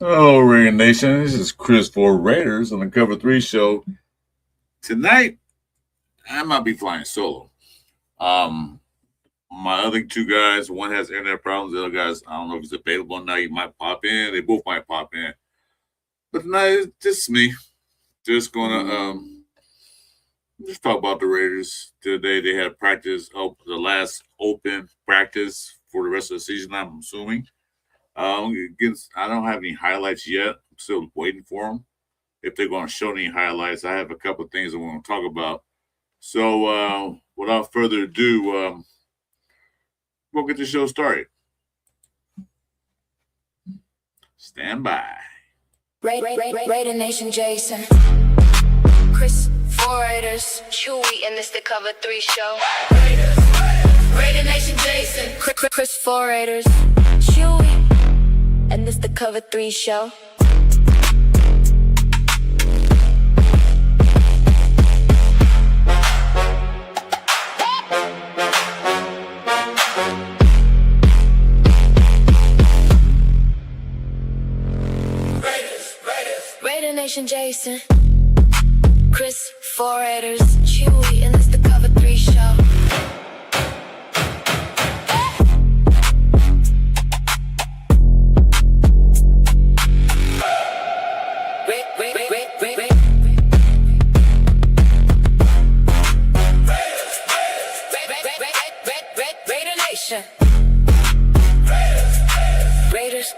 Hello, Raider Nation. This is Chris for Raiders on the Cover 3 show. Tonight, I might be flying solo. My other two guys, one has internet problems. The other guys, I don't know if he's available now. He might pop in. They both might pop in. But tonight, it's just me. Just going to just talk about the Raiders. Today, they had practice, the last open practice for the rest of the season, I'm assuming. I don't have any highlights yet. I'm still waiting for them. If they're going to show any highlights, I have a couple of things I want to talk about. So, without further ado, we'll get the show started. Stand by. Raider Nation, Jason, Chris, 4 Raiders, Chewy, and this the Cover 3 show. Raider Nation, Jason, Chris, 4 Raiders, Chewy, and this the Cover 3 show. Raider Nation, Jason, Chris, 4 Raiders, Chewy, and this the Cover 3 show. Raider Nation. Raiders.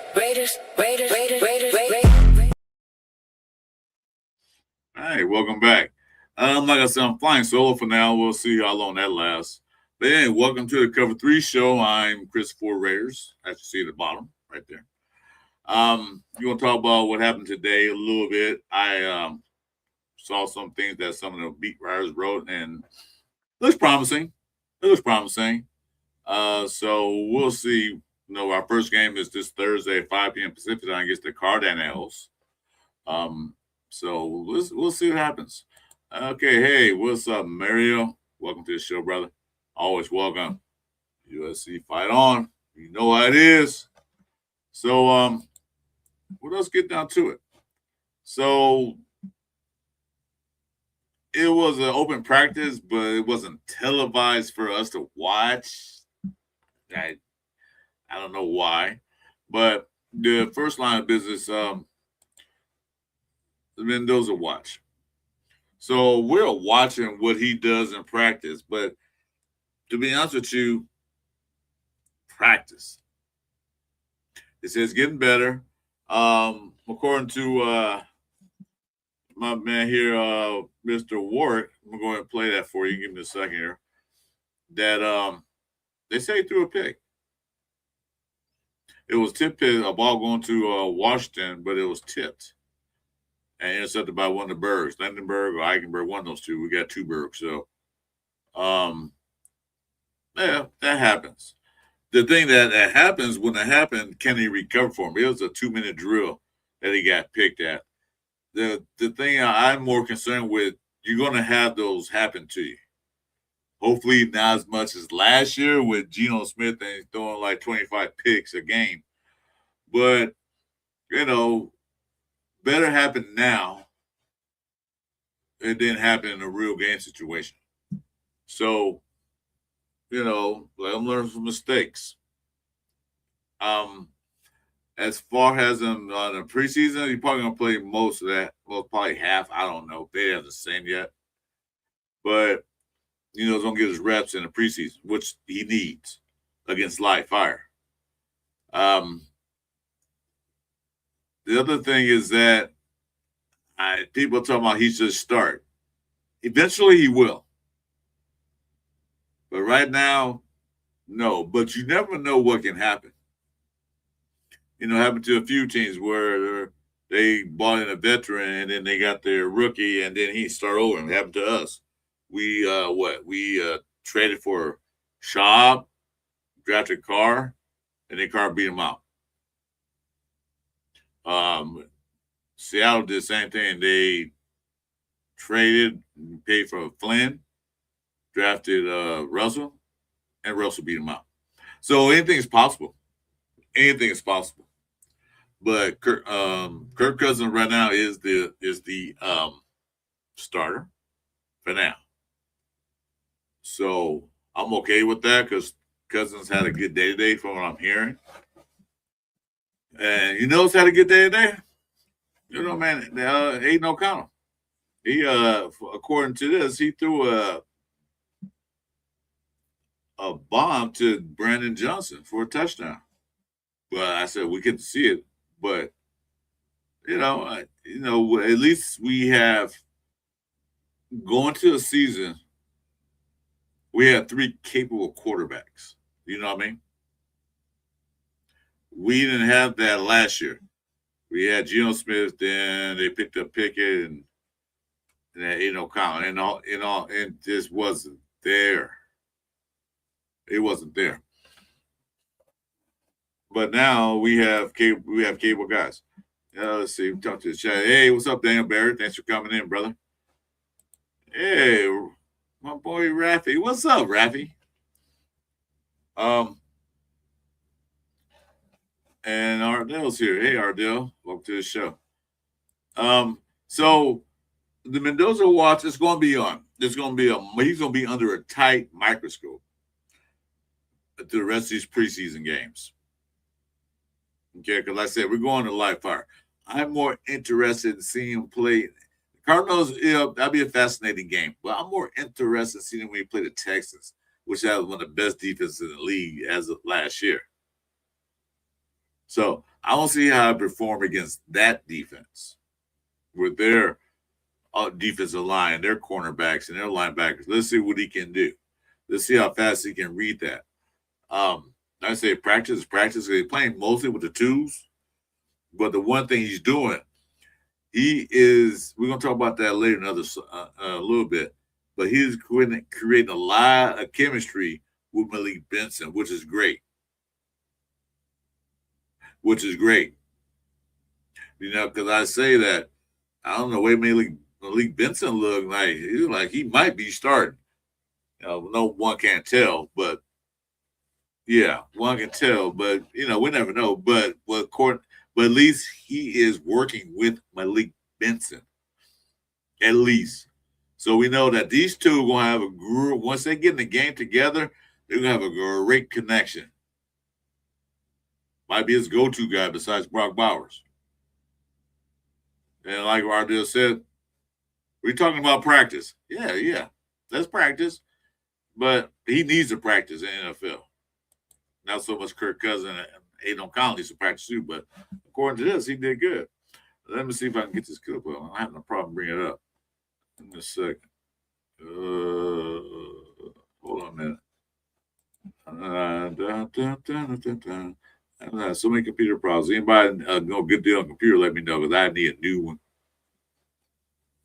All right, welcome back. Like I said, I'm flying solo for now. We'll see how long that lasts. But anyway, welcome to the Cover 3 show. I'm Chris for Raiders, as you see at the bottom right there. You want to talk about what happened today a little bit. I saw some things that some of the beat writers wrote, and it looks promising. So we'll see. Our first game is this Thursday at 5 p.m. Pacific time against the Cardinals. So we'll see what happens. Okay, hey, what's up, Mario? Welcome to the show, brother. Always welcome. USC fight on. You know how it is. So well, let's get down to it. So it was an open practice, but it wasn't televised for us to watch. I don't know why, but the first line of business, the Mendoza Watch. So we're watching what he does in practice, but to be honest with you, practice. It says getting better. According to my man here, Mr. Warwick, I'm going to play that for you. Give me a second here. That they say he threw a pick. It was tipped, a ball going to Washington, but it was tipped and intercepted by one of the Bergs, Lindenberg or Eichenberg, one of those two. We got two Bergs. So, yeah, that happens. The thing that happens when it happened, can he recover from it? It was a 2-minute drill that he got picked at. The thing I'm more concerned with, you're going to have those happen to you. Hopefully not as much as last year with Geno Smith and he's throwing like 25 picks a game. But, better happen now. It didn't happen in a real game situation. So, let them learn from mistakes. As far as in the preseason, you're probably going to play most of that. Well, probably half. I don't know. They haven't the same yet. But, he's going to get his reps in the preseason, which he needs against live fire. The other thing is that people are talking about he should start. Eventually he will. But right now, no. But you never know what can happen. Happened to a few teams where they bought in a veteran and then they got their rookie and then he started over. And it happened to us. We traded for Schaub, drafted Carr, and then Carr beat him out. Seattle did the same thing. They traded, paid for Flynn, drafted Russell, and Russell beat him out. So anything is possible. Anything is possible. But Kirk Cousins right now is the starter for now. So I'm okay with that because Cousins had a good day today from what I'm hearing. And you know who's had a good day today? You know, man, Aiden O'Connell. He according to this, he threw a bomb to Brandon Johnson for a touchdown. But I said we get to see it. But at least we have going to a season. We have 3 capable quarterbacks. You know what I mean? We didn't have that last year. We had Geno Smith, then they picked up Pickett and Aiden O'Connell, and just wasn't there. It wasn't there. But now we have cable guys. Let's see. Talk to the chat. Hey, what's up, Daniel Barrett? Thanks for coming in, brother. Hey, my boy Raffy. What's up, Raffy? And Ardell's here. Hey, Ardell. Welcome to the show. So the Mendoza watch is going to be on. He's going to be under a tight microscope through the rest of these preseason games. Okay, because like I said, we're going to live fire. I'm more interested in seeing him play. Cardinals, that'll be a fascinating game. But I'm more interested in seeing him when he play the Texans, which has one of the best defenses in the league as of last year. So I want to see how I perform against that defense with their defensive line, their cornerbacks, and their linebackers. Let's see what he can do. Let's see how fast he can read that. I say practice. He's playing mostly with the twos, but the one thing he's doing, we're going to talk about that later a little bit, but he's creating a lot of chemistry with Malik Benson, which is great. Because I say that, I don't know, the way Malik Benson looked like he might be starting. No one can't tell, but yeah, one can tell, but we never know. But at least he is working with Malik Benson. At least. So we know that these two are going to have a group. Once they get in the game together, they're going to have a great connection. Might be his go-to guy besides Brock Bowers. And like Ardell said, we're talking about practice. Yeah. That's practice. But he needs to practice in the NFL. Not so much Kirk Cousins and Aiden O'Connell needs to practice too, but according to this, he did good. Let me see if I can get this clip up. I'm having a problem bringing it up. In a second. Hold on a minute. So many computer problems. Anybody know a good deal on computer, let me know, because I need a new one.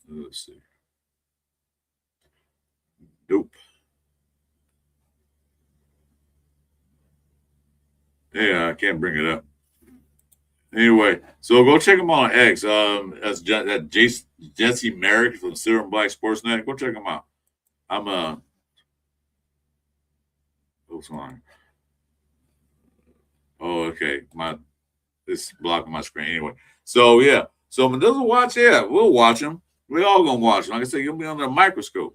Let's see. Nope. Yeah, I can't bring it up. Anyway, so go check him out on X. That's Jesse Merrick from Silver and Black Sportsnet. Go check him out. What's on? Oh, okay. It's blocking my screen anyway. So yeah. So Mendoza watch, we'll watch him. We're all gonna watch him. Like I said, he'll be under a microscope.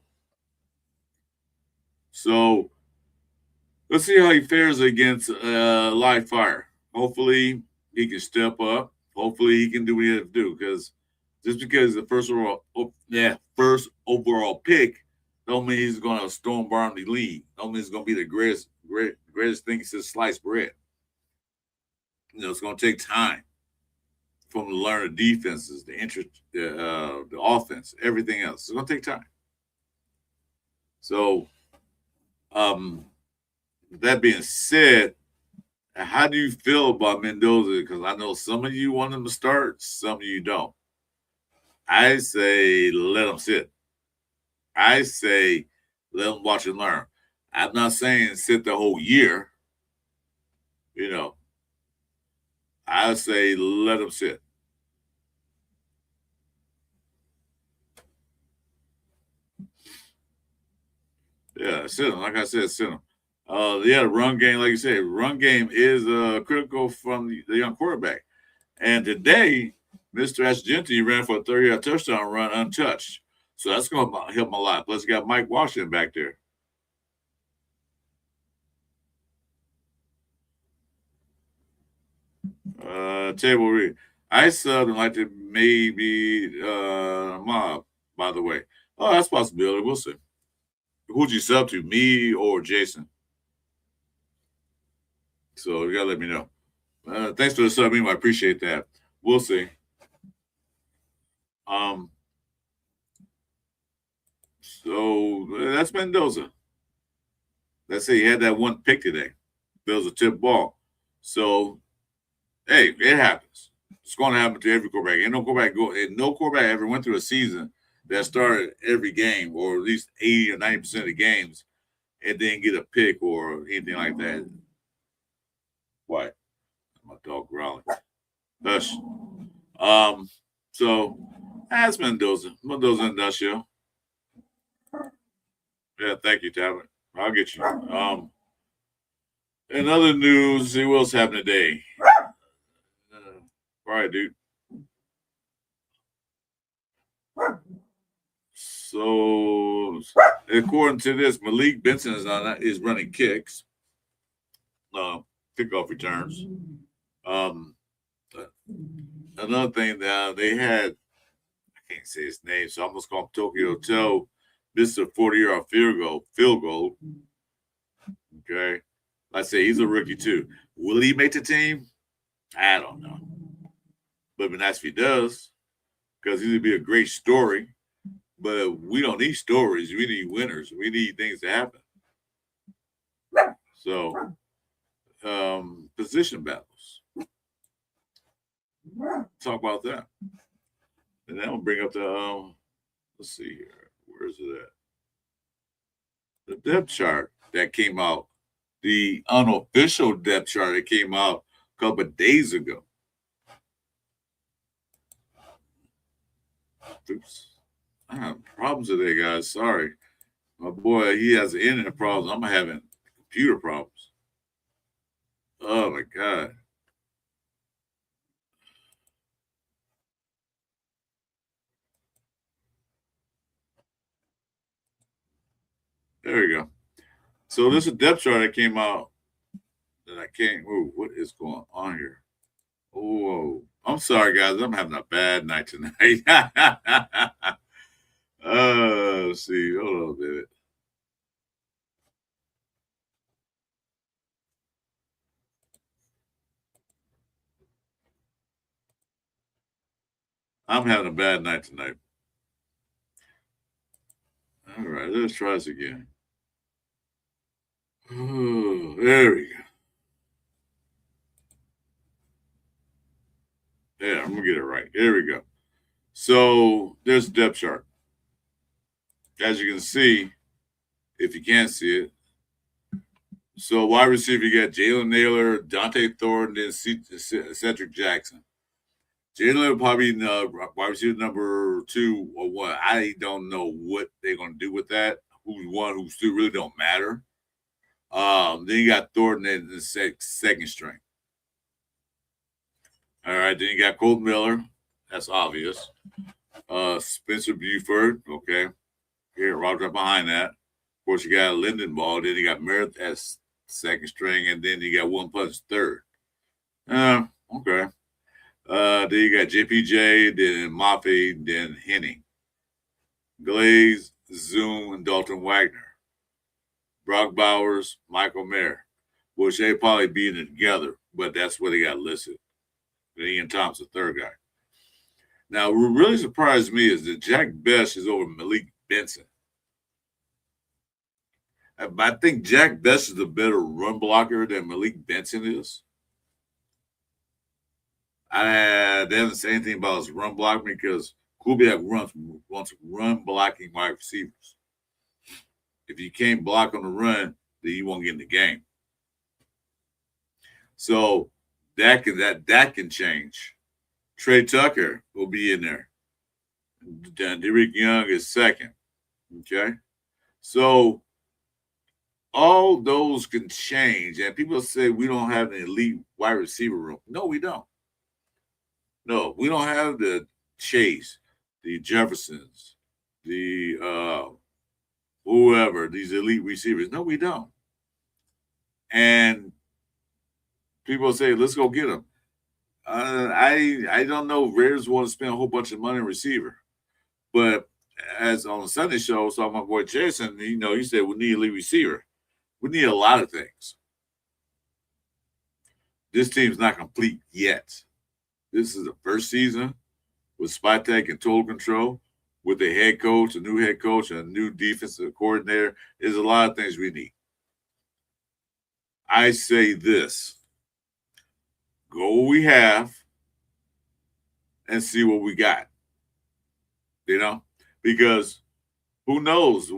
So let's see how he fares against live fire. Hopefully he can step up. Hopefully he can do what he has to do. Because just because the first overall pick, don't mean he's going to storm bomb the league. Don't mean he's going to be the greatest thing since sliced bread. It's going to take time for him to learn the defenses, the offense, everything else. It's going to take time. So, that being said, how do you feel about Mendoza? Because I know some of you want him to start, some of you don't. I say let him sit. I say let him watch and learn. I'm not saying sit the whole year. I say let him sit. Yeah, sit him. Like I said, sit him. The run game, like you said, run game is critical from the young quarterback. And today, Mr. Asgenti ran for a 30-yard touchdown run untouched. So that's going to help him a lot. Plus, you got Mike Washington back there. Table read. I subbed and like to maybe Mob, by the way. Oh, that's a possibility. We'll see. Who'd you sub to, me or Jason? So you gotta let me know. Thanks for the sub, I appreciate that. We'll see. So that's Mendoza. Let's say he had that one pick today. There was a tip ball. So, hey, it happens. It's going to happen to every quarterback. Ain't no quarterback ever went through a season that started every game, or at least 80 or 90% of the games, and didn't get a pick or anything like that. What? My dog growling. Hush. So that's Mendoza. Mendoza in a nutshell. Yeah, thank you, Tablet. I'll get you. In other news, see what's happening today. All right, dude. So, according to this, Malik Benson is running kicks, kickoff returns. Another thing that they had, I can't say his name, so I'm just going to Tokyo Joe, Mr. 40-yard field goal. Okay. Like I say, he's a rookie too. Will he make the team? I don't know. But it'd be nice if he does, because he would be a great story. But we don't need stories. We need winners. We need things to happen. So, position battles. Talk about that. And then we'll bring up the, let's see here. Where is it at? The depth chart that came out. The unofficial depth chart that came out a couple of days ago. Oops. I have problems today, guys. Sorry. My boy, he has internet problems. I'm having computer problems. Oh, my God. There we go. So this is a depth chart that came out that I can't. Oh, what is going on here? Oh, I'm sorry, guys. I'm having a bad night tonight. Let's see. Hold on a minute. I'm having a bad night tonight. All right, let's try this again. Oh, there we go. Yeah, I'm gonna get it right. There we go. So there's the depth chart. As you can see, if you can't see it. So wide receiver, you got Jalen Naylor, Dante Thornton, and Cedric Jackson. Jalen Naylor probably wide receiver number 2 or 1. I don't know what they're gonna do with that. Who's 1, who's 2 really don't matter. Then you got Thornton in the second string. All right, then you got Colton Miller. That's obvious. Spencer Buford, okay. Here, Roger behind that. Of course, you got Linden Ball. Then you got Merritt as second string, and then you got Will Punch third. Okay. Then you got JPJ, then Maffei, then Henning. Glaze, Zoom, and Dalton Wagner. Brock Bowers, Michael Mayer, which they probably being it together, but that's what they got listed. And Ian Thompson, third guy. Now, what really surprised me is that Jack Best is over Malik Benson. I think Jack Best is a better run blocker than Malik Benson is. They haven't said anything about his run blocking because Kubiak wants run blocking wide receivers. If you can't block on the run, then you won't get in the game. So that can change. Trey Tucker will be in there. Derek Young is second. Okay. So all those can change. And people say we don't have an elite wide receiver room. No, we don't. No, we don't have the Chase, the Jeffersons, the whoever, these elite receivers. No, we don't. And people say, let's go get them. I don't know. Raiders want to spend a whole bunch of money on receiver, but as on the Sunday show, I saw my boy Jason. He said we need a lead receiver. We need a lot of things. This team's not complete yet. This is the first season with Spytek and total control, with a head coach, a new head coach, and a new defensive coordinator. There's a lot of things we need. I say this: go what we have and see what we got. Because who knows?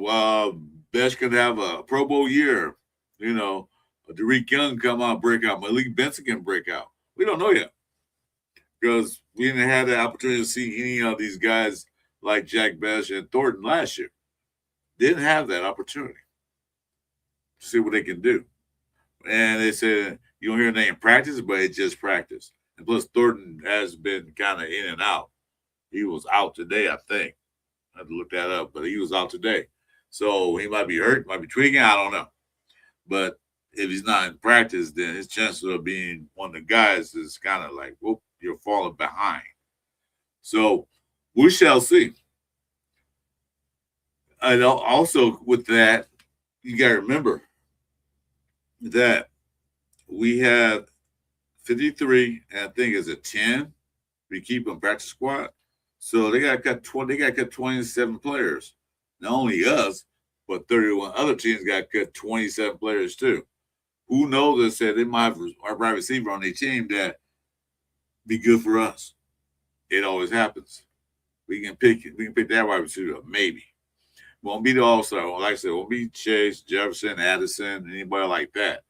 Besh could have a Pro Bowl year. Derek Young come out, break out. Malik Benson can break out. We don't know yet because we didn't have the opportunity to see any of these guys like Jack Besh and Thornton last year. Didn't have that opportunity to see what they can do. And they said you don't hear a name in practice, but it's just practice. And plus, Thornton has been kind of in and out. He was out today, I think. I have to look that up, but he was out today. So he might be hurt, might be tweaking. I don't know. But if he's not in practice, then his chances of being one of the guys is kind of like, whoop, you're falling behind. So we shall see. And also with that, you got to remember that we have 53, and I think it's a 10. We keep them practice squad. So they got to cut 20. They got to cut 27 players. Not only us, but 31 other teams got to cut 27 players too. Who knows? They said they might have a wide receiver on their team that be good for us. It always happens. We can pick it. We can pick that wide receiver up, maybe. Won't be the all-star. Like I said, won't be Chase, Jefferson, Addison, anybody like that.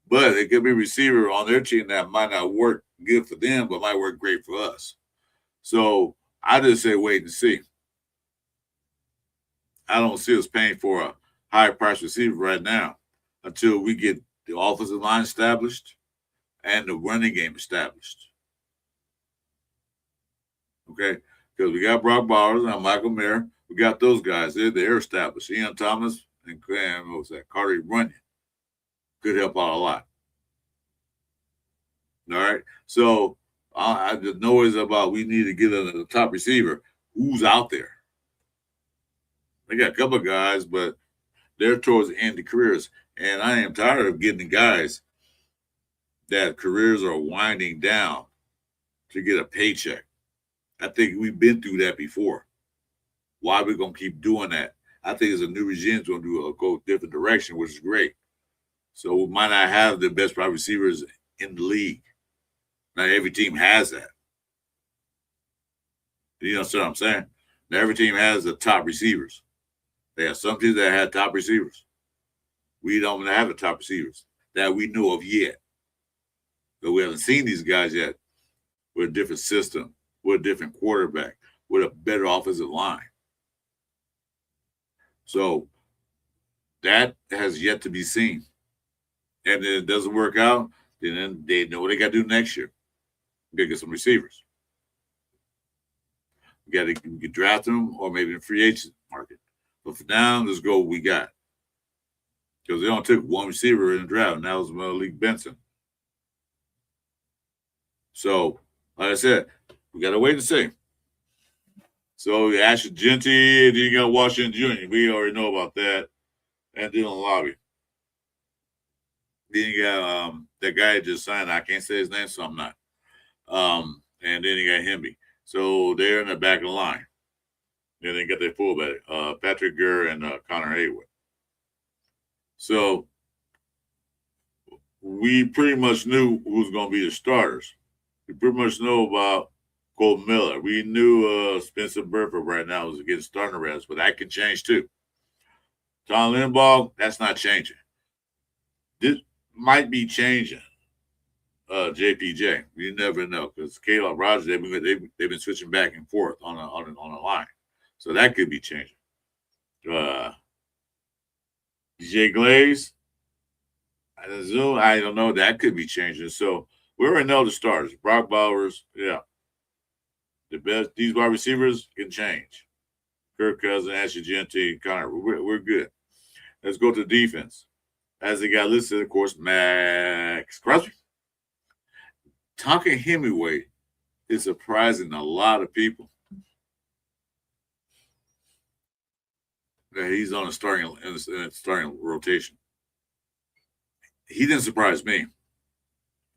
But it could be a receiver on their team that might not work good for them, but might work great for us. So I just say wait and see. I don't see us paying for a high-price receiver right now until we get the offensive line established and the running game established. Okay? Because we got Brock Bowers and Michael Mayer. We got those guys. They're established. Ian Thomas and Carter Runyon could help out a lot. All right? So the noise about we need to get a top receiver. Who's out there? They got a couple of guys, but they're towards the end of careers. And I am tired of getting the guys that careers are winding down to get a paycheck. I think we've been through that before. Why are we going to keep doing that? I think as a new regime is going to go a different direction, which is great. So we might not have the best wide receivers in the league. Not every team has that. You know what I'm saying? Now, every team has the top receivers. They have some teams that have top receivers. We don't have the top receivers that we know of yet. But we haven't seen these guys yet with a different system, with a different quarterback, with a better offensive line. So that has yet to be seen. And if it doesn't work out, then they know what they got to do next year. We got to get some receivers. We got to draft them or maybe in the free agent market. But for now, let's go what we got. Because they only took one receiver in the draft, and that was Malik Benson. So, like I said, we got to wait and see. So, Asher Genty, and then you got Washington Jr. We already know about that. And Dylan Lobby. Then you got that guy that just signed. I can't say his name, so I'm not. And then you got Hemby. So, they're in the back of the line. Then they got their fullback, Patrick Gurr and Connor Haywood. So, we pretty much knew who was going to be the starters. We pretty much know about Colton Miller. We knew Spencer Burford right now was getting starting arrest, but that can change too. Tom Limbaugh, that's not changing. This might be changing. JPJ, you never know because Caleb Rogers, they've been switching back and forth on the line, so that could be changing. DJ Glaze, I don't know, that could be changing. So We already know the starters. Brock Bowers, yeah. The best. These wide receivers can change. Kirk Cousins, Ashley Genty, Connor. We're good. Let's go to defense. As they got listed, of course, Max Crosby. Tonka Hemingway is surprising a lot of people that he's on a starting rotation. He didn't surprise me.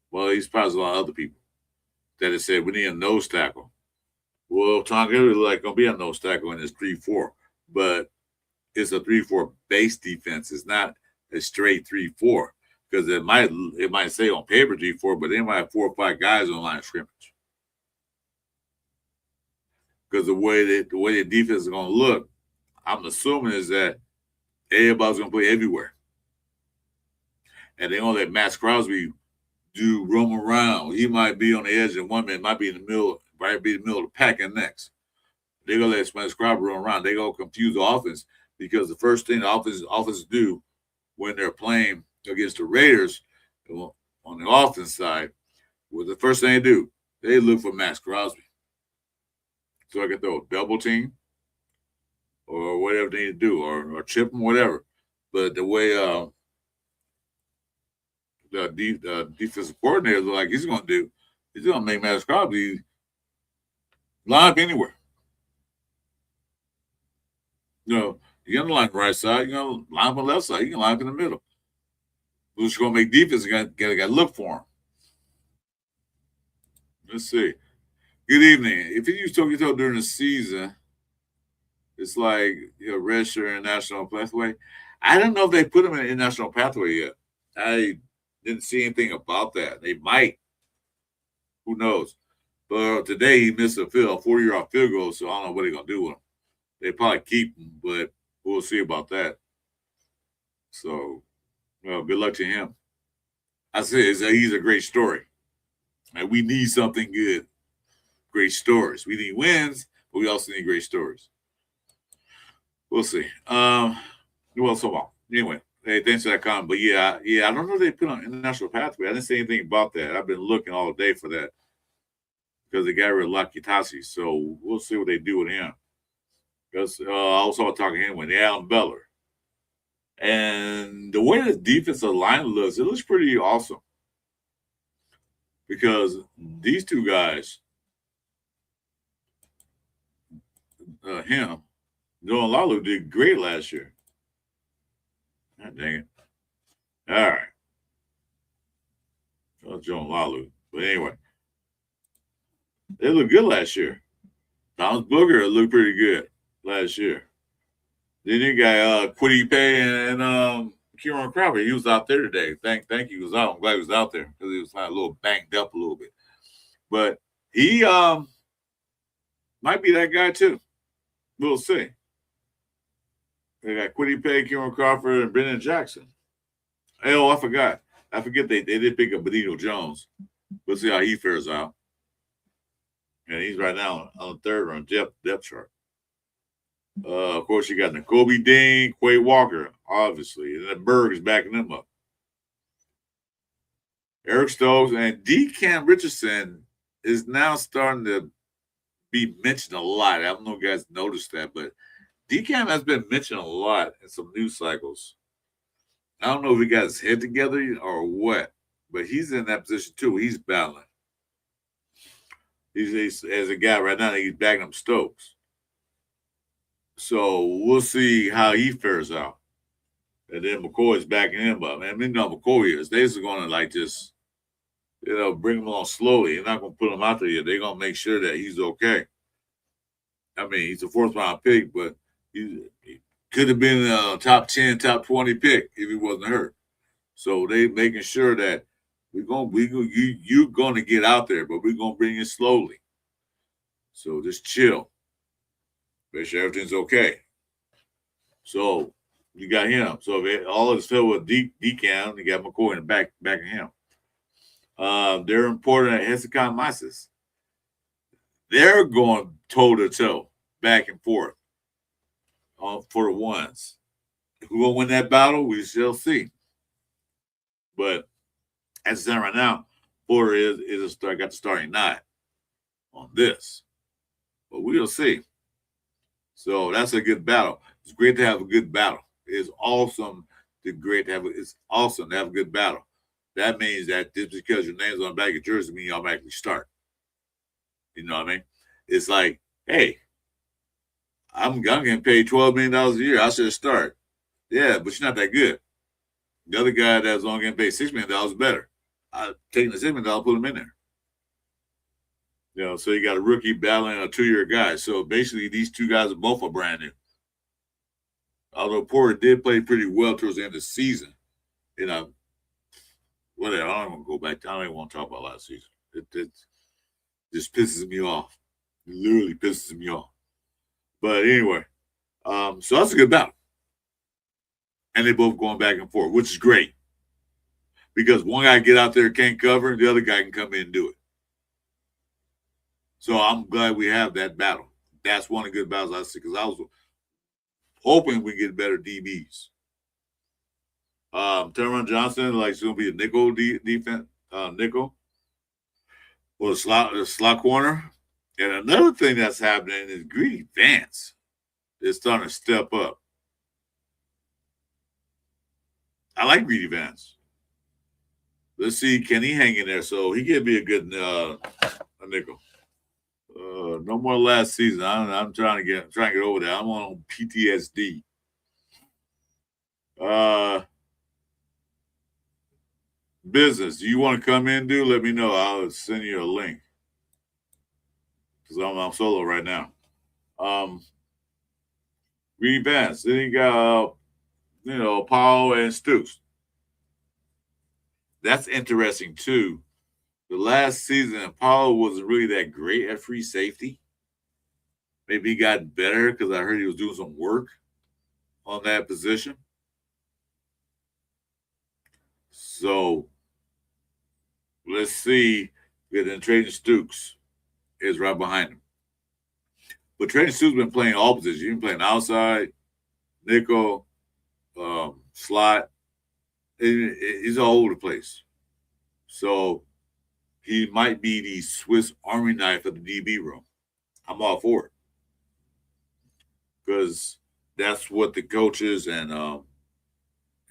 Well, he surprised a lot of other people that had said we need a nose tackle. Well, Tonka is like going to be a nose tackle in his 3-4, but it's a 3-4 base defense. It's not a straight 3-4 because it might say on paper 3-4, but they might have 4 or 5 guys on line of scrimmage. Because the way the defense is going to look, I'm assuming is that everybody's going to play everywhere, and they're going to let Max Crosby roam around. He might be on the edge, and one man might be in the middle, might be in the middle of the pack, and next they're going to let Max Crosby run around. They're going to confuse the offense because the first thing the offense do when they're playing against the Raiders on the offense side, well, the first thing they do, they look for Max Crosby. So I can throw a double team or whatever they need to do, or chip him, whatever. But the way the defensive coordinator look like he's going to do, he's going to make Max Crosby line up anywhere. You know, you can line up the right side, you can line up on the left side, you can line up in the middle. Who's going to make defense? Got to look for him. Let's see. Good evening. If you use Tokyo during the season, it's like register international pathway. I don't know if they put him in an international pathway yet. I didn't see anything about that. They might. Who knows? But today he missed a 40-yard field goal, so I don't know what they're going to do with him. They probably keep him, but we'll see about that. So, well, good luck to him. I say he's a great story. And we need something good. Great stories. We need wins, but we also need great stories. We'll see. Well, so long. Anyway, hey, thanks for that comment. But yeah, I don't know if they put on international pathway. I didn't say anything about that. I've been looking all day for that because they got rid of Lakitasi. So we'll see what they do with him. Because I also talking to him with Alan Beller. And the way the defensive line looks, it looks pretty awesome. Because these two guys, Nolan Lalu did great last year. God dang it. All right. Well, Joan Lalu. But anyway, they looked good last year. Thomas Booger looked pretty good last year. Then you got Kwity Paye and Kieran Crawford. He was out there today. Thank you. He was out. I'm glad he was out there because he was like a little banged up a little bit. But he might be that guy too. We'll see. They got Kwity Paye, Kieran Crawford, and Brendan Jackson. Oh, I forgot. I forget they did pick up Benito Jones. We'll see how he fares out. And he's right now on the third run depth chart. Of course, you got Nakobe Dean, Quay Walker, obviously. And then Berg is backing them up. Eric Stokes and D. Cam Richardson is now starting to be mentioned a lot. I don't know if you guys noticed that, but D-Cam has been mentioned a lot in some news cycles. I don't know if he got his head together or what, but he's in that position too. He's battling. He's as a guy right now, he's backing up Stokes. So we'll see how he fares out. And then McCoy's backing him up. And we know McCoy is. They're just going to just, bring him along slowly. They're not going to put him out there yet. They're going to make sure that he's okay. I mean, he's a fourth-round pick, but he could have been a top 10, top 20 pick if he wasn't hurt. So they making sure that you're going to get out there, but we're going to bring it slowly. So just chill. Make sure everything's okay. So you got him. So all of it's filled with D-Cam. You got McCoy in the back of him. They're important at Hezekiah Masis. They're going toe-to-toe, back and forth for the ones. Who will win that battle, we shall see. But as it stands right now, Porter is got the starting 9 on this. But we'll see. So that's a good battle. It's great to have a good battle. It's awesome it's awesome to have a good battle. That means that just because your name's on the back of your jersey means you automatically start. You know what I mean? It's like, hey, I'm getting paid $12 million a year. I should start. Yeah, but you're not that good. The other guy that's only getting paid $6 million is better. I'm taking the $6 million, put him in there. You know, so you got a rookie battling a 2-year guy. So basically, these two guys are both brand new. Although Porter did play pretty well towards the end of the season, you know, whatever. I don't want to go back. I don't even want to talk about last season. It just pisses me off. It literally pisses me off. But anyway, so that's a good battle. And they both going back and forth, which is great. Because one guy get out there can't cover, and the other guy can come in and do it. So I'm glad we have that battle. That's one of the good battles I see, because I was hoping we get better DBs. Teron Johnson, like, it's going to be a nickel defense, nickel, or a slot corner. And another thing that's happening is Greedy Vance is starting to step up. I like Greedy Vance. Let's see, can he hang in there? So he can be a good a nickel. No more last season. I'm trying to get over that. I'm on PTSD. Business. Do you want to come in, dude? Let me know. I'll send you a link. Because I'm solo right now. Greedy Vance. Then you got Powell and Stoops. That's interesting too. The last season, Powell wasn't really that great at free safety. Maybe he got better because I heard he was doing some work on that position. So let's see. Then Trading Stoops is right behind him. But Trading Stoops been playing all positions. He's been playing outside, nickel, slot. He's all over the place. So he might be the Swiss Army knife of the DB room. I'm all for it. Because that's what the coaches and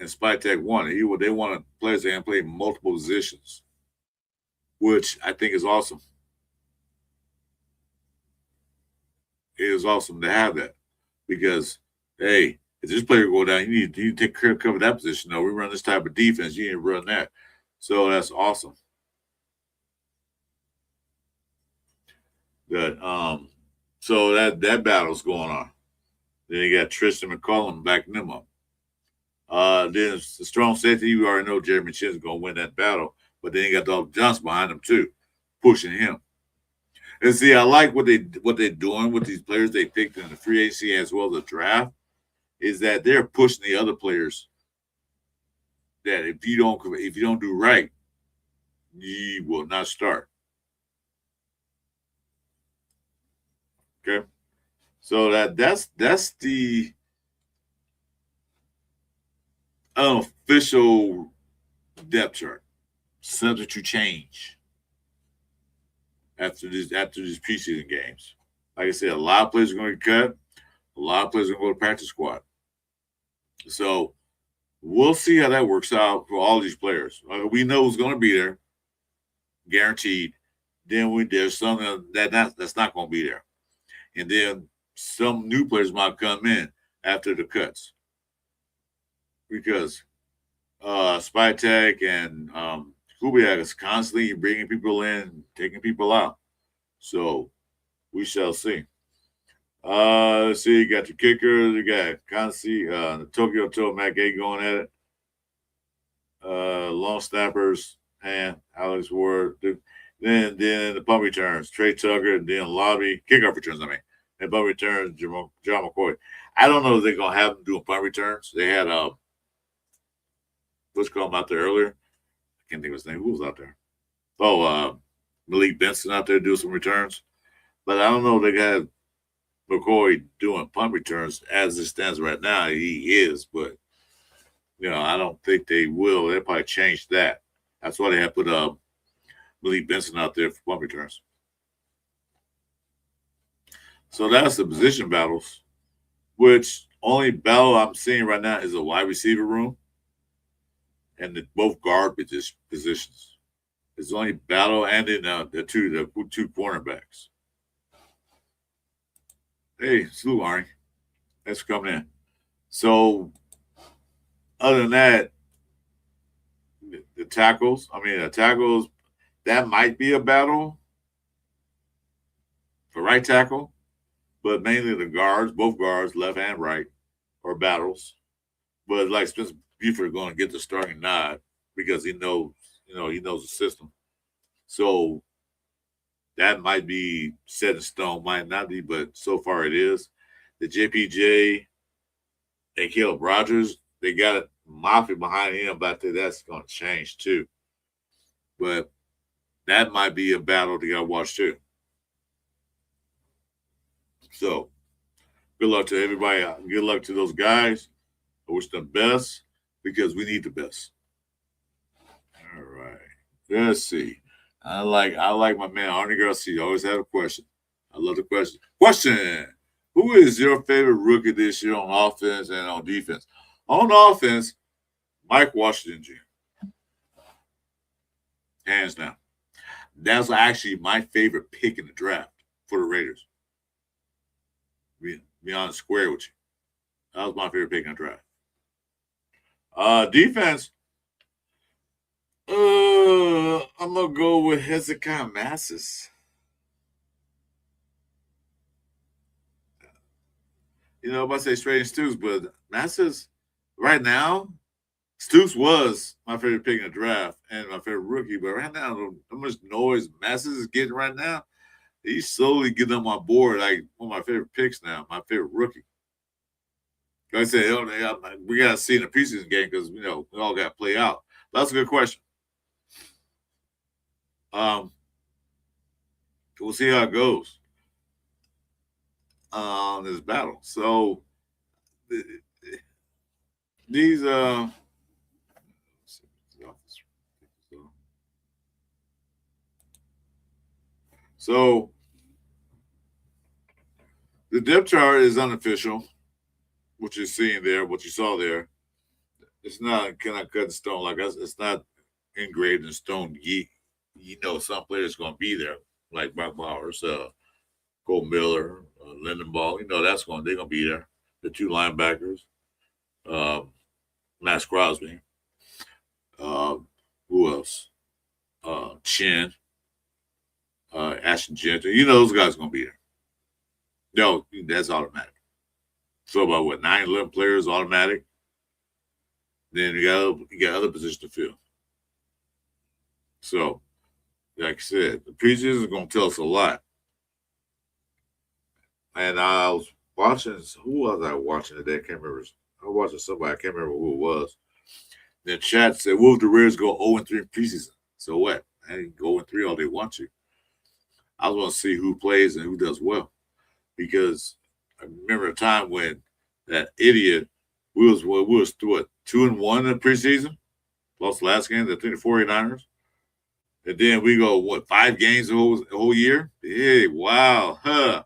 Spytech want. They want players that can play multiple positions, which I think is awesome. It is awesome to have that because, hey, if this player go down, you need to take care of cover that position. No, we run this type of defense. You need to run that. So that's awesome. Good. So that battle's going on. Then you got Tristan McCollum backing them up. Then the strong safety, you already know Jeremy Chinn's going to win that battle. But then you got Dalton Johnson behind him too, pushing him. And see, I like what they're doing with these players they picked in the free agency as well as the draft, is that they're pushing the other players that if you don't do right, you will not start. Okay. So that's the unofficial depth chart. Subject to change after these preseason games. Like I said, a lot of players are going to get cut. A lot of players are going to go to practice squad. So we'll see how that works out for all these players. We know who's going to be there, guaranteed. Then there's some that's not going to be there. And then some new players might come in after the cuts. Because Spytech and Kubiak is constantly bringing people in, taking people out. So we shall see. Let's see, you got the kickers, you got Kansi, the Tokyo Toe, Mac A going at it. Long snappers, and Alex Ward. Then the punt returns, Trey Tucker, then Lobby, kickoff returns, and punt returns, John McCoy. I don't know if they're going to have them doing punt returns. They had, let's call him out there earlier. I can't think of his name. Who was out there? Oh, Malik Benson out there doing some returns. But I don't know if they got McCoy doing punt returns as it stands right now. He is, but, I don't think they will. They'll probably change that. That's why they have put Malik Benson out there for punt returns. So that's the position battles, which only battle I'm seeing right now is a wide receiver room and both guard positions. It's the only battle, and in the two cornerbacks. Hey, salute, Arnie. Thanks for coming in. So, other than that, the tackles, that might be a battle for right tackle, but mainly the guards, both guards, left and right, are battles. But like Spencer Buford going to get the starting nod because he knows the system. So that might be set in stone, might not be, but so far it is. The JPJ and Caleb Rogers, they got Mafia behind him, but I think that's going to change too. But that might be a battle to gotta watch too. So good luck to everybody. Good luck to those guys. I wish them best because we need the best. All right. Let's see. I like my man Arnie Garcia. Always had a question. I love the question. Question: who is your favorite rookie this year on offense and on defense? On offense, Mike Washington Jr. Hands down. That's actually my favorite pick in the draft for the Raiders. Be honest, square with you. That was my favorite pick in the draft. Defense. I'm gonna go with Hezekiah Massis. I'm about to say straight in Stoops, but Massis right now, Stoops was my favorite pick in the draft and my favorite rookie. But right now, how much noise Massis is getting right now, he's slowly getting on my board. Like one of my favorite picks now, my favorite rookie. Like I said, we got to see in the preseason game because we all got to play out. That's a good question. We'll see how it goes on this battle. So these so the depth chart is unofficial. What you're seeing there, what you saw there, it's not kind of cut in stone like us. It's not engraved in stone. Some players going to be there, like Brock Bowers, Cole Miller, Lindenball. They're going to be there. The two linebackers, Max Crosby. Who else? Chin, Ashton Genter. Those guys going to be there. No, that's automatic. So about 9, 11 players automatic. Then you got other positions to fill. So, like I said, the preseason is going to tell us a lot. And I was watching, who was I watching today? I can't remember. I was watching somebody, I can't remember who it was. Then chat said, will the Raiders go 0-3 in preseason? So what? I can go 0-3 all they want to. I was going to see who plays and who does well. Because I remember a time when that idiot, we was 2-1 in the preseason? Lost the last game, I think the 49ers. And then we go, 5 games the whole year? Hey, wow. Huh.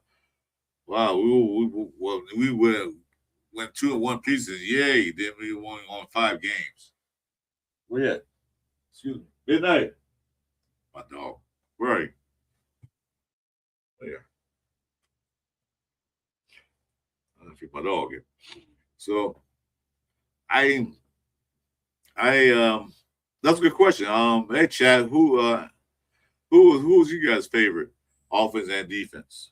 Wow. We went 2-1 preseason. Yay. Then we won on 5 games. Where you at? Excuse me. Midnight. My dog. Where are you? There. I don't think my dog here. So that's a good question. Hey Chad, who's you guys' favorite offense and defense?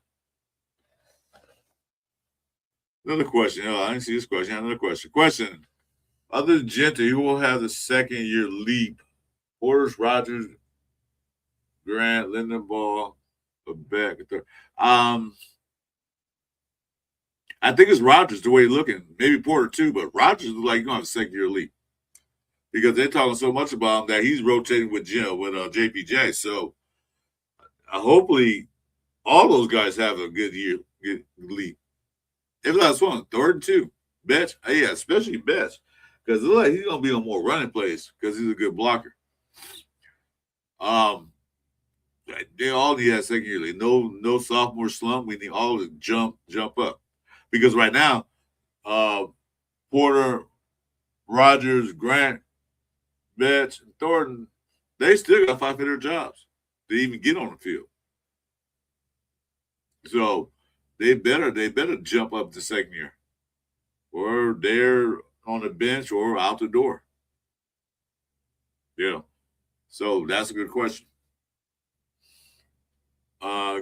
Another question. I didn't see this question. Another question. Question. Other than Genter, who will have the second year leap? Porter, Rogers, Grant, Lindenball, Beck. I think it's Rogers the way he's looking. Maybe Porter too, but Rogers looks like he's going to have a second year leap because they're talking so much about him that he's rotating with JPJ. So hopefully all those guys have a good leap. If that's one, 3rd and 2, Betch. Yeah, especially Betch because he's going to be on more running plays because he's a good blocker. They all need that second year league. No sophomore slump. We need all to jump up. Because right now, Porter, Rogers, Grant, Betts, and Thornton, they still got 500 jobs to even get on the field. So they better jump up the second year. Or they're on the bench or out the door. Yeah. So that's a good question.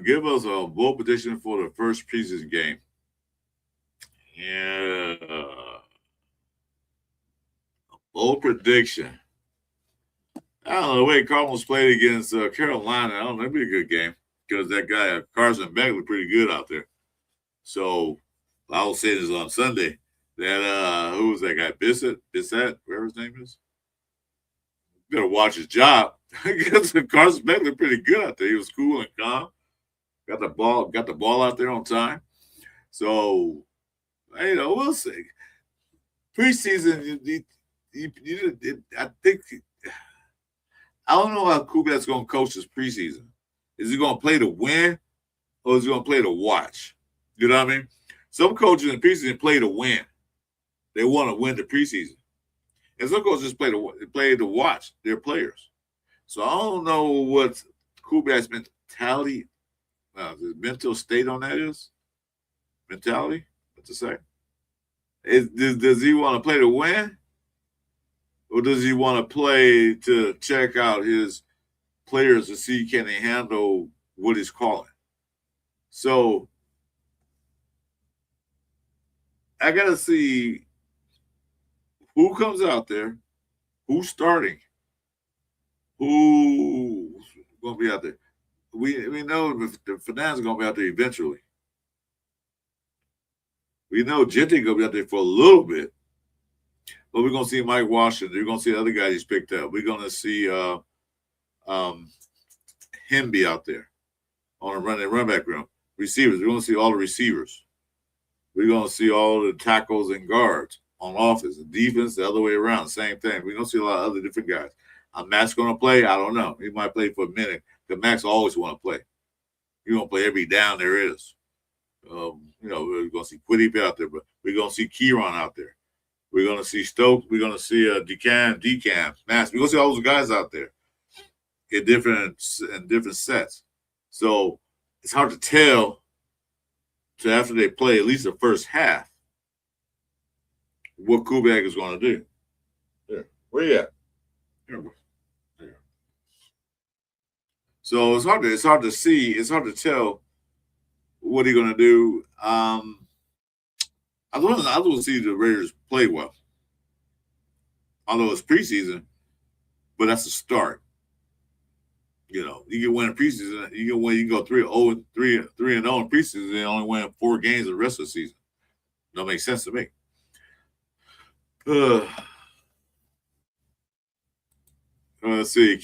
Give us a bold prediction for the first preseason game. Yeah. Bold prediction. I don't know the way Cardinals played against Carolina. I don't know. It'd be a good game because that guy, Carson Beck, looked pretty good out there. So I was saying this on Sunday that, who was that guy? Bissett, whatever his name is. You better watch his job. Because Carson Beck looked pretty good out there. He was cool and calm. Got the ball out there on time. So, we'll see. Preseason, I think I don't know how Kubiak's going to coach this preseason. Is he going to play to win or is he going to play to watch? You know what I mean? Some coaches in the preseason play to win. They want to win the preseason. And some coaches play to watch their players. So I don't know what Kubiak's mentality, the mental state on that is. Mentality? What to say? Does he want to play to win? Or does he want to play to check out his players to see can they handle what he's calling? So I got to see who comes out there, who's starting, who's going to be out there. We know the Fernand's going to be out there eventually. We know Genty going to be out there for a little bit. But we're going to see Mike Washington. We're going to see other guys he's picked up. We're going to see him be out there on a run back room. Receivers. We're going to see all the receivers. We're going to see all the tackles and guards on offense. And defense, the other way around. Same thing. We're going to see a lot of other different guys. Matt's going to play? I don't know. He might play for a minute. Because Max always want to play. He's going to play every down there is. We're going to see Quiddy out there. But we're going to see Kieran out there. We're going to see Stokes. We're going to see Decam, Mass. We're going to see all those guys out there in different sets. So it's hard to tell after they play at least the first half what Kubiak is going to do. There. Where you at? There. So it's hard to see. It's hard to tell what he's going to do. I want to see the Raiders play well. Although it's preseason, but that's a start. You can win a preseason. You can go 3-0 in preseason and only win 4 games the rest of the season. Don't make sense to me. Let's see.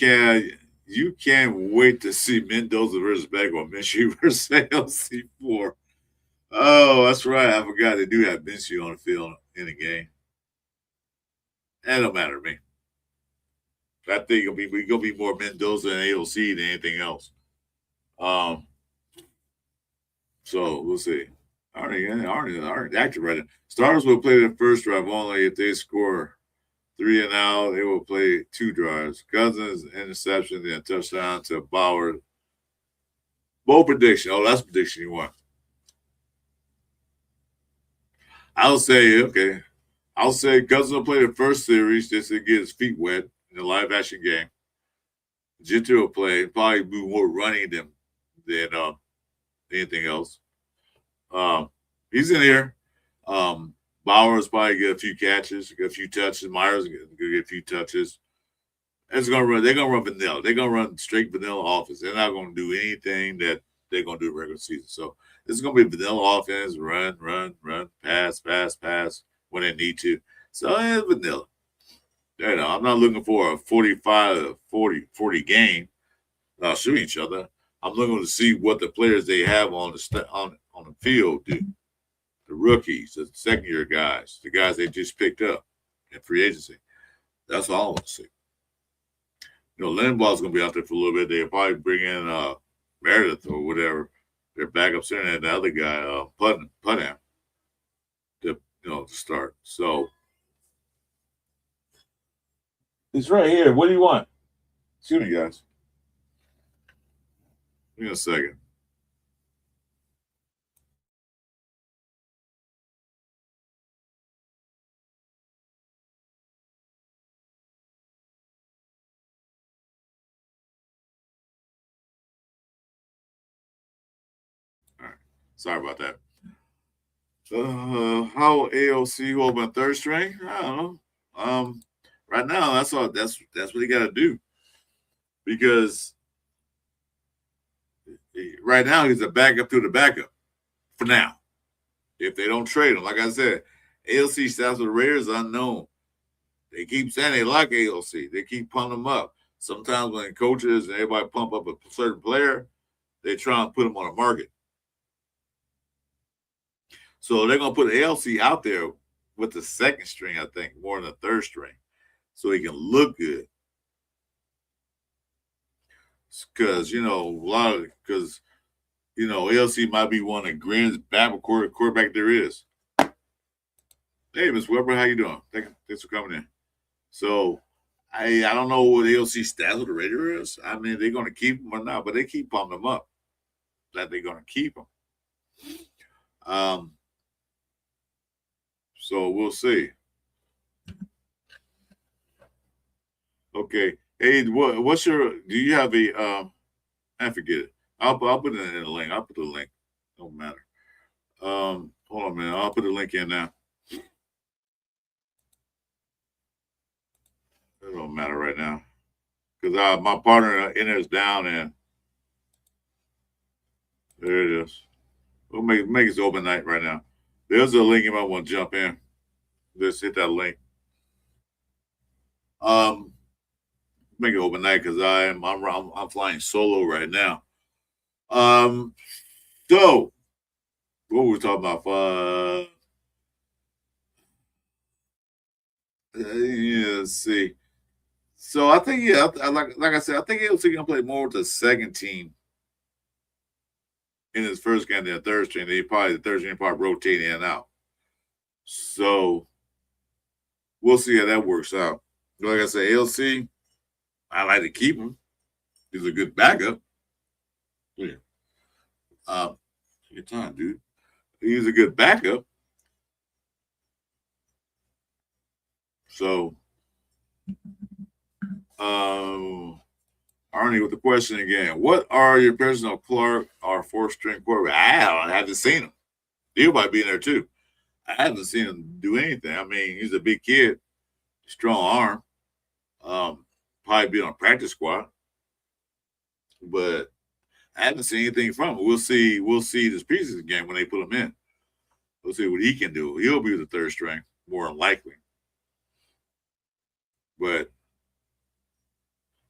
You can't wait to see Mendoza versus Bagwell, Minshew versus LC4. Oh, that's right. I forgot they do have Minshew on the field in the game. That don't matter to me. I think it'll be more Mendoza and AOC than anything else. So we'll see. Aren't active right now. Starters will play the first drive only if they score 3 and out. They will play 2 drives. Cousins interception, then touchdown to Bauer. Bold prediction. Oh, that's prediction you want. I'll say Cousins will play the first series just to get his feet wet in the live action game. Gentry will play, probably be more running than anything else. He's in here. Bowers probably get a few catches, get a few touches. Myers gonna get a few touches. They're gonna run vanilla. They're gonna run straight vanilla offense. They're not gonna do anything that they're gonna do regular season. So this is gonna be vanilla offense, run, pass when they need to. So it's vanilla. I'm not looking for a 40 game shooting each other. I'm looking to see what the players they have on the field do. The rookies, the second-year guys, the guys they just picked up in free agency. That's all I want to see. Lindenbaugh's going to be out there for a little bit. They'll probably bring in Meredith or whatever, their backup center, and the other guy, Putnam, to start. So it's right here. What do you want? Excuse me, guys. Give me a second. All right. Sorry about that. How AOC hold my third string? I don't know. Right now, that's all. That's what he got to do, because right now he's a backup to the backup for now. If they don't trade him, like I said, AOC status with the Raiders is unknown. They keep saying they like AOC. They keep pumping him up. Sometimes when coaches and everybody pump up a certain player, they try and put him on the market. So they're going to put ALC out there with the second string, I think, more than the third string, so he can look good. Because, ALC might be one of the greatest quarterback there is. Hey, Miss Weber, how you doing? Thanks for coming in. So I don't know what ALC stats with the Raiders is. I mean, they're going to keep him or not, but they keep pumping him up that they're going to keep him. So we'll see. Okay. Hey, what's your? Do you have a? I forget it. I'll put it in the link. I'll put the link. Don't matter. Hold on a minute. I'll put the link in now. It don't matter right now, because my partner in there is down, and there it is. We'll make it open night right now. There's a link you might want to jump in. Just hit that link. Make it overnight because I'm flying solo right now. So what were we talking about? Let's see. So I think like I said, I think he'll gonna play more with the second team in his first game than the third string. The third string probably rotate in and out. So we'll see how that works out. Like I said, ALC, I like to keep him. He's a good backup. Yeah. Your time, dude. He's a good backup. So, Arnie with the question again. What are your personal Clark or fourth string quarterback? I haven't seen him. He might be in there too. I haven't seen him do anything. I mean, he's a big kid, strong arm. Probably be on a practice squad, but I haven't seen anything from him. We'll see this preseason game when they put him in. We'll see what he can do. He'll be the third string, more than likely. But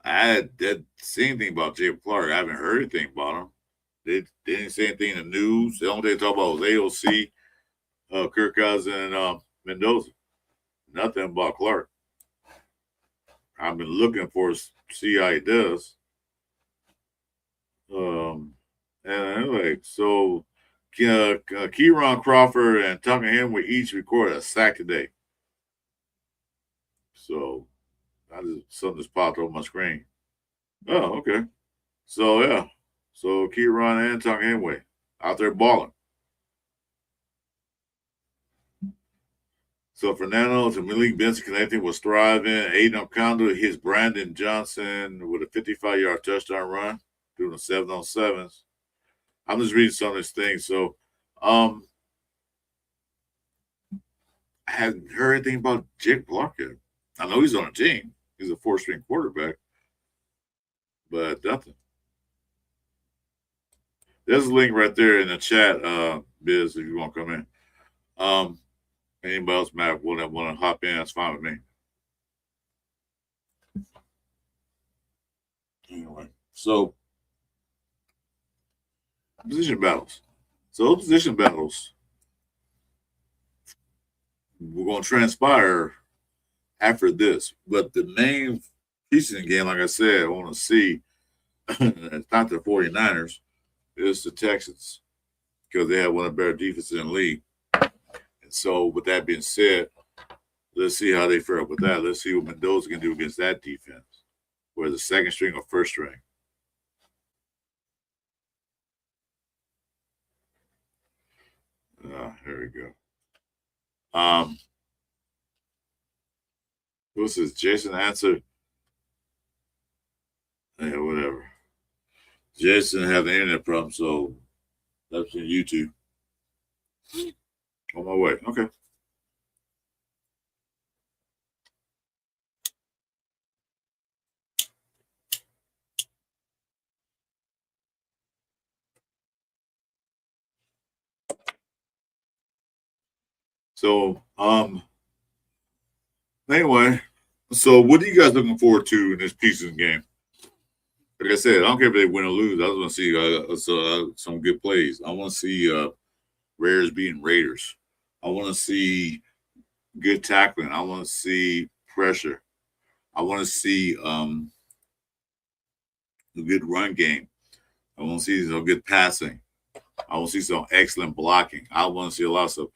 I didn't see anything about Jay Clark. I haven't heard anything about him. They didn't say anything in the news. The only thing they talk about was AOC, Kirk Cousins, and Mendoza. Nothing about Clark. I've been looking for see how he does. And anyway, so Kieron Crawford and Tucker Henry each recorded a sack today. So something just popped on my screen. Oh, okay. So yeah. So Kieron and Tucker Henry out there balling. So Fernando to Malik Benson connecting was thriving. Aiden O'Connell hits Brandon Johnson with a 55-yard touchdown run, doing the 7-on-7s. I'm just reading some of these things. So I haven't heard anything about Jake Clark yet. I know he's on a team. He's a fourth-string quarterback, but nothing. There's a link right there in the chat, Biz, if you want to come in. Anybody else might want to hop in, that's fine with me. Anyway, so position battles. So those position battles we're going to transpire after this. But the main preseason game, like I said, I want to see. It's not the 49ers, it's the Texans because they have one of the better defenses in the league. And so, with that being said, let's see how they fare up with that. Let's see what Mendoza can do against that defense, whether the second string or first string. Here we go. What's this? Jason answered. Yeah, whatever. Jason had an internet problem, so that's on YouTube. On my way. Okay. So, anyway, so what are you guys looking forward to in this preseason game? Like I said, I don't care if they win or lose. I just want to see some good plays. I want to see Raiders beating Raiders. I want to see good tackling. I want to see pressure. I want to see a good run game. I want to see some good passing. I want to see some excellent blocking. I want to see a lot of stuff.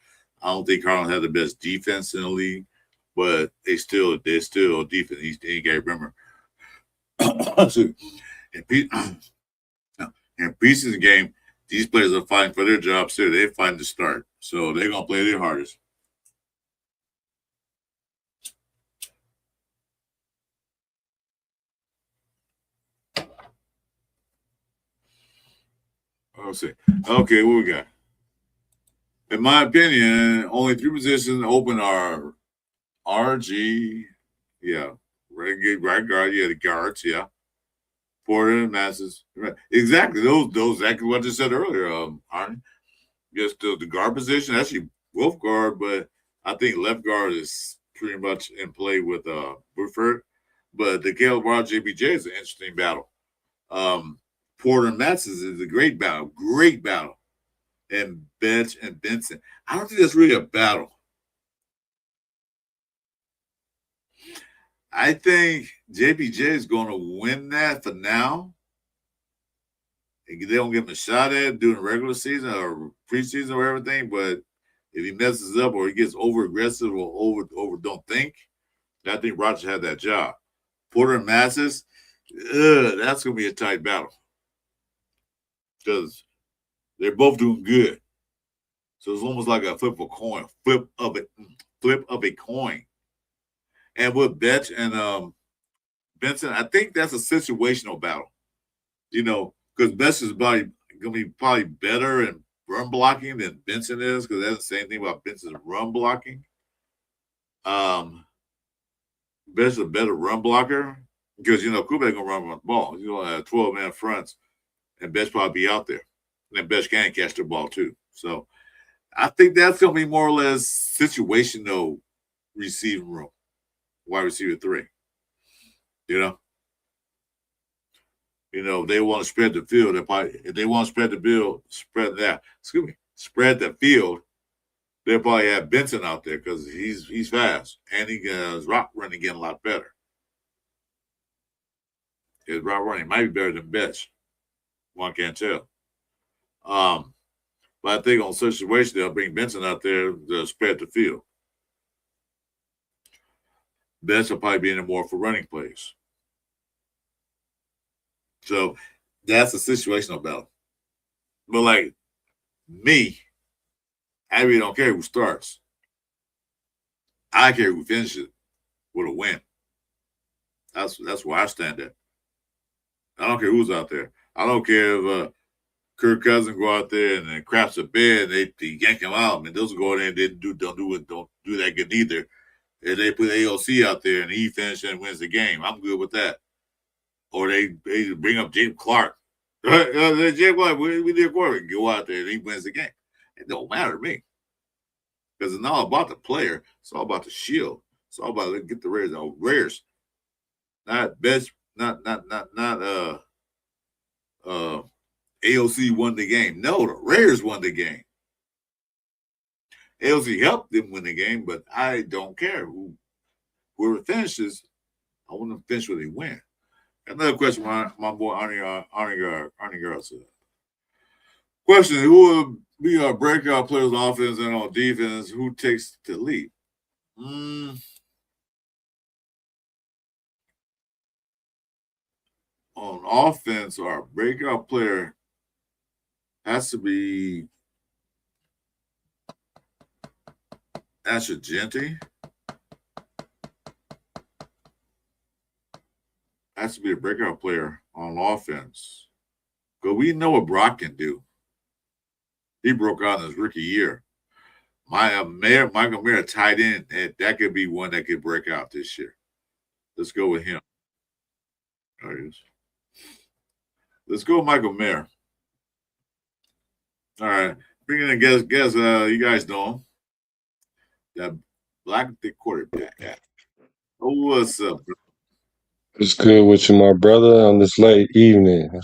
I don't think Cardinals have the best defense in the league, but they're still defense. You got to remember. in preseason game, these players are fighting for their jobs too. They're fighting to start, so they're gonna play their hardest. Let's see. Okay, what we got? In my opinion, only three positions open are RG, yeah, right guard, yeah, the guards, yeah, Porter and Masses, right. Exactly those exactly what I just said earlier, Arnie. Just the guard position, actually both guard, but I think left guard is pretty much in play with Buford. But the Caleb Bar JBJ is an interesting battle. Porter and Masses is a great battle, and Bench and Benson. I don't think that's really a battle. I think JPJ is going to win that for now. They don't give him a shot at it during the regular season or preseason or everything, but if he messes up or he gets over aggressive or over don't think, I think Roger had that job. Porter and Masses, that's going to be a tight battle because they're both doing good. So it's almost like a flip of a coin. And with Betch and Benson, I think that's a situational battle. You know, because Betch is going to be probably better in run blocking than Benson is, because that's the same thing about Benson's run blocking. Betch is a better run blocker because, Kubiak going to run the ball. He's going to have 12-man fronts, and Betch probably be out there. And then Betch can catch the ball, too. So I think that's going to be more or less situational receiving room. Wide receiver 3. If they want to spread the field, if they want to spread the field, they'll probably have Benson out there because he's fast and his route running getting a lot better. His route running might be better than Betch. One can't tell. But I think on such situation they'll bring Benson out there to spread the field. Betch will probably be in there more for running plays. So that's a situational battle. But like me, I really don't care who starts. I care who finishes with a win. That's where I stand at. I don't care who's out there. I don't care if Kirk Cousins go out there and then craps a bed and they yank him out. And those go in there and don't do that good either. If they put AOC out there and he finishes and wins the game, I'm good with that. Or they bring up James Clark. James Clark, we did quarterback. Go out there and he wins the game. It don't matter to me. Because it's not all about the player. It's all about the shield. It's all about get the Raiders out. Raiders. Not best, not AOC won the game. No, the Raiders won the game. AOC helped them win the game, but I don't care whoever finishes. I want to finish where they win. Another question, my boy Arnie Garza. Question: who will be our breakout players on offense and on defense? Who takes the lead? On offense, our breakout player has to be Asher Gente. Has to be a breakout player on offense. Because we know what Brock can do. He broke out in his rookie year. Michael Mayer tight end, and that could be one that could break out this year. Let's go with him. There he is. Let's go with Michael Mayer. All right. Bringing in guess, you guys know him. That black thick quarterback. Oh, what's up, bro? It's good with you, my brother, on this late evening. I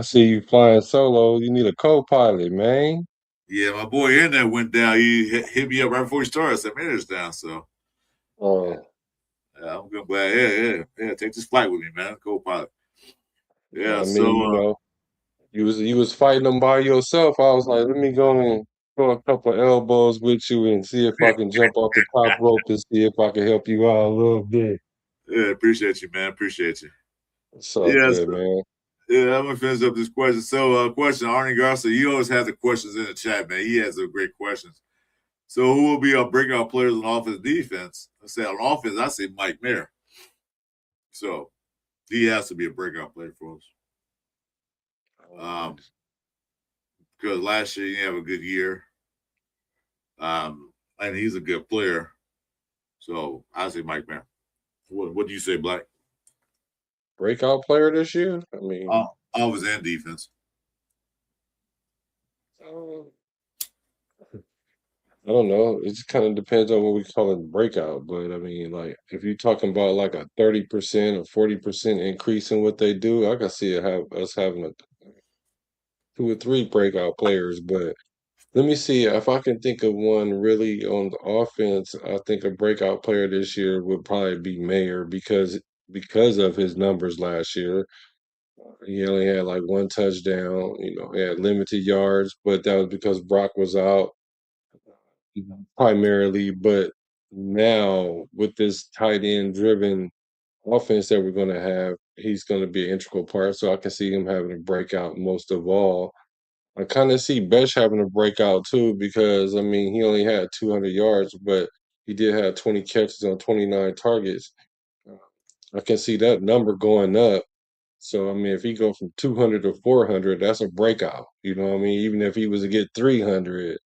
see you flying solo. You need a co-pilot, man. Yeah, my boy in there went down. He hit me up right before he started. I said, man, it's down. So yeah, Oh, I'm good. Glad. Yeah. Take this flight with me, man. Co-pilot. Yeah. I So mean, you was fighting them by yourself. I was like, let me go and throw a couple elbows with you and see if I can jump off the top rope and see if I can help you out a little bit. yeah, appreciate you, man. Appreciate you. It's all Yes. good, man. Yeah, I'm gonna finish up this question. So, question, Arnie Garcia, you always have the questions in the chat, man. He has some great questions. So, who will be our breakout players on offense, defense? I say on offense, I say Mike Mayer. So, he has to be a breakout player for us. Because last year he didn't have a good year, and he's a good player. So, I say Mike Mayer. What do you say, Black? Breakout player this year? I mean, Offense and defense. um, I don't know. It just kind of depends on what we call it breakout. But I mean, like if you're talking about like a 30% or 40% increase in what they do, I can see us having a 2 or 3 breakout players. But let me see if I can think of one really on the offense. I think a breakout player this year would probably be Mayer because of his numbers last year. He only had like 1 touchdown. He had limited yards, but that was because Brock was out. Primarily, but now with this tight end driven offense that we're going to have, he's going to be an integral part. So I can see him having a breakout most of all. I kind of see Besh having a breakout too because I mean he only had 200 yards, but he did have 20 catches on 29 targets. I can see that number going up. So I mean, if he go from 200 to 400, that's a breakout. You know what I mean? Even if he was to get 300,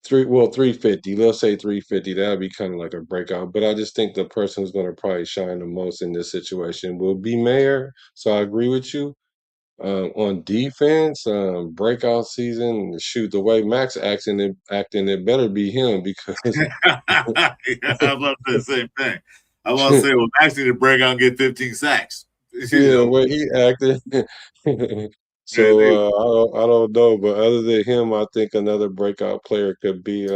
350. Let's say 350. That'd be kind of like a breakout. But I just think the person who's going to probably shine the most in this situation will be Mayer. So I agree with you. On defense, breakout season. Shoot, the way Max acting, it better be him because Yeah, I was about to say the same thing. I was about to say, well, actually, to break out and get 15 sacks. yeah, the way he acted. Yeah, So I don't know, but other than him, I think another breakout player could be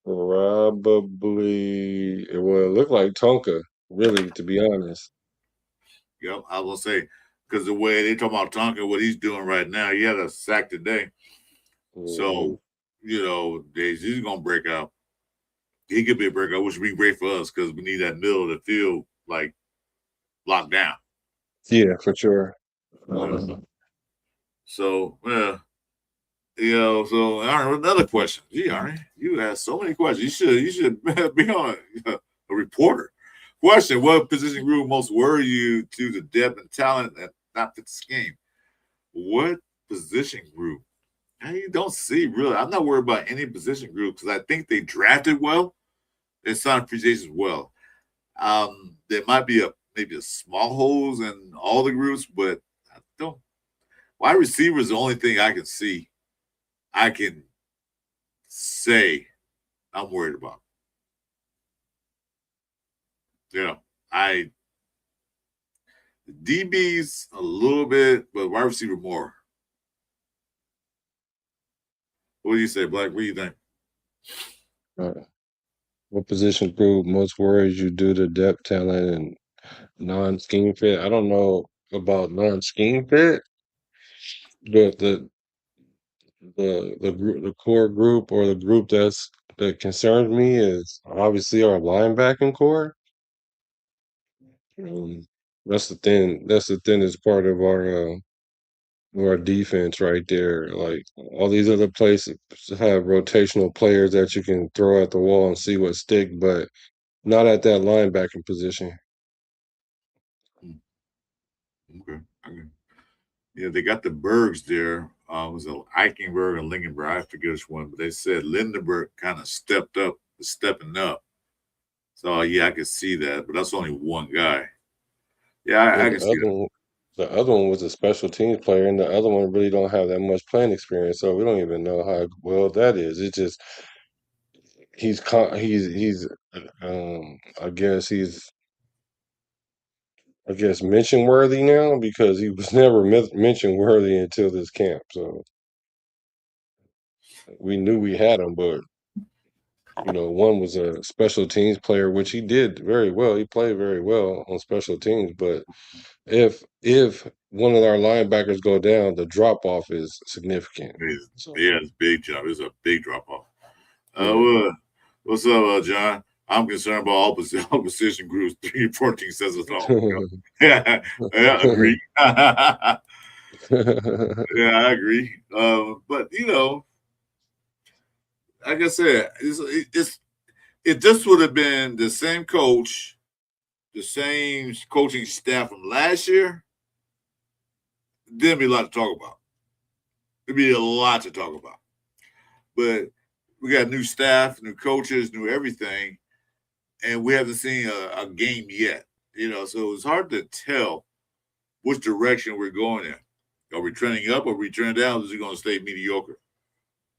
probably it look like Tonka, really, to be honest. yep, I will say, because the way they talk about Tonka, what he's doing right now, he had a sack today. Hmm. So, he's going to break out. He could be a breakout, which would be great for us because we need that middle of the field, like, locked down. Yeah, for sure. So, so Aaron, another question. Gee, Aaron, you asked so many questions. You should be on a reporter. Question: what position group most worry you to the depth and talent and not the scheme? What position group? I don't see really. I'm not worried about any position group because I think they drafted well. They signed free agents well. There might be maybe a small holes in all the groups, but I don't. Wide receiver is the only thing I can see. I can say I'm worried about. I DBs a little bit, but wide receiver more. What do you say, Black? What do you think? Uh, What position group most worries you due to depth, talent, and non-scheme fit? I don't know about non-scheme fit, but the core group or the group that concerns me is obviously our linebacking core. Um, that's the thinnest part of our defense right there. Like all these other places have rotational players that you can throw at the wall and see what stick, but not at that linebacking position. Mm, okay. Okay. Yeah, they got the Bergs there. It was a Eichenberg and Lingenberg. I forget which one, but they said Lindenberg kind of stepping up. So yeah, I could see that, but that's only one guy. Yeah, Yeah, I can see that. the other one was a special teams player, and the other one really don't have that much playing experience, so we don't even know how well that is. It's just he's I guess mention worthy now because he was never mention worthy until this camp. So we knew we had him, but one was a special teams player, which he did very well. He played very well on special teams, but if one of our linebackers go down, the drop off is significant. So Yeah, it's a big job. It's a big drop off. yeah. What's up, John? I'm concerned about all position groups. 3 and 14 says it all. Yeah, yeah, agree. Yeah, I agree. But like I said, if this would have been the same coach, the same coaching staff from last year, there'd be a lot to talk about. There'd be a lot to talk about. But we got new staff, new coaches, new everything, and we haven't seen a game yet. So it's hard to tell which direction we're going in. Are we trending up? Or are we trending down? Or is it going to stay mediocre?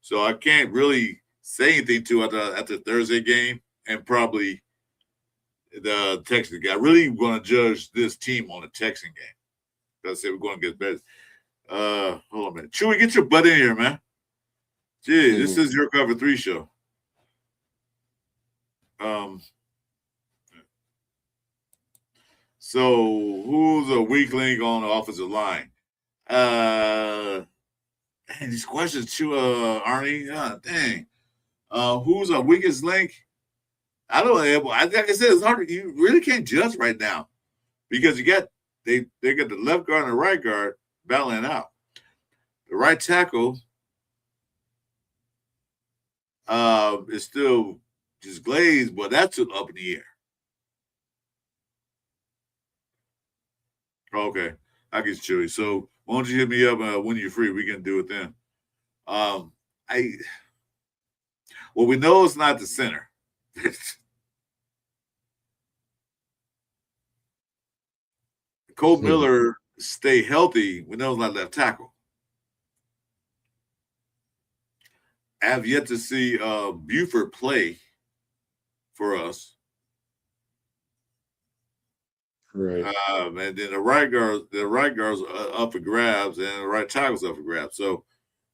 So I can't really say anything to after the Thursday game and probably the Texans game. I really want to judge this team on the Texan game. Because I said we're going to get better. Hold on a minute. Chewy, get your butt in here, man. Gee, this is your Cover 3 show. So who's a weak link on the offensive line? Man, these questions, Arnie. Dang. Who's our weakest link? I don't know. Like I said, it's hard. You really can't judge right now because they got the left guard and the right guard battling out. The right tackle is still just glazed, but that's up in the air. Okay, I get Chewy. So why don't you hit me up when you're free? We can do it then. Well, we know it's not the center. Cole Miller stay healthy. We know it's not left tackle. I have yet to see Buford play for us. Right. And then the right guard's up for grabs, and the right tackle's up for grabs. So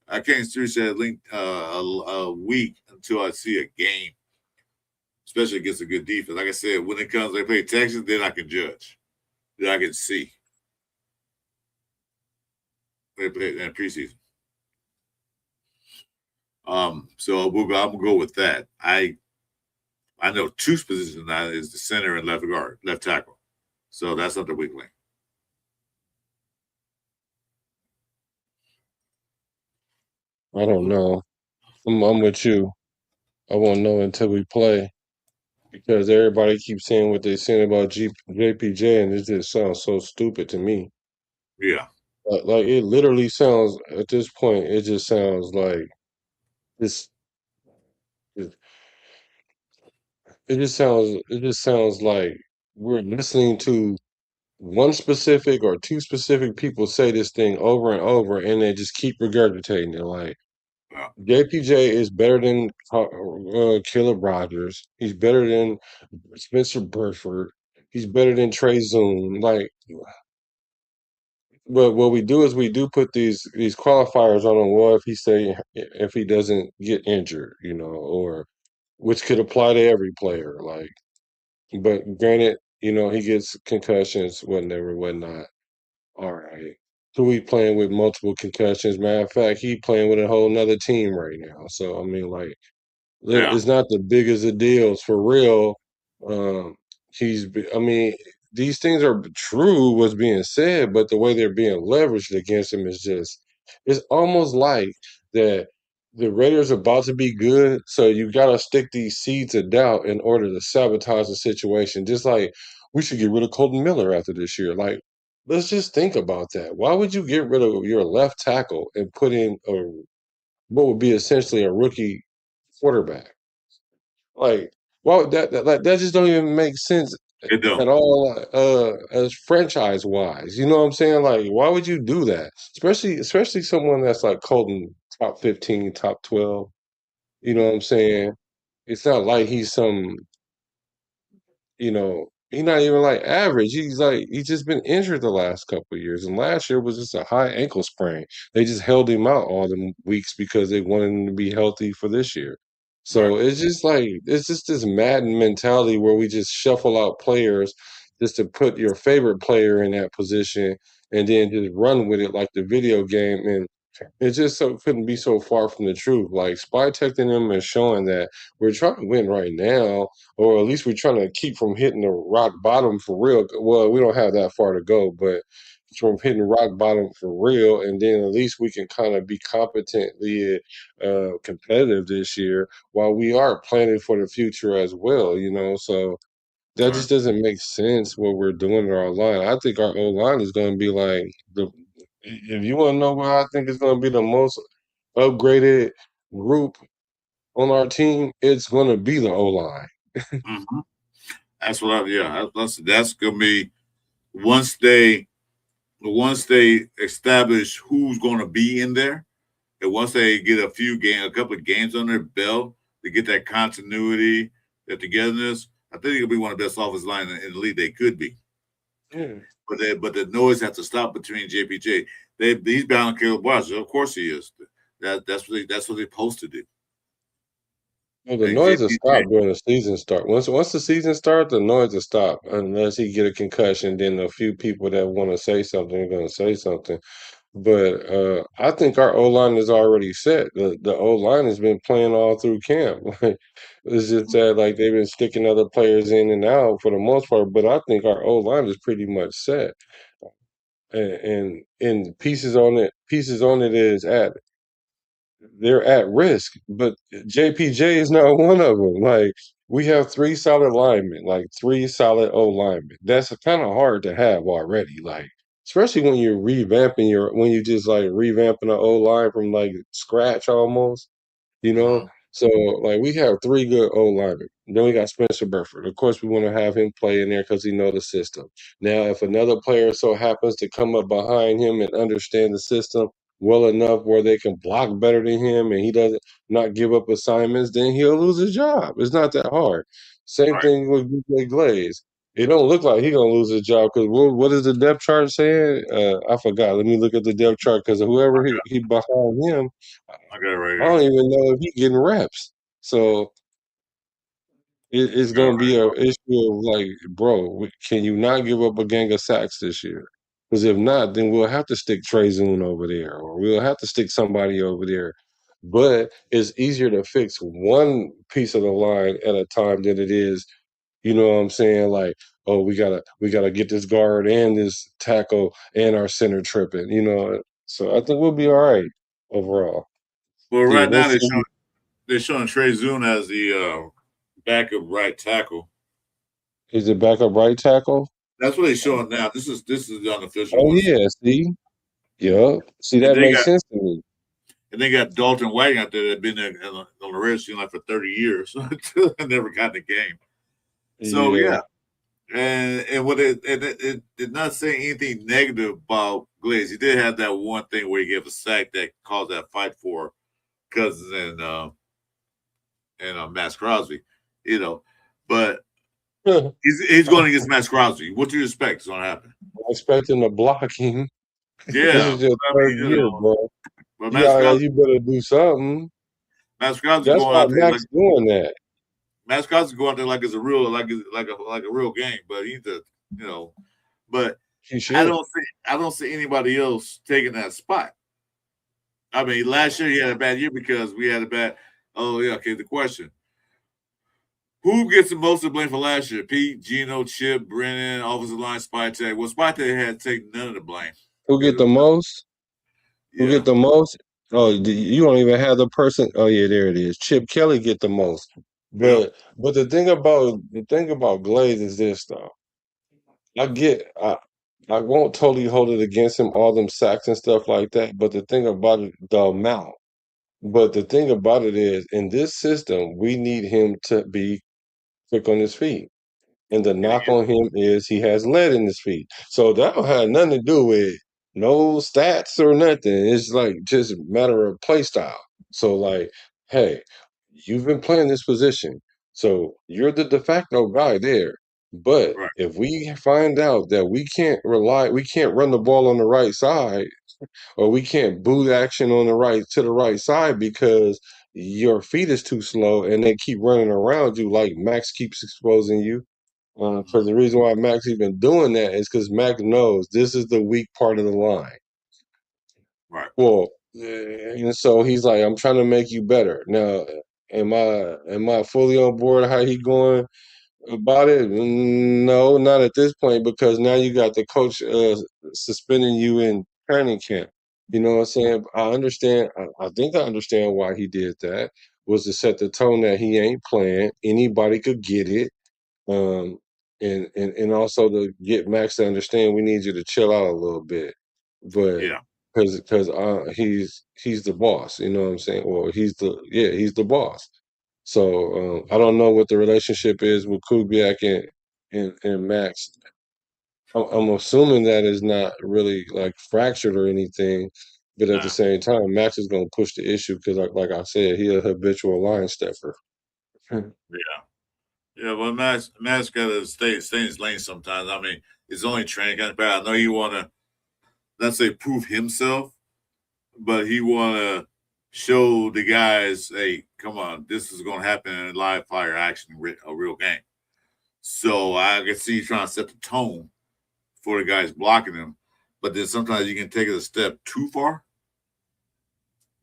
I can't seriously link a week until I see a game, especially against a good defense. Like I said, when it comes, they play Texas, then I can judge. Then I can see. They play in preseason. So I'm gonna go with that. I know two positions now is the center and left guard, left tackle. So that's not the weak link. I don't know. I'm with you. I won't know until we play because everybody keeps saying what they're saying about JPJ, and it just sounds so stupid to me. Yeah. Like it literally sounds at this point. It just sounds like this. It It just sounds like we're listening to one specific or two specific people say this thing over and over, and they just keep regurgitating it. Like JPJ is better than Caleb Rogers. He's better than Spencer Burford. He's better than Trey Zoom. Like, but what we do is we do put these qualifiers on him. Well, if he doesn't get injured, or which could apply to every player. Like, but granted, he gets concussions, whatever, whatnot. All right. Who he playing with multiple concussions? Matter of fact, he playing with a whole nother team right now. So I mean, like, Yeah, it's not the biggest of deals for real. Um, I mean, these things are true, what's being said, but the way they're being leveraged against him is just, it's almost like that the Raiders are about to be good, so you got to stick these seeds of doubt in order to sabotage the situation. Just like we should get rid of Colton Miller after this year. Like, let's just think about that. Why would you get rid of your left tackle and put in what would be essentially a rookie quarterback? Like, why would that just don't even make sense it do. at all, as franchise wise. You know what I'm saying? Like, why would you do that? Especially someone that's like Colton, top 15, top 12. You know what I'm saying? It's not like he's some, he's not even like average. He's just been injured the last couple of years. And last year was just a high ankle sprain. They just held him out all the weeks because they wanted him to be healthy for this year. Right. So it's just this Madden mentality where we just shuffle out players just to put your favorite player in that position and then just run with it like the video game. And it just so couldn't be so far from the truth. Like Spy Tech and them is showing that we're trying to win right now, or at least we're trying to keep from hitting the rock bottom for real. Well, we don't have that far to go, but from hitting rock bottom for real, and then at least we can kind of be competently competitive this year while we are planning for the future as well. So that Right. just doesn't make sense what we're doing in our line. I think our O line is going to be like the. If you want to know what I think is going to be the most upgraded group on our team, it's going to be the O line. Hmm. That's what I. Yeah, that's gonna be once they establish who's going to be in there, and once they get a couple of games on their belt to get that continuity, that togetherness, I think it'll be one of the best offensive line in the league they could be. Yeah. But the noise has to stop between JPJ. He's bound to kill Watch. Of course he is. That's what they're supposed to do. Well, the And noise will JPJ, stop during the season start. Once the season starts, the noise will stop unless he get a concussion. Then a few people that want to say something are going to say something. But I think our O line is already set. The O line has been playing all through camp. Like, it's just that like they've been sticking other players in and out for the most part. But I think our O line is pretty much set. And pieces on it is at they're at risk, but JPJ is not one of them. Like, we have three solid linemen, like three solid O linemen. That's kind of hard to have already. Like, especially when you're when you just like revamping the O line from like scratch almost. You know, uh-huh. so like we have three good O linemen. Then we got Spencer Burford. Of course, we want to have him play in there because he know the system. Now, if another player so happens to come up behind him and understand the system well enough where they can block better than him, and he doesn't not give up assignments, then he'll lose his job. It's not that hard. Same Right. thing with DJ Glaze. It don't look like he gonna lose his job because what is the depth chart saying? I forgot. Let me look at the depth chart because whoever he behind him, I got it right I here. don't even know if he getting reps. So it's I got it going to right be here. a issue of like, bro, can you not give up a gang of sacks this year? Because if not, then we'll have to stick Trey Zune over there, or we'll have to stick somebody over there. But it's easier to fix one piece of the line at a time than it is, you know what I'm saying? Like, oh, we gotta get this guard and this tackle and our center tripping, you know. So I think we'll be all right overall. Well, See, right we'll now see. they're showing Trey Zune as the backup right tackle. Is it backup right tackle? That's what they're showing now. This is the unofficial Oh one. yeah, see, yeah, see And that they makes got sense to me. Dalton Wagner out there that been there on the Reds team like for 30 years. Never got in the game. So Yeah, yeah, and what it did not say anything negative about Glaze. He did have that one thing where he gave a sack that caused that fight for Cousins and Max Crosby, you know. But I'm he's going against Max Crosby. What do you expect is going to happen? expecting the blocking. This Yeah, is your I third mean, year, bro. but You better do something. Max Crosby That's going why out there like Max doing that. Max Costa go out there like it's a real like a real game, but he's a but He should. I don't see anybody else taking that spot. I mean, last year he had a bad year because we had a bad. Oh yeah, okay. The question: who gets the most of the blame for last year? Pete, Gino, Chip, Brennan, offensive line, Spytek. Well, Spytek had to take none of the blame Who because get it the was most? Who yeah, get the most? Oh, you don't even have the person. Oh yeah, there it is. Chip Kelly get the most. yep, But the thing about Glaze is this though. I get I won't totally hold it against him, all them sacks and stuff like that. But the thing about it, the amount. But the thing about it is, in this system, we need him to be quick on his feet. And the and he knock is on him is he has lead in his feet. So that don't have nothing to do with no stats or nothing. It's like just a matter of play style. So like, hey, you've been playing this position. So you're the de facto guy there. But right. if we find out that we can't run the ball on the right side, or we can't boot action on the right to the right side because your feet is too slow and they keep running around you like Max keeps exposing you. Because the reason why Max even doing that is because Max knows this is the weak part of the line. Right. Well, and so he's like, I'm trying to make you better. Now, am I fully on board how he going about it? No, not at this point because now you got the coach suspending you in training camp. You know what I'm saying? I understand. I think I understand why he did that. Was to set the tone that he ain't playing. Anybody could get it. Um, and also to get Max to understand we need you to chill out a little bit, but Yeah. because he's the boss, you know what I'm saying? Or he's the boss. So I don't know what the relationship is with Kubiak and Max. I'm assuming that is not really like fractured or anything, but at the Nah. same time, Max is going to push the issue because, like I said, he a habitual line stepper. Yeah. Yeah. Well, Max got to stay in his lane sometimes. I mean, it's only training camp. I know you want to let's say prove himself, but he want to show the guys, hey, come on, this is going to happen in live fire action, a real game. So I can see you trying to set the tone for the guys blocking him, but then sometimes you can take it a step too far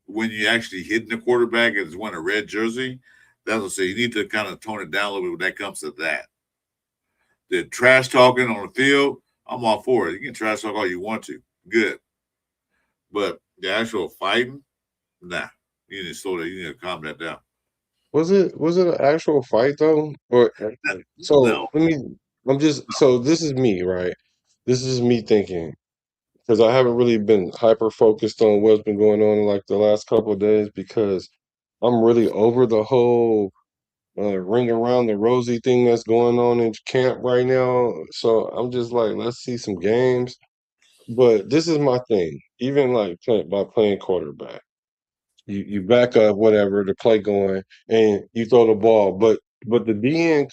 when you actually hitting the quarterback and it's wearing a red jersey. That's what I say. You need to kind of tone it down a little bit when that comes to that. The trash talking on the field, I'm all for it. You can trash talk all you want to, good, but the actual fighting, nah. You need to slow that. You need to calm that down. Was it an actual fight though? Or so No, let me I'm just so this is me, right? This is me thinking because I haven't really been hyper focused on what's been going on in like the last couple of days because I'm really over the whole ring around the rosy thing that's going on in camp right now. So I'm just like, let's see some games. But this is my thing. Even like by playing quarterback. You back up whatever the play going and you throw the ball but the DN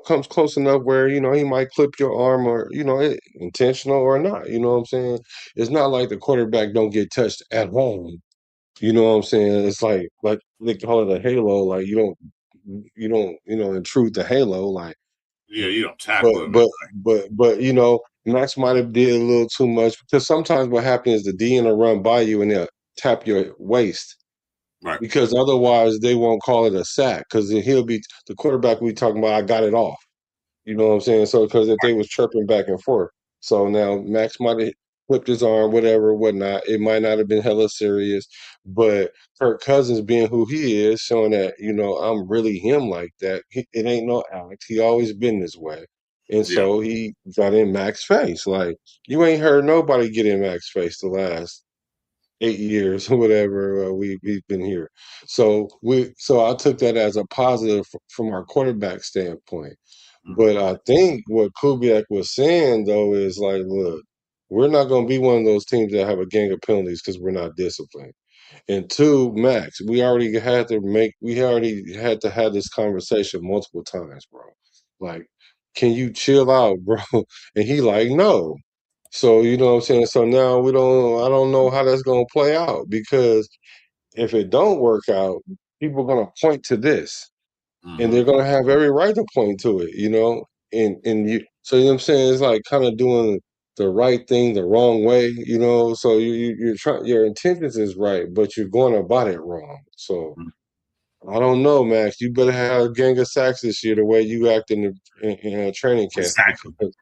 comes close enough where he might clip your arm or intentional or not, you know what I'm saying? It's not like the quarterback don't get touched at home, you know what I'm saying? It's like they call it a halo, like you don't intrude the halo, like yeah, you don't but tackle him. but but Max might have did a little too much because sometimes what happens is the DN will run by you and they'll tap your waist Right, because otherwise they won't call it a sack because he'll be the quarterback we talking about. I got it off. You know what I'm saying? So because if they was chirping back and forth, so now Max might have flipped his arm, whatever, whatnot. It might not have been hella serious, but Kirk Cousins being who he is, showing that I'm really him like that. It ain't no Alex. He always been this way, and yeah, so he got in Max's face. Like you ain't heard nobody get in Max's face the last 8 years or whatever we've been here. So I took that as a positive from our quarterback standpoint. But hmm I think what Kubiak was saying though is like, look, we're not going to be one of those teams that have a gang of penalties because we're not disciplined. And two, Max, we already had to have this conversation multiple times, bro. Like, can you chill out, bro? And he like, no. So you know what I'm saying? So now I don't know how that's gonna play out because if it don't work out, people are gonna point to this. and Hmm. they're gonna have every right to point to it, and you so you know what I'm saying it's like kind of doing the right thing the wrong way, so you're trying your intentions is right, but you're going about it wrong. So I don't know, Max. You better have a gang of sacks this year the way you act in training camp Exactly. because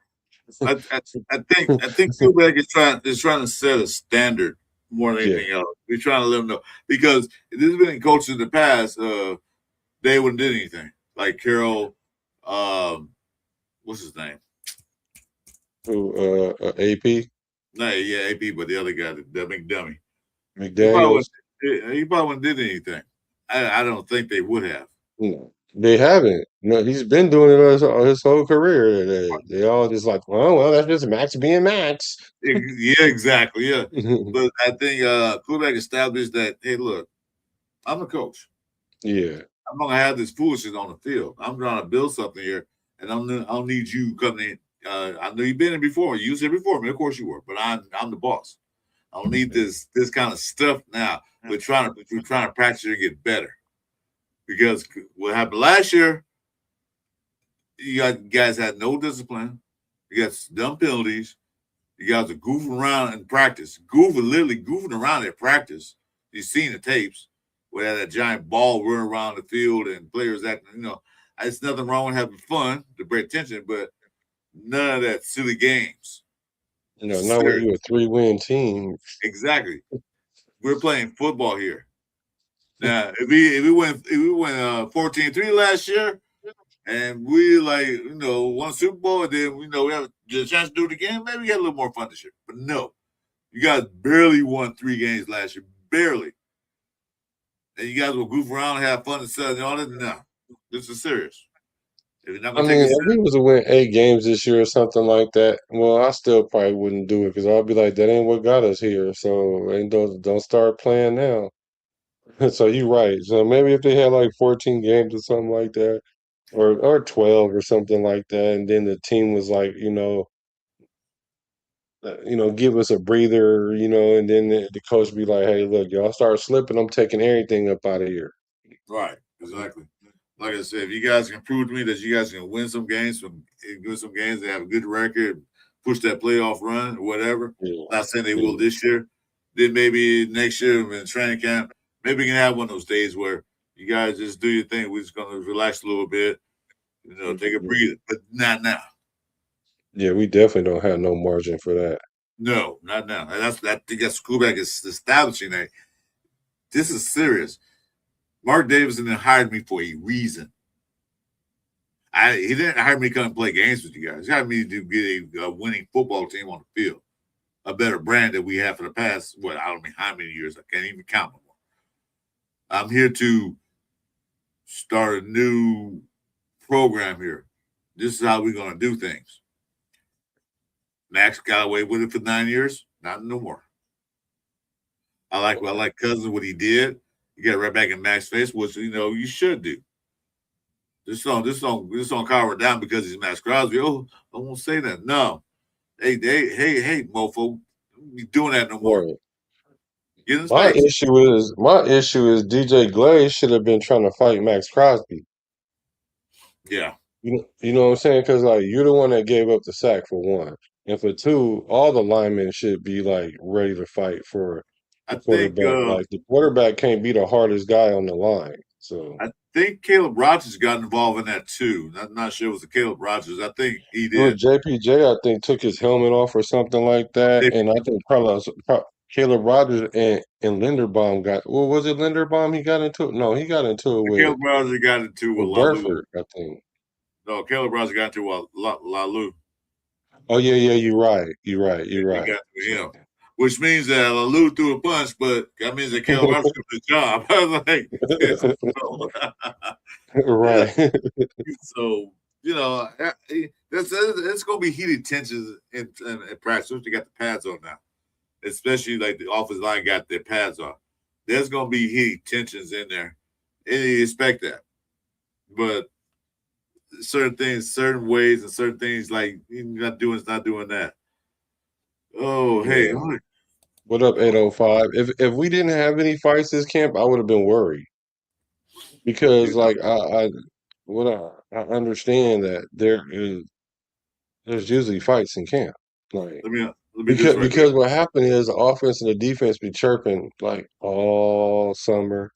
I, I, I think Kubiak is trying to set a standard more than yeah, anything else. We're trying to let them know because there's been coaches in the past. They wouldn't do anything like Carroll. Um, what's his name? who AP No, yeah, AP, but the other guy, the McDummy. He probably McDaniels. wouldn't. He probably wouldn't did anything. I don't think they would have. No, they haven't. No, he's been doing it his whole career. They all just like, well, that's just Max being Max. Yeah, exactly. Yeah, but I think Kubiak established that. Hey, look, I'm a coach. Yeah, I'm not gonna have this foolishness on the field. I'm trying to build something here, and I don't need you coming in. I know you've been in before. You was here before me, of course you were, but I'm the boss. I don't need this kind of stuff now. We're trying to practice and get better because what happened last year, guys had no discipline. You got dumb penalties. You guys are goofing around in practice, literally goofing around at practice. You've seen the tapes where that giant ball running around the field and players acting. It's nothing wrong with having fun to break tension, but none of that silly games. not when Serious. you're a 3-win team. Exactly. We're playing football here. Now, if we went 14-3 last year and we won a Super Bowl, and then we have a chance to do it again, maybe we get a little more fun this year. But no, you guys barely won 3 games last year, barely. And you guys will goof around and have fun and stuff and all that. No, this is serious. If you're not I gonna take mean, it if serious, he was to win 8 games this year or something like that, well, I still probably wouldn't do it because I'll be like, that ain't what got us here. So ain't don't start playing now. So you're right. So maybe if they had like 14 games or something like that, or 12 or something like that, and then the team was like, give us a breather, and then the coach be like, hey, look, y'all start slipping, I'm taking everything up out of here. right? Exactly. Like I said, if you guys can prove to me that you guys can win some games, and have a good record, push that playoff run or whatever. Yeah, Not saying they will yeah, this year. Then maybe next year in training camp, maybe we can have one of those days where you guys just do your thing. We're just gonna relax a little bit, take a yeah. breather, but not now. Yeah, we definitely don't have no margin for that. No, not now. And I think that's Kubiak is establishing that this is serious. Mark Davidson hired me for a reason. He didn't hire me to come play games with you guys. He hired me to get a winning football team on the field, a better brand that we have for the past, I don't know how many years. I can't even count no more. I'm here to start a new program here. This is how we're going to do things. Max got away with it for 9 years. Not no more. I like Cousins what he did. You got right back in Max's face, which you should do. This song cower down because he's Max Crosby. Oh, I won't say that. No. Hey, mofo. Don't be doing that no more. Right. Get in his My face. issue is DJ Glaze should have been trying to fight Max Crosby. Yeah. You know what I'm saying? Because like you're the one that gave up the sack for one, and for two, all the linemen should be like ready to fight for I the think quarterback. Like the quarterback can't be the hardest guy on the line. So I think Caleb Rogers got involved in that too. I'm not sure it was the Caleb Rogers. I think he it was did. JPJ, I think, took his helmet off or something like that, They, and I think Caleb Rogers and Linderbaum got. Well, was it Linderbaum? He got into it. No, he got into it with Caleb Rogers got into with Lalu. Burford, I think. No, Caleb Rogers got into Lalu. Oh yeah, yeah, you're right. You're right. You're He right. got to him, which means that Lalu threw a punch, but that means that Caleb Rogers did the job. I was like, yeah. Right. So it's going to be heated tensions in practice. You got the pads on now, especially like the offensive line got their pads on. There's going to be heated tensions in there, and you expect that. But certain things, certain ways, and certain things like you're not doing is not doing that. Oh, hey, Yeah. What up, 805? If we didn't have any fights this camp, I would have been worried because you know, like what I understand that there's usually fights in camp, like Let me do this right quick. because what happened is the offense and the defense be chirping like all summer.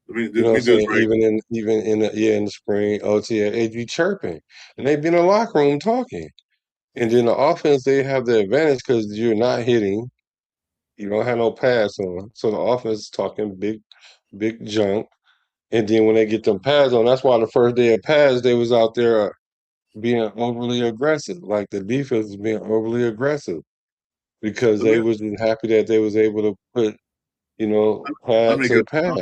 You know Let what me I'm do this saying? right. Even in the in the spring, OTA, they be chirping, and they be in the locker room talking. And then the offense, they have the advantage because you're not hitting, you don't have no pass on, so the offense is talking big junk. And then when they get them pads on, that's why the first day of pads, they was out there being overly aggressive. Like the defense was being overly aggressive because Let they me wasn't happy that they was able to put, let pad me to get. pad.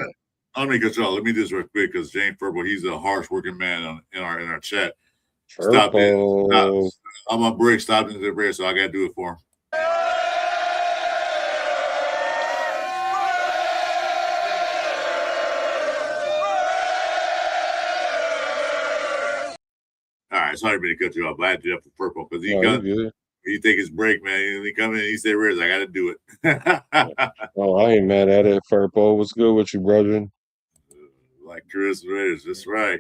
Let me cut you off. Let me do this real quick because James Purple, he's a harsh working man in our chat. Stopped it. Stop. Purple. I'm on break. Stopped into the break, so I got to do it for him. All right, sorry to cut you off. But I had to do that for Purple because No, you good. he take his break, man. He come in, he say, "Riz, I got to do it." Oh, I ain't mad at it, Purple. What's good with you, brethren? Like Chris Riz, that's right.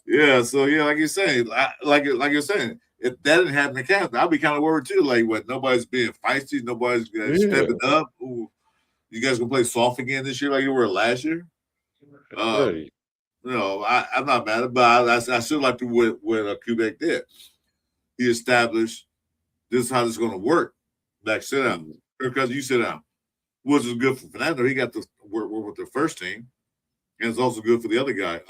Yeah, so yeah, like you're saying, like you're saying, if that didn't happen in camp, I'd be kind of worried too. Like, what? Nobody's being feisty. Nobody's Yeah, stepping up. Ooh, you guys gonna play soft again this year, like you were last year? Um, right. I'm not mad, but I still like to what Kubiak did. He established this is how this is going to work. Like, sit down, Mm. because you sit down, which is good for Fernando. He got to work with the first team, and it's also good for the other guy,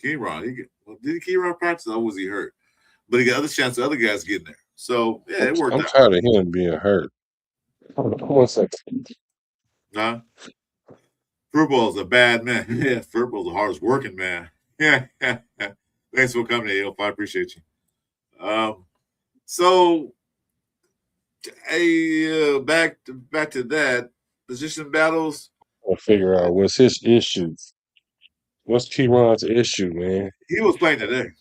Keyron. Did Keyron practice or was he hurt? But he got other chance of other guys getting there. So yeah, it worked I'm out. tired of him being hurt. Hold on 1 second. Huh? Football's a bad man. Yeah, football's the hardest working man. Yeah. Thanks for coming, AOF. I appreciate you. So back to that position battles. I'll figure out what's his issue. What's Keyron's issue, man? He was playing today.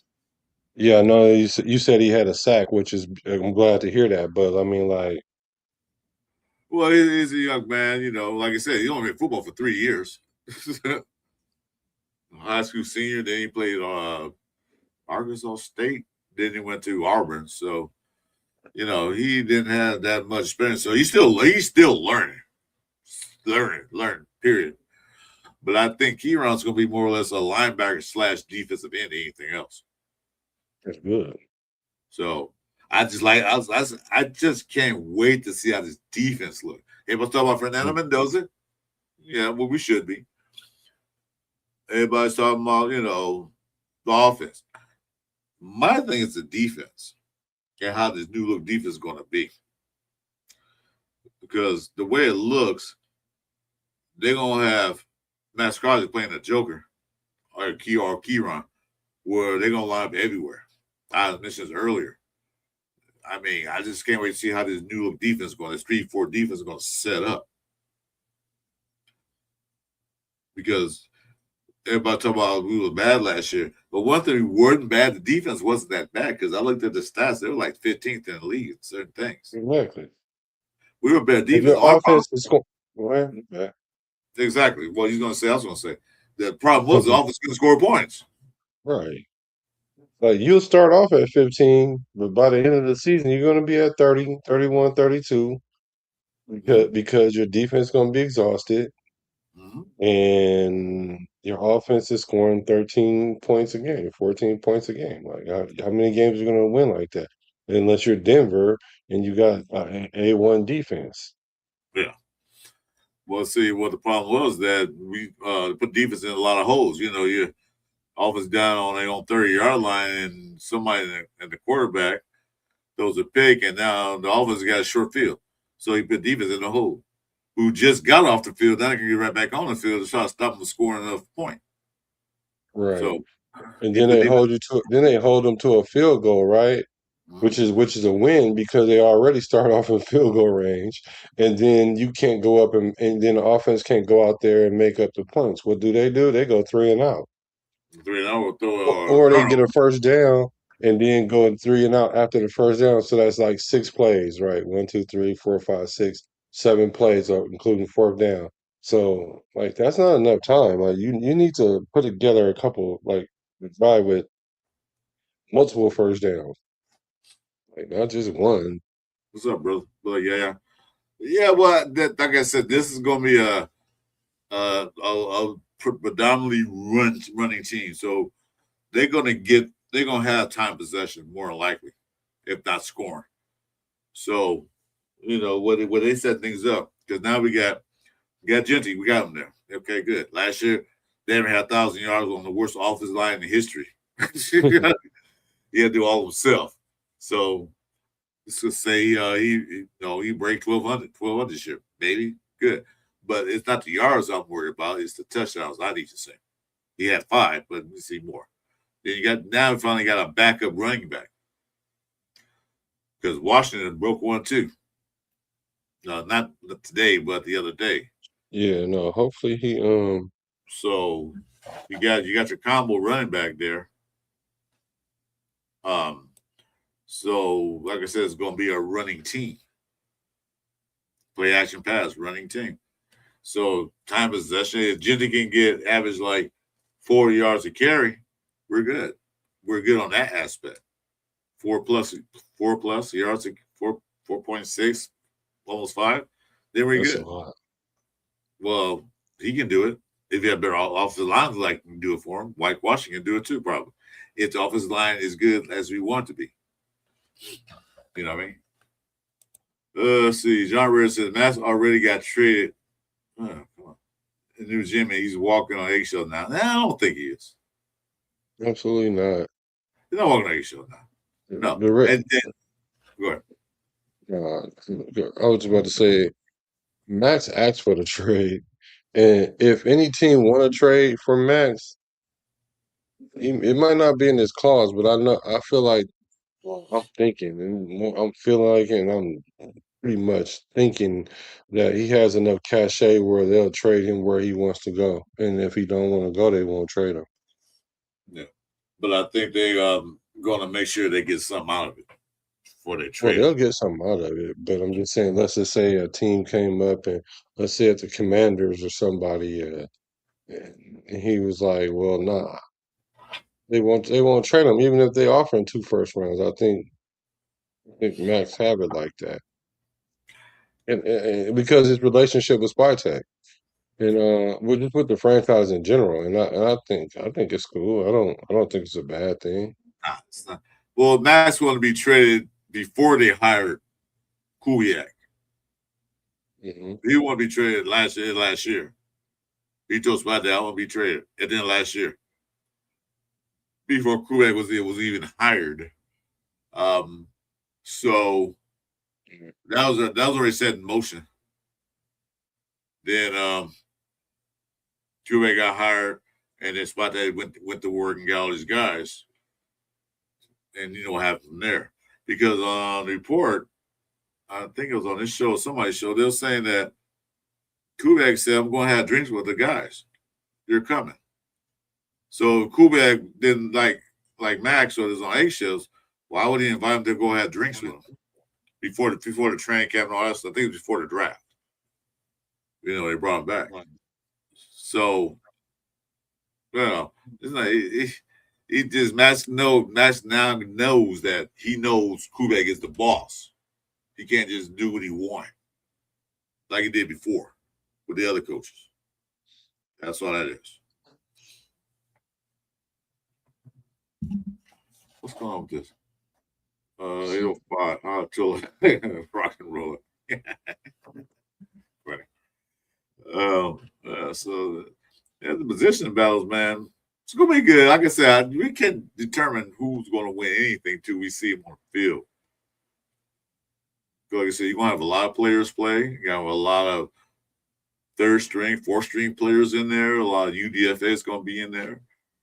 Yeah, no, you said he had a sack, which is I'm glad to hear that. But I mean, like, Well, he's a young man. Like I said, he only played football for 3 years. High school senior. Then he played Arkansas State. Then he went to Auburn. So he didn't have that much experience. So he's still learning. Period. But I think Keyron's going to be more or less a linebacker / defensive end, anything else. that's good. So I just I just can't wait to see how this defense looks. Everybody's talking about Fernando Mendoza. Yeah, well, we should be. Everybody's talking about, the offense. My thing is the defense and how this new look defense is going to be. Because the way it looks, they're going to have Matt Scarlett playing a Joker or Keyron, where they're going to line up everywhere. I mentioned this earlier. I mean, I just can't wait to see how this new look defense is going, this 3-4 defense is going to set up. Because everybody talking about we were bad last year. But one thing we weren't bad, the defense wasn't that bad because I looked at the stats, they were like 15th in the league in certain things. Exactly. We were better If defense. your Our problem, offense is going, well, yeah. exactly. Well, he's going to say, I was going to say. The problem was the offense couldn't score points. Right. Like you'll start off at 15, but by the end of the season, you're going to be at 30, 31, 32 Mm-hmm. because your defense is going to be exhausted Mm-hmm. and your offense is scoring 13 points a game, 14 points a game. Like how many games are you going to win like that? Unless you're Denver and you got an A1 defense. Yeah. Well, see, what the problem was that we put defense in a lot of holes. Your offense down on their own 30-yard line, and somebody in the quarterback throws a pick, and now the offense got a short field. So he put defense in the hole. Who just got off the field, now they can get right back on the field to try to stop them from scoring enough point. Right. So And he then put defense. they hold them to a field goal, right? Mm-hmm. Which is a win because they already start off in field goal range, and then you can't go up and then the offense can't go out there and make up the points. What do? They go 3 and out, 3-0 will throw a or they turnover. get a first down and then go 3 and out after the first down. So that's like 6 plays, right? 1, 2, 3, 4, 5, 6, 7 plays, including fourth down. So like that's not enough time. Like you need to put together a couple like the drive with multiple first downs, like not just one. What's up, brother? But yeah. Well, like I said, this is going to be a predominantly running team. So they're going to have time possession more than likely, if not scoring. So where they set things up, because now we got Genty, we got him there. Okay, good. Last year they haven't had 1,000 yards on the worst offensive line in history. He had to do all himself. So let's just say he break 1,200 this year, maybe good. But it's not the yards I'm worried about; it's the touchdowns. I need to say he had 5, but we see more. Then you finally got a backup running back because Washington broke one too. Not today, but the other day. Yeah, no. Hopefully he So you got your combo running back there. So like I said, it's going to be a running team, play action pass, running team. So time possession, if Jinty can get average like 40 yards a carry, we're good. We're good on that aspect. 4+ yards, 4.6, almost 5. Then we're that's a good. lot. Well, he can do it. If you have better offensive lines, like can do it for him. White Washington can do it too, probably. If the offensive line is good as we want it to be. You know what I mean? Let's see. John Red says Mass already got traded. Come on. The new Jimmy, he's walking on eggshells now. Nah, I don't think he is. Absolutely not. He's not walking on eggshells now. No. And then, go ahead. I was about to say Max asked for the trade, and if any team want to trade for Max, it might not be in his clause, but I feel like I'm thinking, and I'm feeling like, and I'm pretty much thinking that he has enough cachet where they'll trade him where he wants to go, and if he don't want to go, they won't trade him. Yeah. But I think they going to make sure they get something out of it before they Well, trade they'll him. get something out of it, but I'm just saying, let's just say a team came up and let's say it's the Commanders or somebody, and he was like, "Well, nah, they won't trade him even if they offer him 2 first rounds." I think Max have it like that, and because his relationship with Spytech, and just with the franchise in general, and I think it's cool. I don't think it's a bad thing. Nah, it's not. Well, Max going to be traded before they hired Kubiak. Hmm. He want to be traded last year. He told Spot that I want to be traded. And then last year, before Kubiak was even hired. So that was already set in motion. Then Kubiak got hired, and then Spot that went to work and got all these guys. And you know what happened from there. Because on the report, I think it was on this show, somebody's show, they were saying that Kubiak said, I'm going to have drinks with the guys. You're coming. So Kubiak didn't like Max or is on eggshells. Why would he invite him to go have drinks with him before the training camp and all that stuff? I think it was before the draft. They brought him back. So, it's not. He just Max now knows that he knows Kubiak is the boss. He can't just do what he wants like he did before with the other coaches. That's all that is. What's going on with this? 805. I'll chill it. Rock and roll it. Funny. So the position battles, man, it's gonna be good. Like I said, we can't determine who's gonna win anything till we see them on the field. Like I said, you're gonna have a lot of players play. You got a lot of third string, fourth string players in there. A lot of UDFA is gonna be in there.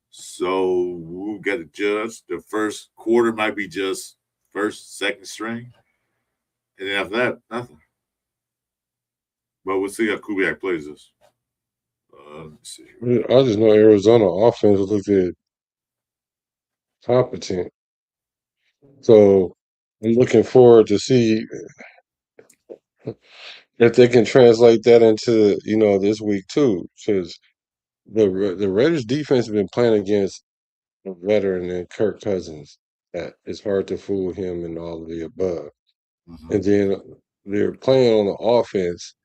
So we've got to judge. The first quarter might be just first, second string. And then after that, nothing. But we'll see how Kubiak plays this. Let's see. I just know Arizona offense looked competent, so I'm looking forward to see if they can translate that into this week too, because the Raiders defense has been playing against a veteran in Kirk Cousins that it's hard to fool him and all of the above. Mm-hmm. And then they're playing on the offense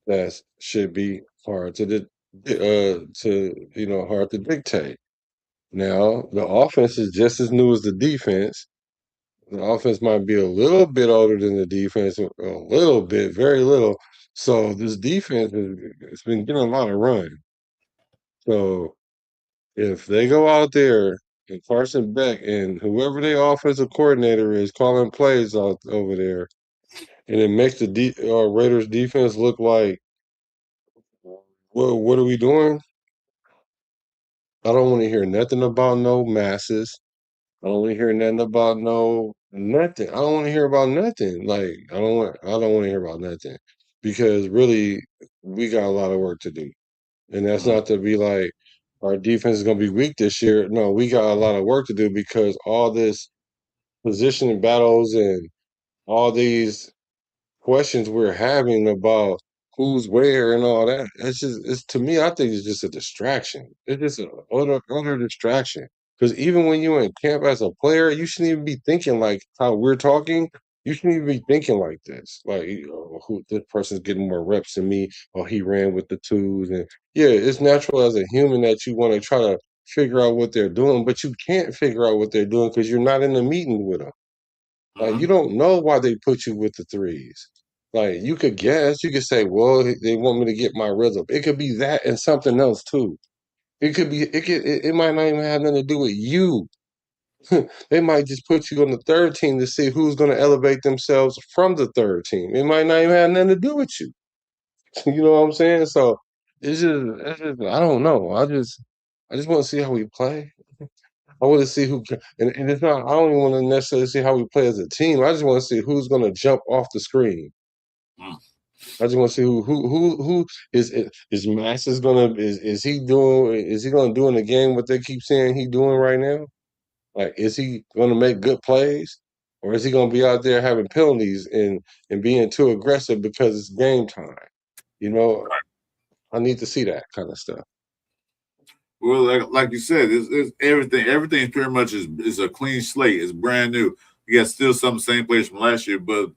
that should be hard hard to dictate. Now the offense is just as new as the defense. The offense might be a little bit older than the defense, a little bit, very little. So this defense it's been getting a lot of run. So if they go out there and Carson Beck and whoever their offensive coordinator is calling plays out over there, and it makes the Raiders defense look like, well, what are we doing? I don't want to hear nothing about no masses. I don't want to hear nothing about nothing. I don't want to hear about nothing. Like I don't want to hear about nothing because really we got a lot of work to do. And that's Mm-hmm. not to be like our defense is going to be weak this year. No, we got a lot of work to do because all this position battles and all these questions we're having about who's where and all that. It's to me, I think it's just a distraction. It's just an utter distraction. Because even when you're in camp as a player, you shouldn't even be thinking like how we're talking. You shouldn't even be thinking like this. Like, who this person's getting more reps than me, or he ran with the twos. And yeah, it's natural as a human that you want to try to figure out what they're doing, but you can't figure out what they're doing because you're not in the meeting with them. Like Mm-hmm. you don't know why they put you with the threes. Like you could guess, you could say, well, they want me to get my rhythm. It could be that and something else too. It might not even have nothing to do with you. They might just put you on the third team to see who's going to elevate themselves from the third team. It might not even have nothing to do with you. You know what I'm saying? So it's just I don't know. I just want to see how we play. I want to see and it's not. I don't even want to necessarily see how we play as a team. I just want to see who's going to jump off the screen. I just want to see who is Masters gonna is he gonna do in the game what they keep saying he doing right now? Like is he gonna make good plays? Or is he gonna be out there having penalties and being too aggressive because it's game time? You know, I need to see that kind of stuff. Well, like you said, it's everything. Everything pretty much is a clean slate. It's brand new. You got still some same players from last year, but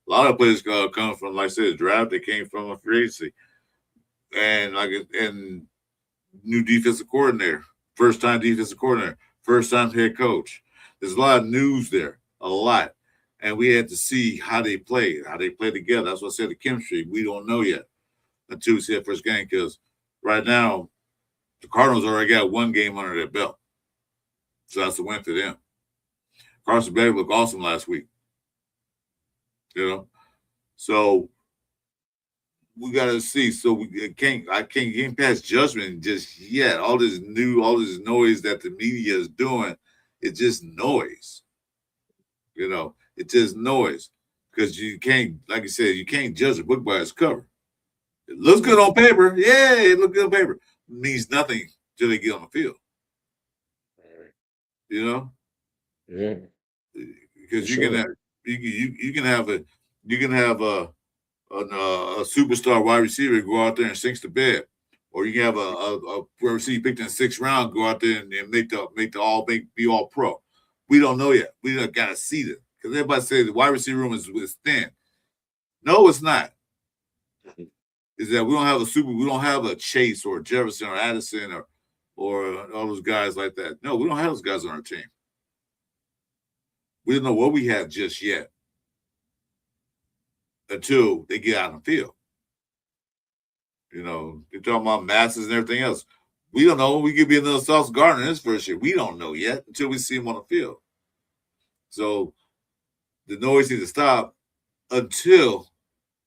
a lot of players come from, like I said, draft. They came from a free agency, and new defensive coordinator, first time defensive coordinator, first time head coach. There's a lot of news there, a lot, and we had to see how they play together. That's what I said. The chemistry we don't know yet until we see that first game because right now the Cardinals already got one game under their belt. So that's a win for them. Carson Beck looked awesome last week. You know? So we gotta see. So I can't get past judgment just yet. All this noise that the media is doing, it's just noise. It's just noise. Because you can't, like you said, you can't judge a book by its cover. It looks good on paper. Yeah, it looks good on paper. It means nothing till they get on the field. You know? Yeah, Because you sure. can have you can have a superstar wide receiver go out there and sinks the bed, or you can have a receiver picked in the 6th round go out there and be all pro. We don't know yet. We don't got to see this because everybody says the wide receiver room is thin. No, it's not. Is that we don't have a Chase or a Jefferson or Addison or all those guys like that. No, we don't have those guys on our team. We don't know what we have just yet until they get out on the field. They're talking about masses and everything else. We don't know. We could be another Sauce Gardner in his first year. We don't know yet until we see him on the field. So the noise needs to stop until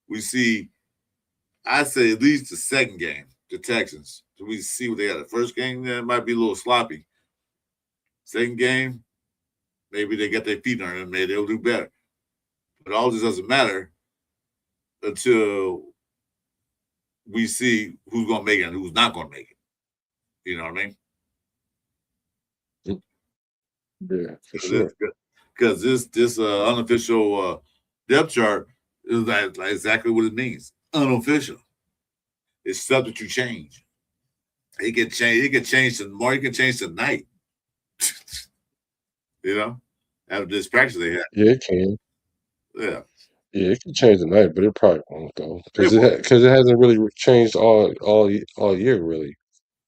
we see, I say at least the second game, the Texans. So we see what they got. The first game, it might be a little sloppy. Second game, maybe they got their feet on it and maybe they'll do better. But all this doesn't matter until we see who's going to make it and who's not going to make it. You know what I mean? Yeah, for sure. Because this unofficial depth chart is like exactly what it means. Unofficial. It's stuff that you change. It can change. It can change tomorrow. It can change tonight. You know, after this practice they had. Yeah, it can. Yeah, Yeah, it can change tonight, but it probably won't though, it because won't. because it hasn't really changed all year really.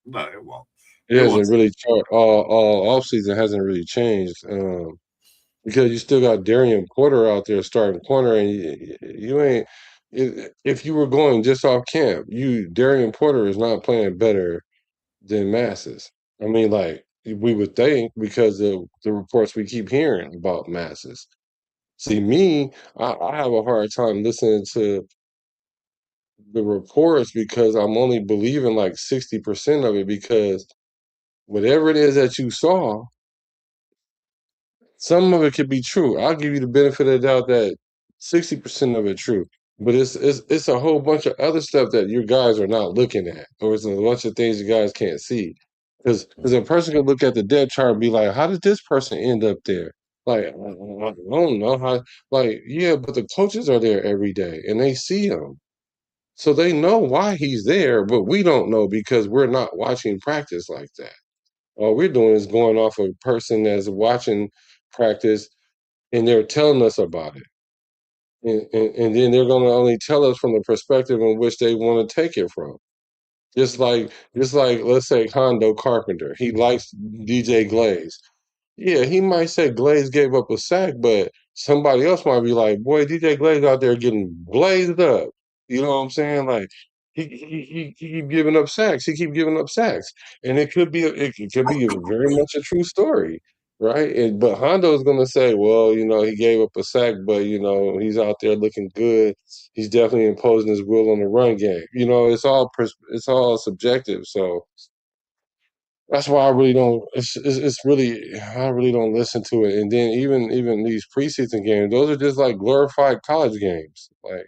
No, it won't. It It won't. hasn't really all off season hasn't really changed. Because you still got Darian Porter out there starting corner, and you ain't. If you were going just off camp, Darian Porter is not playing better than Masses. I mean, like we would think because of the reports we keep hearing about Masses. See, me, I have a hard time listening to the reports because I'm only believing like 60% of it because whatever it is that you saw, some of it could be true. I'll give you the benefit of the doubt that 60% of it true. But it's a whole bunch of other stuff that you guys are not looking at, or it's a bunch of things you guys can't see. Because a person can look at the depth chart and be like, "How did this person end up there?" Like, I don't know how. Like, yeah, but the coaches are there every day and they see him, so they know why he's there. But we don't know because we're not watching practice like that. All we're doing is going off a person that's watching practice and they're telling us about it. And then they're going to only tell us from the perspective in which they want to take it from. Just like let's say Hondo Carpenter, he likes DJ Glaze. Yeah, he might say Glaze gave up a sack, but somebody else might be like, "Boy, DJ Glaze out there getting blazed up." You know what I'm saying? Like he keep giving up sacks. He keep giving up sacks, and it could be very much a true story, right? But Hondo's gonna say, "Well, he gave up a sack, but he's out there looking good. He's definitely imposing his will on the run game." It's all subjective. So that's why I really don't. It's really I really don't listen to it. And then even these preseason games, those are just like glorified college games. Like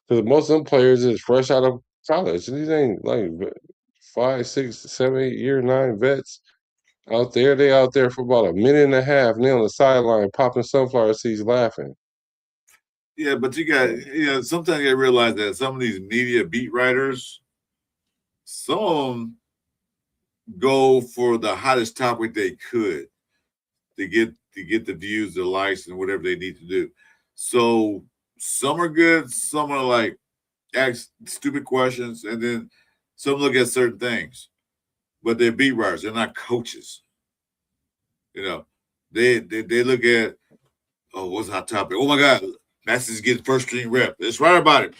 because most of them players is fresh out of college. These ain't like 5, 6, 7, 8 year, 9 vets out there. They out there for about a minute and a half, and they on the sideline popping sunflower seeds, laughing. Yeah, but you got sometimes you realize that some of these media beat writers, some of them go for the hottest topic they could to get the views, the likes, and whatever they need to do. So some are good, some are like ask stupid questions, and then some look at certain things. But they're beat writers, they're not coaches. You know, they look at what's hot topic? Oh my God, Master's getting first string rep. Let's write about it.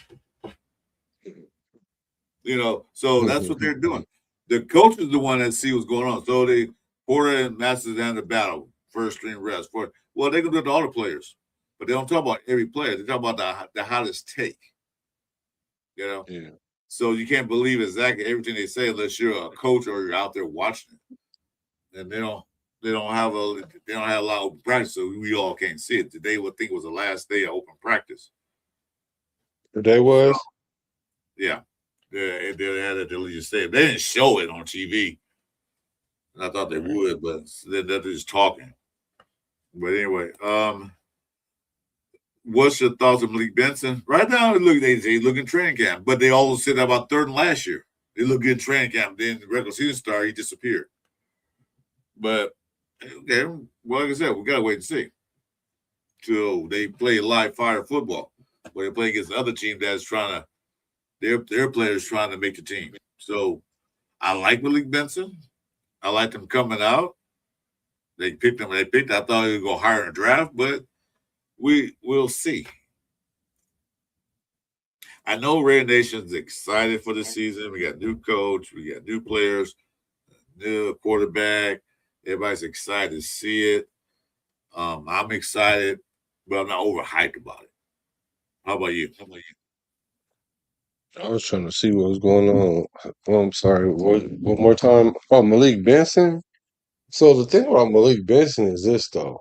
So that's what they're doing. The coach is the one that see what's going on. So they Porter and Masters down the battle, first string reps. Well, they can do it to all the players, but they don't talk about every player. They talk about the hottest take. Yeah. So you can't believe exactly everything they say unless you're a coach or you're out there watching it. And they don't have a lot of open practice, so we all can't see it. Today, would think was the last day of open practice. Today So was. yeah, they had a delicious day. They didn't show it on TV. And I thought they Right. would, but they're just talking. But anyway, what's your thoughts on Malik Benson? Right now, they look in training camp, but they also said about third and last year. They look good in training camp. Then the regular season started, he disappeared. But okay, well, like I said, we gotta wait and see till they play live fire football, where they play against the other team that's trying to their players trying to make the team. So I like Malik Benson. I like them coming out. They picked him. I thought he would go higher in the draft, but we'll see. I know Red Nation's excited for the season. We got new coach, we got new players, new quarterback. Everybody's excited to see it. I'm excited, but I'm not overhyped about it. How about you? I was trying to see what was going on. Oh, I'm sorry. One more time. Oh, Malik Benson. So the thing about Malik Benson is this though,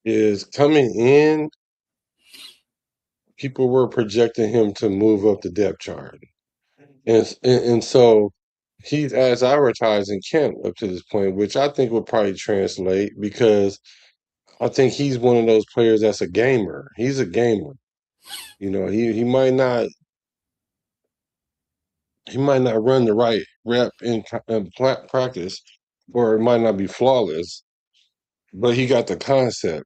is coming in, people were projecting him to move up the depth chart. And so he's as advertised in camp up to this point, which I think would probably translate because I think he's one of those players that's a gamer. He's a gamer. He might not run the right rep in practice, or it might not be flawless, but he got the concept.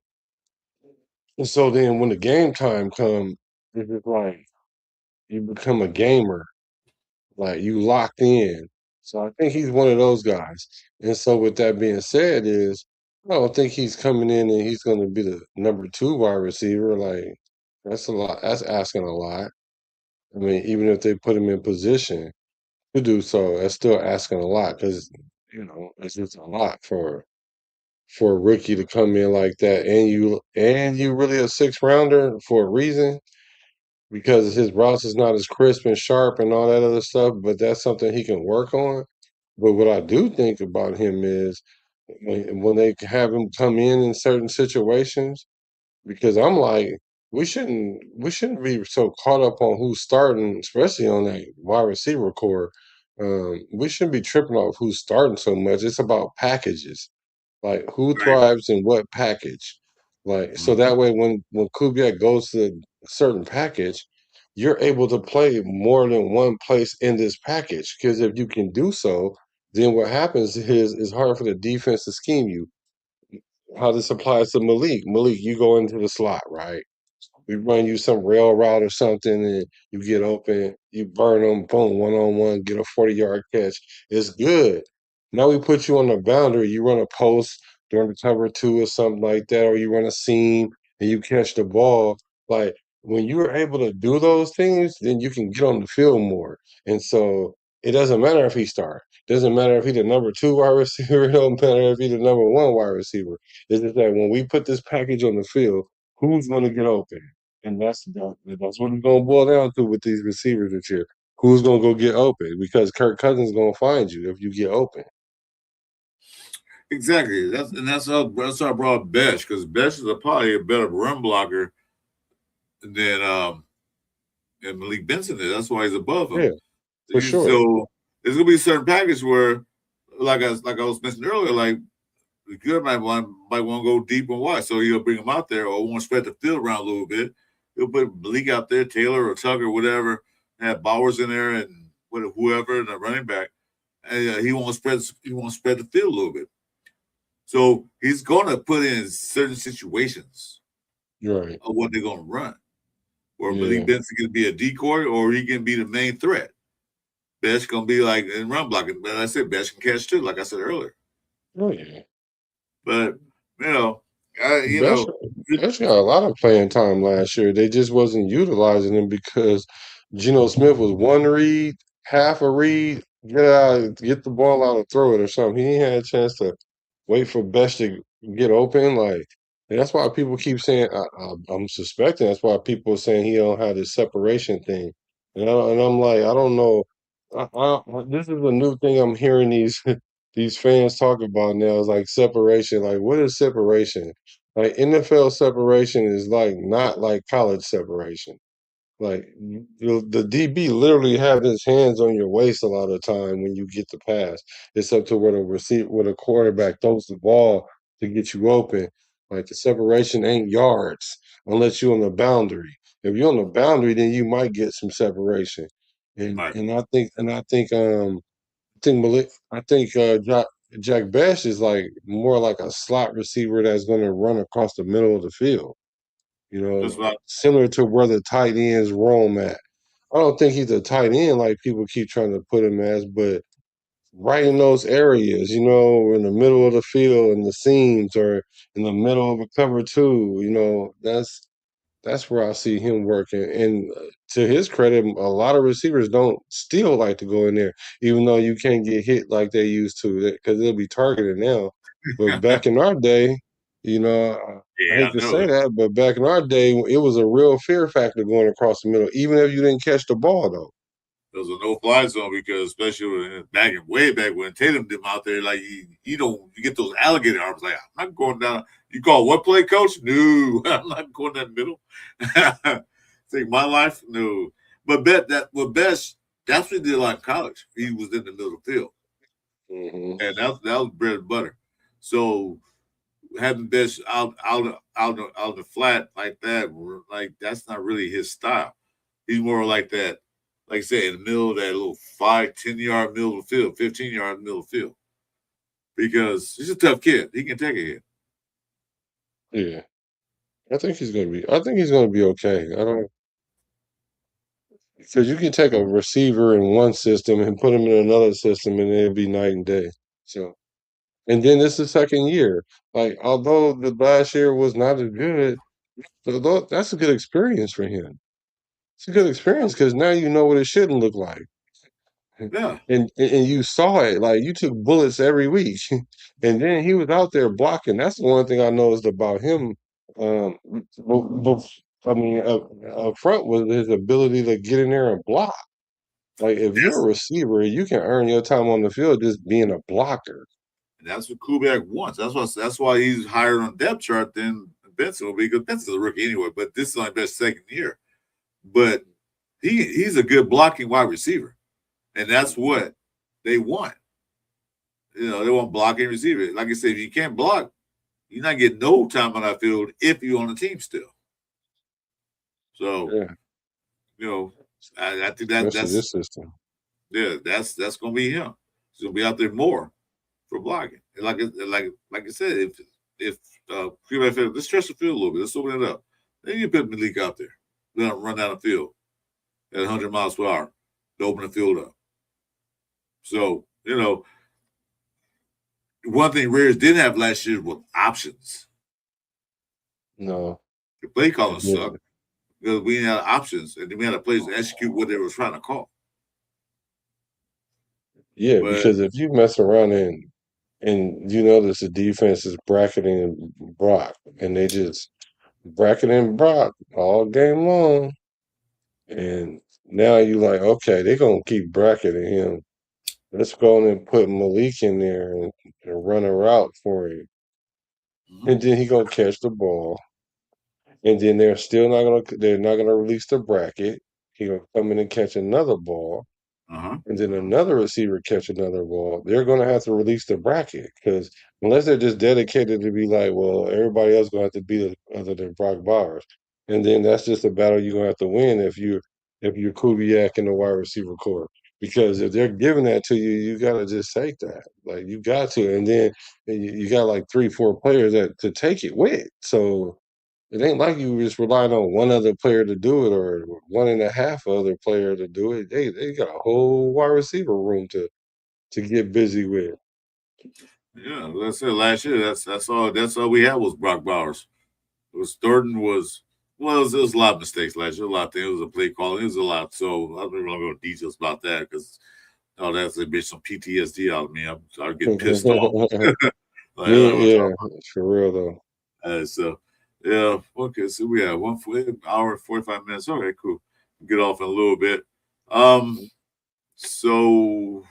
And so then when the game time comes, it's just like you become a gamer, like you locked in. So I think he's one of those guys. And so with that being said, is I don't think he's coming in and he's going to be the number 2 wide receiver. Like that's a lot. That's asking a lot. I mean, even if they put him in position to do so, that's still asking a lot because it's just a lot for a rookie to come in like that, and you really a 6th rounder for a reason because his routes is not as crisp and sharp and all that other stuff. But that's something he can work on. But what I do think about him is when they have him come in certain situations, because I'm like, we shouldn't be so caught up on who's starting, especially on that wide receiver core. We shouldn't be tripping off who's starting so much. It's about packages, like who Right. thrives in what package. Like so Mhm. that way when Kubiak goes to a certain package, you're able to play more than one place in this package. Because if you can do so, then what happens is it's hard for the defense to scheme you. How this applies to Malik. Malik, you go into the slot, right? We run you some rail route or something, and you get open, you burn them, boom, 1-on-1, get a 40-yard catch. It's good. Now we put you on the boundary. You run a post during the cover 2 or something like that, or you run a seam and you catch the ball. Like when you're able to do those things, then you can get on the field more. And so it doesn't matter if he starts. Doesn't matter if he's the number 2 wide receiver. It don't matter if he's the number 1 wide receiver. It's just that when we put this package on the field, who's going to get open? And that's what it's gonna boil down to with these receivers this year. Who's gonna go get open? Because Kirk Cousins is gonna find you if you get open. Exactly. That's how I brought up Besh because Besh is probably a better run blocker than and Malik Benson is. That's why he's above him. Yeah, for sure. So there's gonna be a certain package where, like I was mentioning earlier, like the good might want to go deep and wide, so he'll bring him out there or want to spread the field around a little bit. He'll put Malik out there, Taylor or Tucker, whatever, have Bowers in there and whoever, and a running back, and he won't spread the field a little bit. So he's going to put in certain situations You're right. of what they're going to run. Or Malik Yeah. Benson can be a decoy, or he can be the main threat. Best gonna be like in run blocking, but I said best can catch too, like I said earlier. Oh yeah. But you know, I, you Besh, know, Besh got a lot of playing time last year. They just wasn't utilizing him because Geno Smith was one read, half a read, get the ball out and throw it or something. He ain't had a chance to wait for Besh to get open. Like, and that's why people keep saying, I'm suspecting that's why people are saying he don't have this separation thing. And I'm like, I don't know. This is a new thing I'm hearing these these fans talk about now. Is like separation. Like, what is separation? Like NFL separation is like not like college separation. Like the DB literally have his hands on your waist a lot of the time when you get the pass. It's up to where the receiver, where the quarterback throws the ball to get you open. Like the separation ain't yards unless you're on the boundary. If you're on the boundary, then you might get some separation. And right. and I think Jack Bash is like more like a slot receiver that's going to run across the middle of the field. That's why Similar to where the tight ends roam at. I don't think he's a tight end like people keep trying to put him as, but right in those areas, in the middle of the field, in the seams, or in the middle of a cover 2, that's where I see him working. And to his credit, a lot of receivers don't still like to go in there, even though you can't get hit like they used to, because they'll be targeted now. But back in our day, I yeah, hate I to know say that, but back in our day, it was a real fear factor going across the middle, even if you didn't catch the ball, though. there was a no-fly zone because especially way back when Tatum did out there, like you get those alligator arms. Like I'm not going down. You call what play, coach? No, I'm not going that middle. Take my life, no. But Best, that's what he did a lot in college. He was in the middle of the field, Hmm. and that was bread and butter. So having Best out the flat like that, like that's not really his style. He's more like that, like I said, in the middle of that little 5, 10 yard middle of the field, 15-yard middle of the field. because he's a tough kid. He can take a hit. Yeah. I think he's gonna be okay. I don't because you can take a receiver in one system and put him in another system and it'll be night and day. So and then this is the second year. Like although the last year was not as good, although that's a good experience for him. It's a good experience because now you know what it shouldn't look like. Yeah, And you saw it, like you took bullets every week. And then he was out there blocking. That's the one thing I noticed about him. Um, I mean, up front was his ability to get in there and block. Like if you're a that's receiver, you can earn your time on the field just being a blocker. that's what Kubiak wants. That's why he's higher on depth chart than Benson will be because Benson's a rookie anyway. But this is only best second year. But he's a good blocking wide receiver, and that's what they want. They want blocking receiver. Like I said, if you can't block, you're not getting no time on that field if you're on the team still. So Yeah, I think especially that's this system. that's gonna be him. He's gonna be out there more for blocking. And like I said, if Kubiak said, let's stretch the field a little bit, let's open it up, then you put Malik out there, let him run down the field at 100 miles per hour to open the field up. So one thing Raiders didn't have last year was options. No, The play they calling didn't. sucked because we didn't have options, and then we had to players to execute what they were trying to call. Yeah, But because if you mess around and you notice the defense is bracketing Brock, and they just bracketing Brock all game long. And now you like, okay, they're gonna keep bracketing him. Let's go on and put Malik in there and run a route for him. And then he gonna catch the ball. And then they're not gonna release the bracket. He gonna come in and catch another ball. uh-huh. And then another receiver catch another ball, they're going to have to release the bracket because unless they're just dedicated to be like, well, everybody else going to have to beat it other than Brock Bowers, and then that's just a battle you're going to have to win if you're Kubiak in the wide receiver core. Because if they're giving that to you, you got to just take that. Like you got to, and then you got like 3, 4 players that to take it with. So it ain't like you just relying on one other player to do it or one and a half other player to do it. They got a whole wide receiver room to get busy with. Yeah, like I said last year, that's all we had was Brock Bowers. It was Thornton was well, it was a lot of mistakes last year, a lot of things. It was a play calling, it was a lot. So I don't really go into details about that because that's a bit some PTSD out of me. I'm getting pissed off. Like, Me, yeah, for real though. so yeah, okay. So we have 1 hour and 45 minutes. All right, cool. Get off in a little bit. So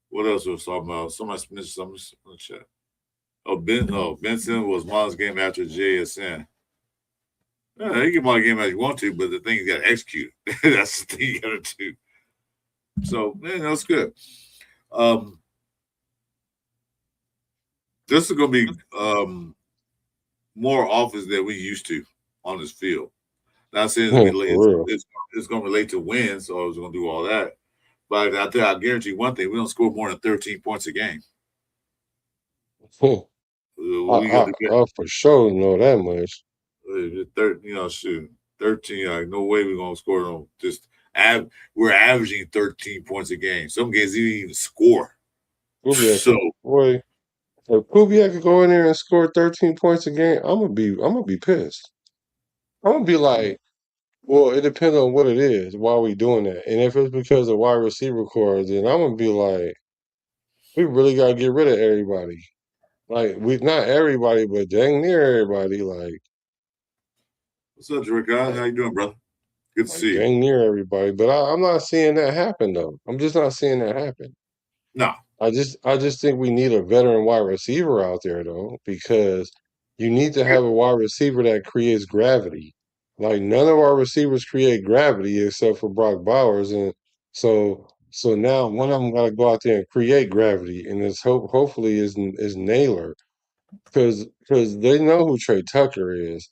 what else was talking about? Somebody mentioned something in the chat. Benson was Miles' game after JSN. Yeah, he can Miles' game as you want to, but the thing you got to execute. That's the thing you got to do. So that's good. This is going to be more offense than we used to on this field. Not saying For real. it's going to relate to wins or it's going to do all that. But I guarantee one thing: we don't score more than 13 points a game. We got I for sure know that much. 13. No way we're gonna score on just. We're averaging 13 points a game. Some games you didn't even score. Kubiak, So boy, if Kubiak could go in there and score 13 points a game, I'm gonna be pissed. I'm gonna be like, well, it depends on what it is. Why are we doing that? And if it's because of wide receiver core, then I'm gonna be like, we really gotta get rid of everybody. Like we not everybody, but dang near everybody. what's up, Drake? How you doing, brother? Good to Like see you. dang near everybody. But I'm not seeing that happen though. I'm just not seeing that happen. No, I just think we need a veteran wide receiver out there though, because you need to have a wide receiver that creates gravity. Like none of our receivers create gravity except for Brock Bowers, and so now one of them got to go out there and create gravity, and hopefully is Naylor because they know who Trey Tucker is.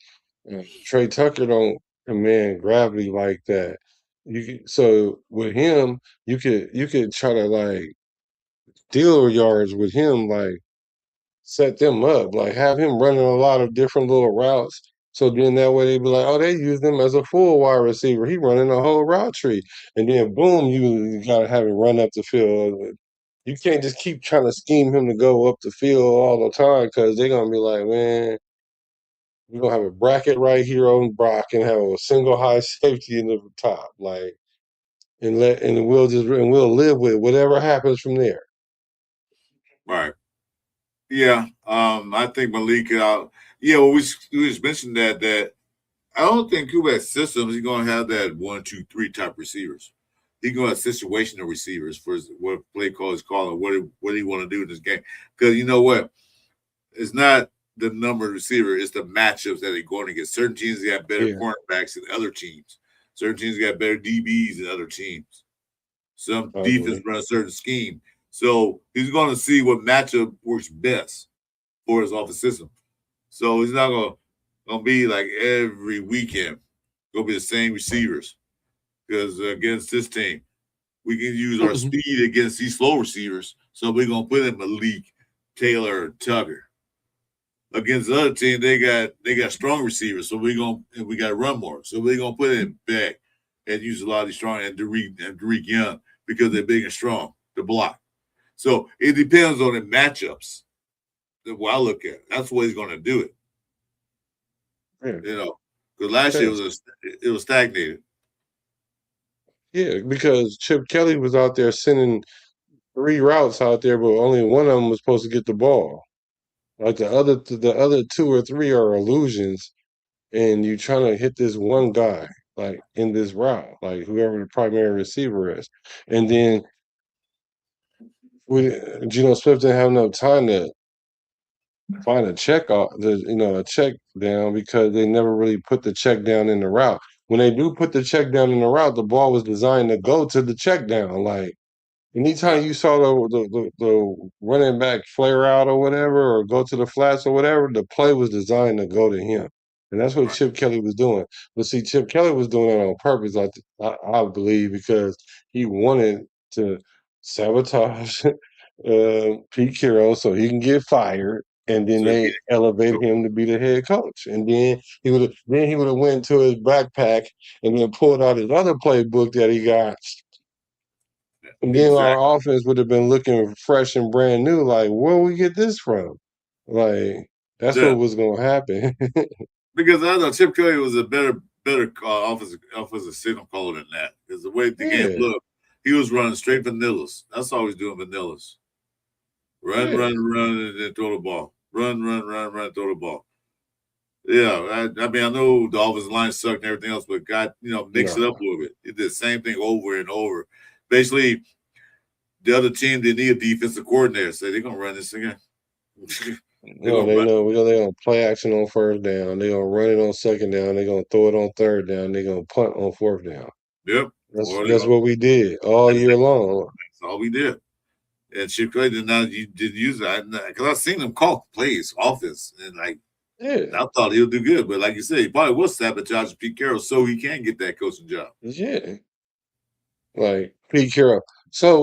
Trey Tucker don't command gravity like that. So with him, you could try to like steal yards with him, like set them up, like have him running a lot of different little routes. So then that way they be like, oh, they use him as a full wide receiver. He running a whole route tree, and then boom, you gotta have him run up the field. You can't just keep trying to scheme him to go up the field all the time because they're gonna be like, man, we're gonna have a bracket right here on Brock and have a single high safety in the top, like, and we'll live with whatever happens from there. Right. Yeah. I think Malik. Yeah. Well, we just mentioned that I don't think Kubiak's systems. He's going to have that 1, 2, 3 type receivers. He's going to have situational receivers for what play call is calling. What do you want to do in this game? Because you know what? It's not the number of receiver, it's the matchups that they're going to get. Certain teams got better Yeah, cornerbacks than other teams. Certain teams got better DBs than other teams. Some I defense agree. run a certain scheme. So he's going to see what matchup works best for his offensive system. So he's not going to be like every weekend going to be the same receivers because against this team, we can use our speed against these slow receivers. So we're going to put in Malik, Taylor, Tucker. Against the other team, they got strong receivers, so we got to run more. So we're gonna put in back and use a lot of these strong and Derek Young because they're big and strong to block. So it depends on the matchups. That's what I look at. That's what he's gonna do it. Yeah. You know, because last year it was stagnated. Yeah, because Chip Kelly was out there sending 3 routes out there, but only one of them was supposed to get the ball. Like the other 2 or 3 are illusions, and you trying to hit this one guy like in this route, like whoever the primary receiver is, and then we Geno Smith didn't have enough time to find a check off, a check down because they never really put the check down in the route. When they do put the check down in the route, the ball was designed to go to the check down, like. Yeah, Anytime you saw the running back flare out or whatever, or go to the flats or whatever, the play was designed to go to him, and that's what right. Chip Kelly was doing. But see, Chip Kelly was doing that on purpose, I believe, because he wanted to sabotage Pete Carroll so he can get fired, and then So they elevate him to be the head coach, and then he would have went to his backpack and then pulled out his other playbook that he got, and then exactly. our offense would have been looking fresh and brand new. Like, where we get this from? Like, that's Yeah, what was gonna happen. because I know Chip Kelly was a better offensive signal caller than that. Because the way the game Yeah, looked, he was running straight vanillas. That's all he's doing vanillas. Run, yeah, run, run, and then throw the ball. Run, run, run, run, throw the ball. Yeah, I mean, I know the offensive line sucked and everything else, but God, mix it up a no, little bit. It did the same thing over and over. Basically, the other team didn't need a defensive coordinator, so they're gonna run this again. They're no. gonna They run. know they're gonna play action on first down. They're gonna run it on second down. They're gonna throw it on third down. They're gonna punt on fourth down. Yep. That's Or they're that's gonna. what we did all That's, year long. that's all we did. And Chip Clay did use that because I've seen him call plays offense and like Yeah, I thought he'll do good, but like you said, he probably will sabotage Pete Carroll so he can get that coaching job. yeah. Like Pete Carroll. So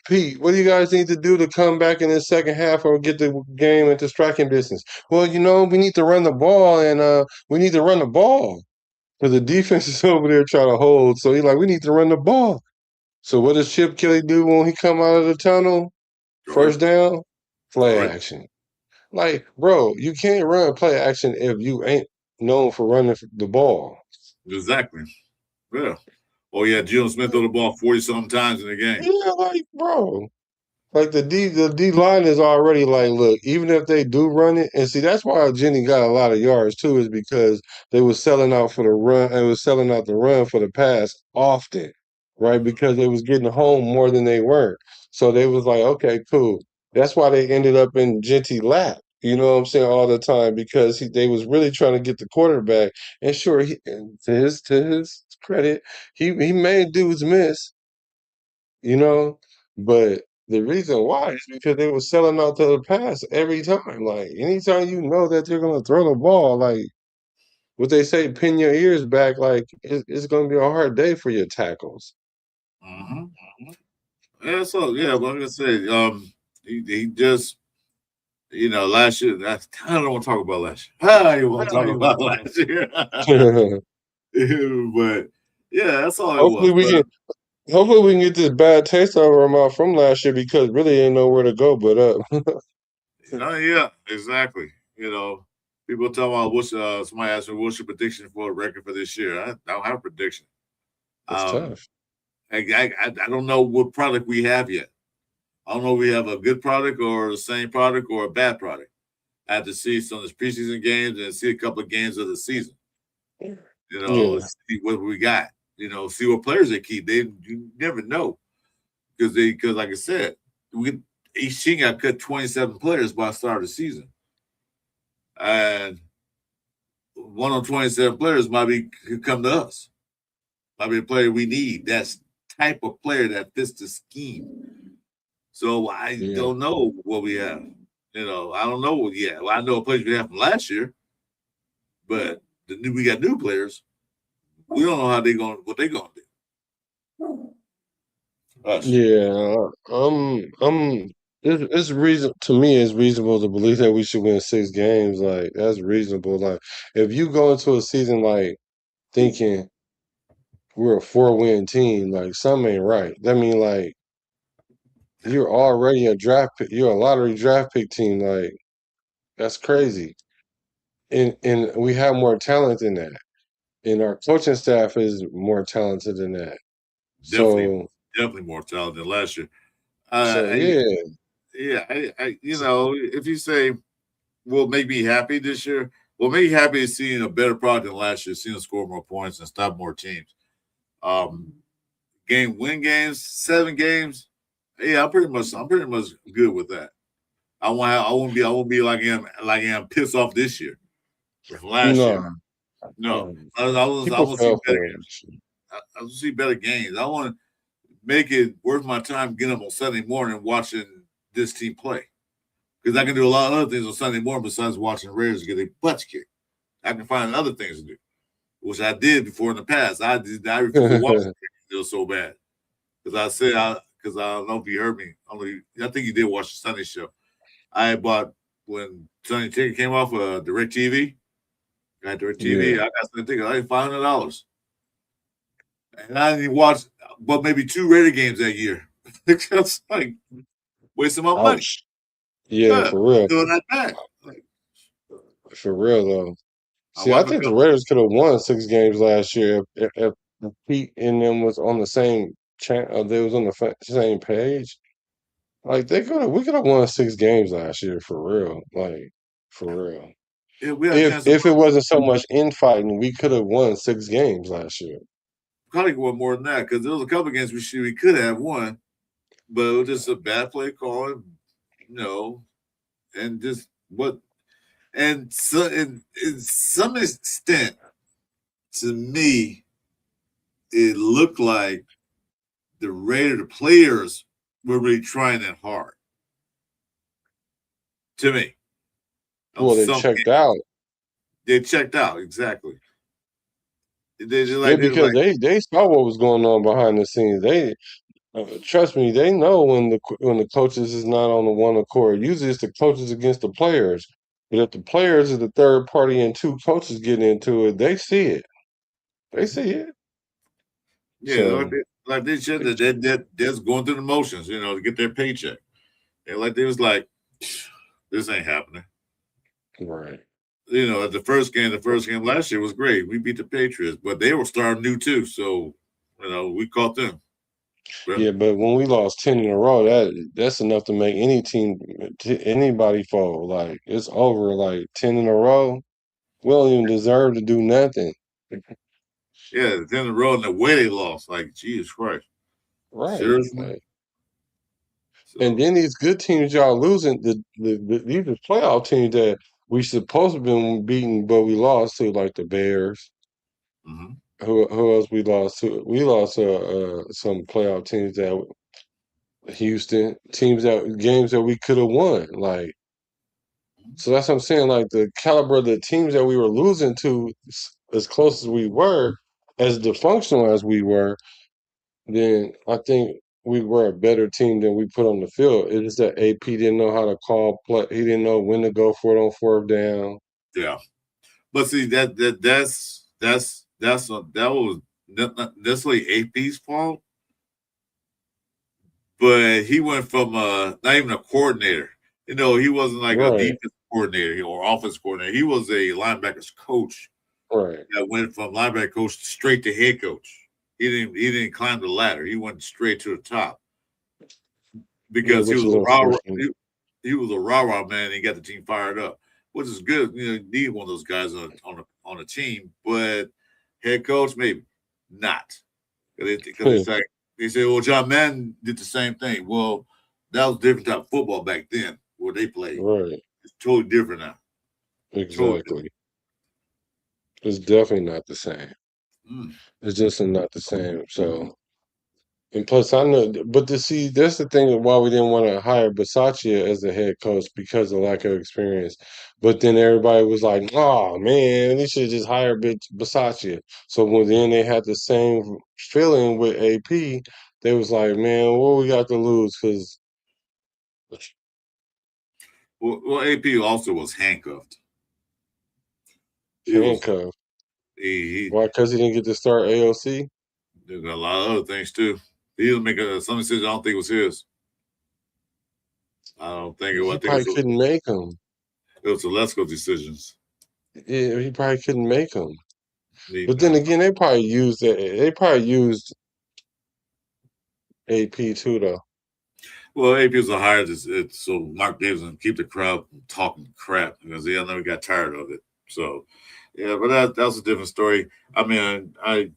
Pete? What do you guys need to do to come back in the second half or get the game into striking distance? Well, we need to run the ball, and we need to run the ball because the defense is over there trying to hold. So he's like, we need to run the ball. So what does Chip Kelly do when he come out of the tunnel? All right. First down, All play right. action. Like, bro, you can't run play action if you ain't known for running the ball. Exactly. Yeah. Oh yeah, Geno Smith threw the ball 40 something times in the game. Yeah, like, bro. Like the D line is already like, look, even if they do run it, and see that's why Jenny got a lot of yards too, is because they was selling out for the run, and was selling out the run for the pass often, right? Because they was getting home more than they weren't. So they was like, okay, cool. That's why they ended up in Genty lap. You know what I'm saying, all the time, because they was really trying to get the quarterback. And sure, and to his credit, he made dudes miss, you know. But the reason why is because they were selling out to the pass every time. Like anytime you know that they're gonna throw the ball, like what they say, pin your ears back. Like it's gonna be a hard day for your tackles. Mm-hmm. Yeah, so yeah, but I'm gonna say, he just last year. I don't want to talk about last year. I want to talk about last year. But yeah, that's all it Hopefully was. we But can hopefully we can get this bad taste out of our mouth from last year because really ain't nowhere to go but up. yeah, exactly. People tell me, "What's somebody asked me what's your prediction for a record for this year?" I don't have a prediction. It's Um, tough. I don't know what product we have yet. I don't know if we have a good product or the same product or a bad product. I have to see some of the preseason games and see a couple of games of the season. Yeah. See what we got. See what players they keep. You never know because like I said, we each team got cut 27 players by the start of the season, and one of 27 players could come to us. Might be a player we need. That's type of player that fits the scheme. So I Yeah. don't know what we have. I don't know what yet. Well, I know a players we have from last year, but we got new players. We don't know what they gonna do. Us. Yeah. It's reason to me. It's reasonable to believe that we should win 6 games. Like that's reasonable. Like if you go into a season like thinking we're a 4-win team, like something ain't right. That mean like you're already a draft pick. You're a lottery draft pick team. Like that's crazy. And we have more talent than that. And our coaching staff is more talented than that. Definitely, So definitely more talented than last year. so I, yeah. yeah, if you say, "Will make me happy this year," well, make me happy seeing a better product than last year, seeing us score more points and stop more teams. Um, win games, 7 games. Yeah, I'm pretty much good with that. I won't be like I'm pissed off this year from last year. No. No, No. I People want to see fell better for games. it. I want to see better games. I want to make it worth my time getting up on Sunday morning watching this team play because I can do a lot of other things on Sunday morning besides watching the Raiders get their butts kicked. I can find other things to do, which I did before in the past. I refused to watch it. It was so bad because because I don't know if you heard me. I think you did watch the Sunday show. I bought when Sunday ticket came off Direct TV. Got Direct TV. Yeah. I got Sunday ticket. I had $500, and I didn't watch but maybe 2 Raider games that year. It's like wasting my money. Ouch. Yeah, Yeah, for real. doing that back. Like, For real though. my See, I wife a think the couple. Raiders could have won 6 games last year if Pete and them was on the same channel. They was on the same page. Like we could have won 6 games last year for real. Like for real. Yeah, we had a If chance to if it wasn't so much infighting, we could have won 6 games last year. probably go more than that because there was a couple games we could have won, but it was just a bad play call, and just what and so in some extent to me it looked like the players were really trying that hard to me. Of Well, they some checked out. they checked out exactly. They just Yeah, like they was because like, they saw what was going on behind the scenes. They trust me, they know when the coaches is not on the one accord. Usually, it's the coaches against the players. But if the players are the third party and 2 coaches get into it, they see it. They see it. yeah, So like they should that they're just going through the motions, to get their paycheck. And like they was like, this ain't happening. right. At the first game last year was great. We beat the Patriots, but they were starting new too. So, we caught them. But Yeah, but when we lost 10 in a row, that's enough to make any team, anybody fold. Like it's over. Like 10 in a row, we don't even deserve to do nothing. yeah, then the road and the way they lost, like Jesus Christ, Right. seriously. Like, and So, then these good teams y'all losing, these are playoff teams that we supposed to have been beating, but we lost to, like the Bears. mhm. Who else we lost to? We lost some playoff teams that Houston teams that games that we could have won. Like so that's what I'm saying. Like the caliber of the teams that we were losing to, as close as we were, as dysfunctional as we were, then I think we were a better team than we put on the field. It is that AP didn't know how to call play. He didn't know when to go for it on fourth down. Yeah, but see that was not necessarily AP's fault, but he went from not even a coordinator. You know, he wasn't like a Right, defense coordinator or offense coordinator. He was a linebackers coach right. that went from linebacker coach straight to head coach. He didn't climb the ladder. He went straight to the top Yeah, because he which was is a unfortunate. he was a rah man. And he got the team fired up, which is good. You know, you need one of those guys on a team, but head coach maybe not because it's like they say, well, John Madden did the same thing. Well, that was a different type of football back then where they played. Right, It's totally different now. Totally exactly. It's definitely not the same. different. It's just not the same. So, and plus, I know, but to see, that's the thing of why we didn't want to hire Bisaccia as the head coach because of lack of experience. But then everybody was like, "Oh man, they should just hire Bisaccia." So when then they had the same feeling with AP, they was like, "Man, what we got to lose?" Because Well, AP also was handcuffed. He was handcuffed. he Why? Because he didn't get to start AOC. did a lot of other things too. He was making some decisions I don't think it was his. I don't think it was. He I think probably couldn't make them. it was Telesco's decisions. Yeah, he probably couldn't make them. But then No. again, they probably used that. They probably used AP too, though. Well, AP was a hire so Mark Davis can keep the crowd from talking crap because I know he got tired of it. So, yeah, but that was a different story. I mean, I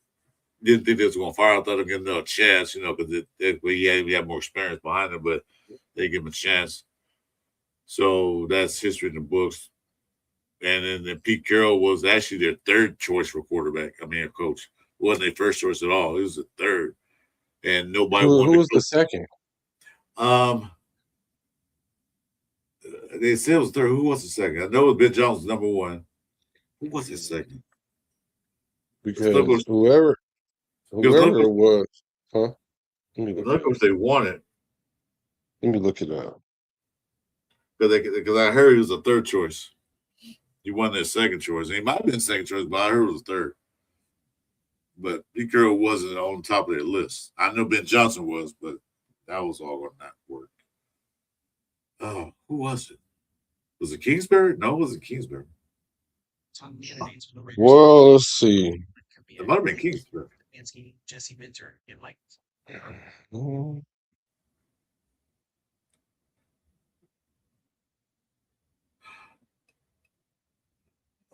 didn't think they was going to fire. I thought they'd give him a chance, you know, because he had more experience behind him, but they give him a chance. So that's history in the books. And then Pete Carroll was actually their third choice for quarterback. I mean, a coach. It wasn't their first choice at all. He was the third. And nobody Who wanted was to the second? go. They said it was third. Who was the second? I know it was Ben Jones, number one. Who was the second? It's another Because coach, it was another whoever coach, it was, huh? Let me it was look another it up. coach they wanted Let me look it up. because I heard he was a third choice. He wasn't their second choice. He might have been second choice, but I heard it was third. But Pete Carroll wasn't on top of their list. I know Ben Johnson was, but that was all going to not work. Oh, who was it? Was it Kingsbury? No, it wasn't Kingsbury. Well, let's see. It might have been Kingsbury. Mm,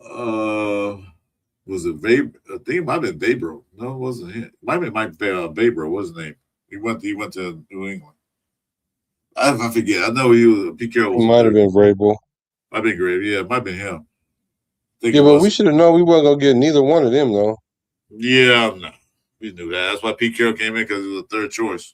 Uh, was it Vabe? I think it might have been Vabro. No, it wasn't him. It might have been Mike Vabro, wasn't he? He went to New England. I forget. I know Pete Carroll It was a might have third. been Vrabel. Might have been Grave. Yeah, it might have been him. I think Yeah, it but we was. should have known we wasn't gonna get neither one of them though. Yeah, no. We knew that. That's why Pete Carroll came in because he was a third choice.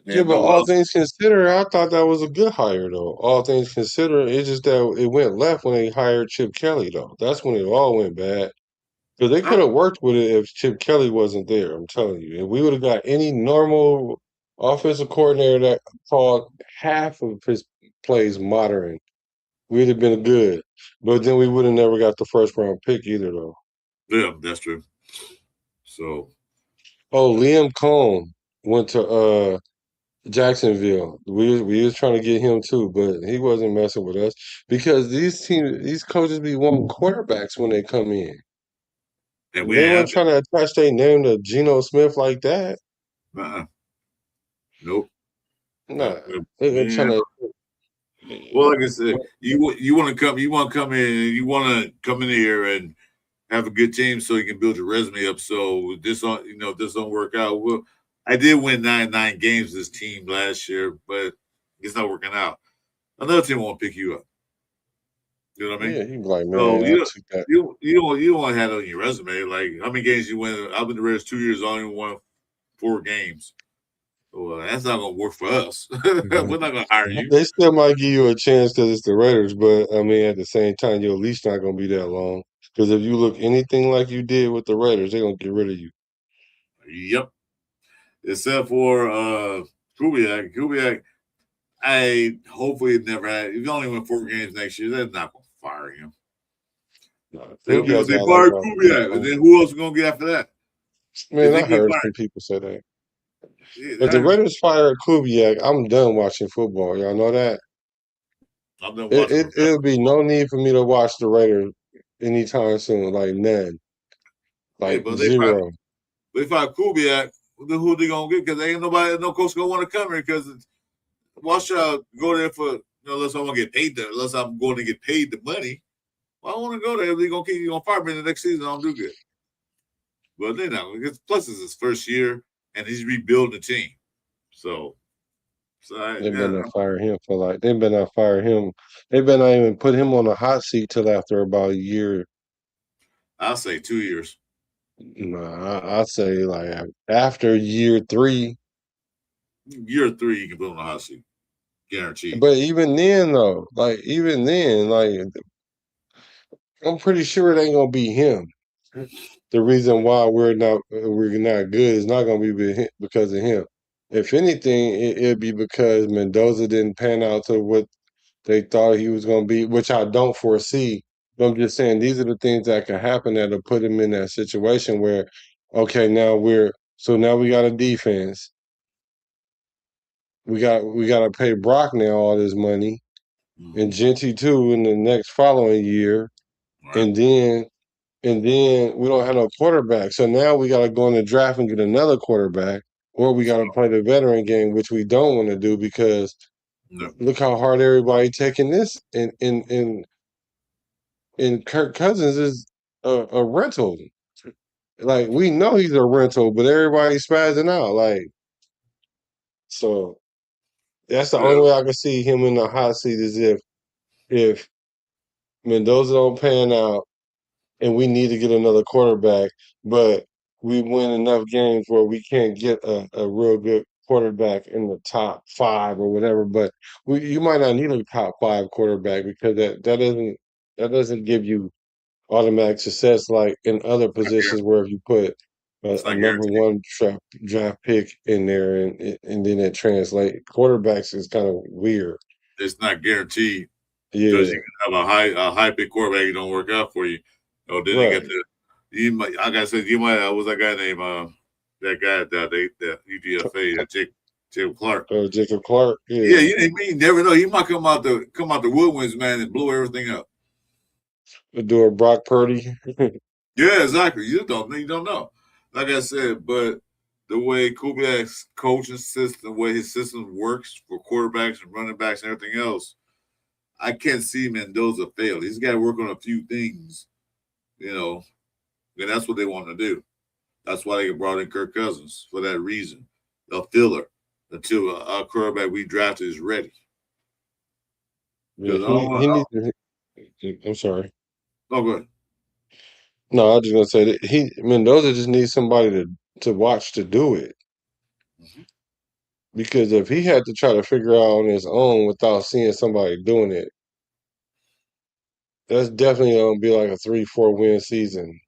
Yeah, And but no all else. things considered, I thought that was a good hire though. All things considered, it's just that it went left when they hired Chip Kelly though. That's when it all went bad. Because they could I, have worked with it if Chip Kelly wasn't there. I'm telling you, if we would have got any normal offensive coordinator that called half of his plays modern, we'd have been good. But then we would have never got the first round pick either, though. yeah, that's true. So, Oh, Liam Cohn went to Jacksonville. We was trying to get him too, but he wasn't messing with us because these coaches be wanting quarterbacks when they come in. and we They ain't weren't have trying to attach their name to Geno Smith like that. it. Nope. Nah, We they're ain't trying have to. Well, like I said, you want to come in, you want to come in here and have a good team so you can build your resume up. So this don't work out. Well, I did win 9 games this team last year, but it's not working out. Another team won't pick you up. You know what I mean? Yeah, he was like, So man, I took that. you don't want to have it on your resume. Like how many games you win? I've been the Raiders 2 years. I only won 4 games. Well, that's not gonna work for us. We're not gonna hire you. They still might give you a chance because it's the Raiders, but I mean, at the same time, you're at least not going to be that long. Because if you look anything like you did with the Raiders, they're going to get rid of you. Yep. except for Kubiak. Kubiak, I hopefully never had. If he only win 4 games next year, they're not gonna fire him. They're gonna be able Kubiak to say got like fire about Kubiak, and then who else is gonna get after that? If man, they I get heard fired, some people say that. If the yeah, Raiders fire Kubiak, I'm done watching football. Y'all know that. I'm done It watching it it'll professional be football. no need for me to watch the Raiders anytime soon. Like none. Yeah, Like but zero. they fire Kubiak. Then who they gonna get? Because ain't nobody, no coach gonna want to come here. Because watch out, go there for unless I want to get paid there. Unless I'm going to get paid the money. Well, I want to go there. If they gonna keep you gonna fire me the next season, I don't do good. But they not because plus it's his first year and he's rebuilding the team. So, They better yeah, not fire him for like they better not fire him. They better not even put him on the hot seat till after about a year. I'll say 2 years. Nah, I'd say like after year 3. Year 3, you can put him on the hot seat, guaranteed. But even then though, like even then, like I'm pretty sure it ain't gonna be him. The reason why we're not good is not gonna be because of him. If anything, it'd be because Mendoza didn't pan out to what they thought he was gonna be, which I don't foresee. But I'm just saying these are the things that can happen that'll put him in that situation where, okay, now we got a defense. We got to pay Brock now all this money and Mm-hmm. Genty too in the next following year, Right. and then we don't have no quarterback. So now we got to go in the draft and get another quarterback, or we got So, to play the veteran game, which we don't want to do because no. look how hard everybody taking this, and Kirk Cousins is a rental. Like we know he's a rental, but everybody's spazzing out. Like so, that's the Yeah. only way I can see him in the hot seat is if Mendoza don't pan out and we need to get another quarterback, but we win enough games where we can't get a real good quarterback in the top 5 or whatever. But you might not need a top 5 quarterback because that doesn't give you automatic success like in other It's not, positions where if you put it's a not number guaranteed. one draft pick in there and then it translate quarterbacks is kind of weird. It's not guaranteed because Yeah, you can have a high pick quarterback. It don't work out for you. Oh, then you get right. the you might. Like I said, you might. What's that guy named? That guy that UDFA, Jacob Clark. Jacob Clark, Yeah, yeah. you never know. He might come out the woodwinds, man, and blow everything up. Do a Brock Purdy. Yeah, exactly. You don't know. Like I said, but the way Kubiak's coaching system, the way his system works for quarterbacks and running backs and everything else, I can't see Mendoza fail. He's got to work on a few things, you know, and that's what they want to do. That's why they brought in Kirk Cousins for that reason, a filler until a quarterback we drafted is ready. Yeah, Because I don't want. he needs to. I'm sorry. Oh, go ahead. No, I was just gonna say that he Mendoza just needs somebody to watch to do it. Mm-hmm. Because if he had to try to figure out on his own without seeing somebody doing it, that's definitely gonna be like a 3-4 win season.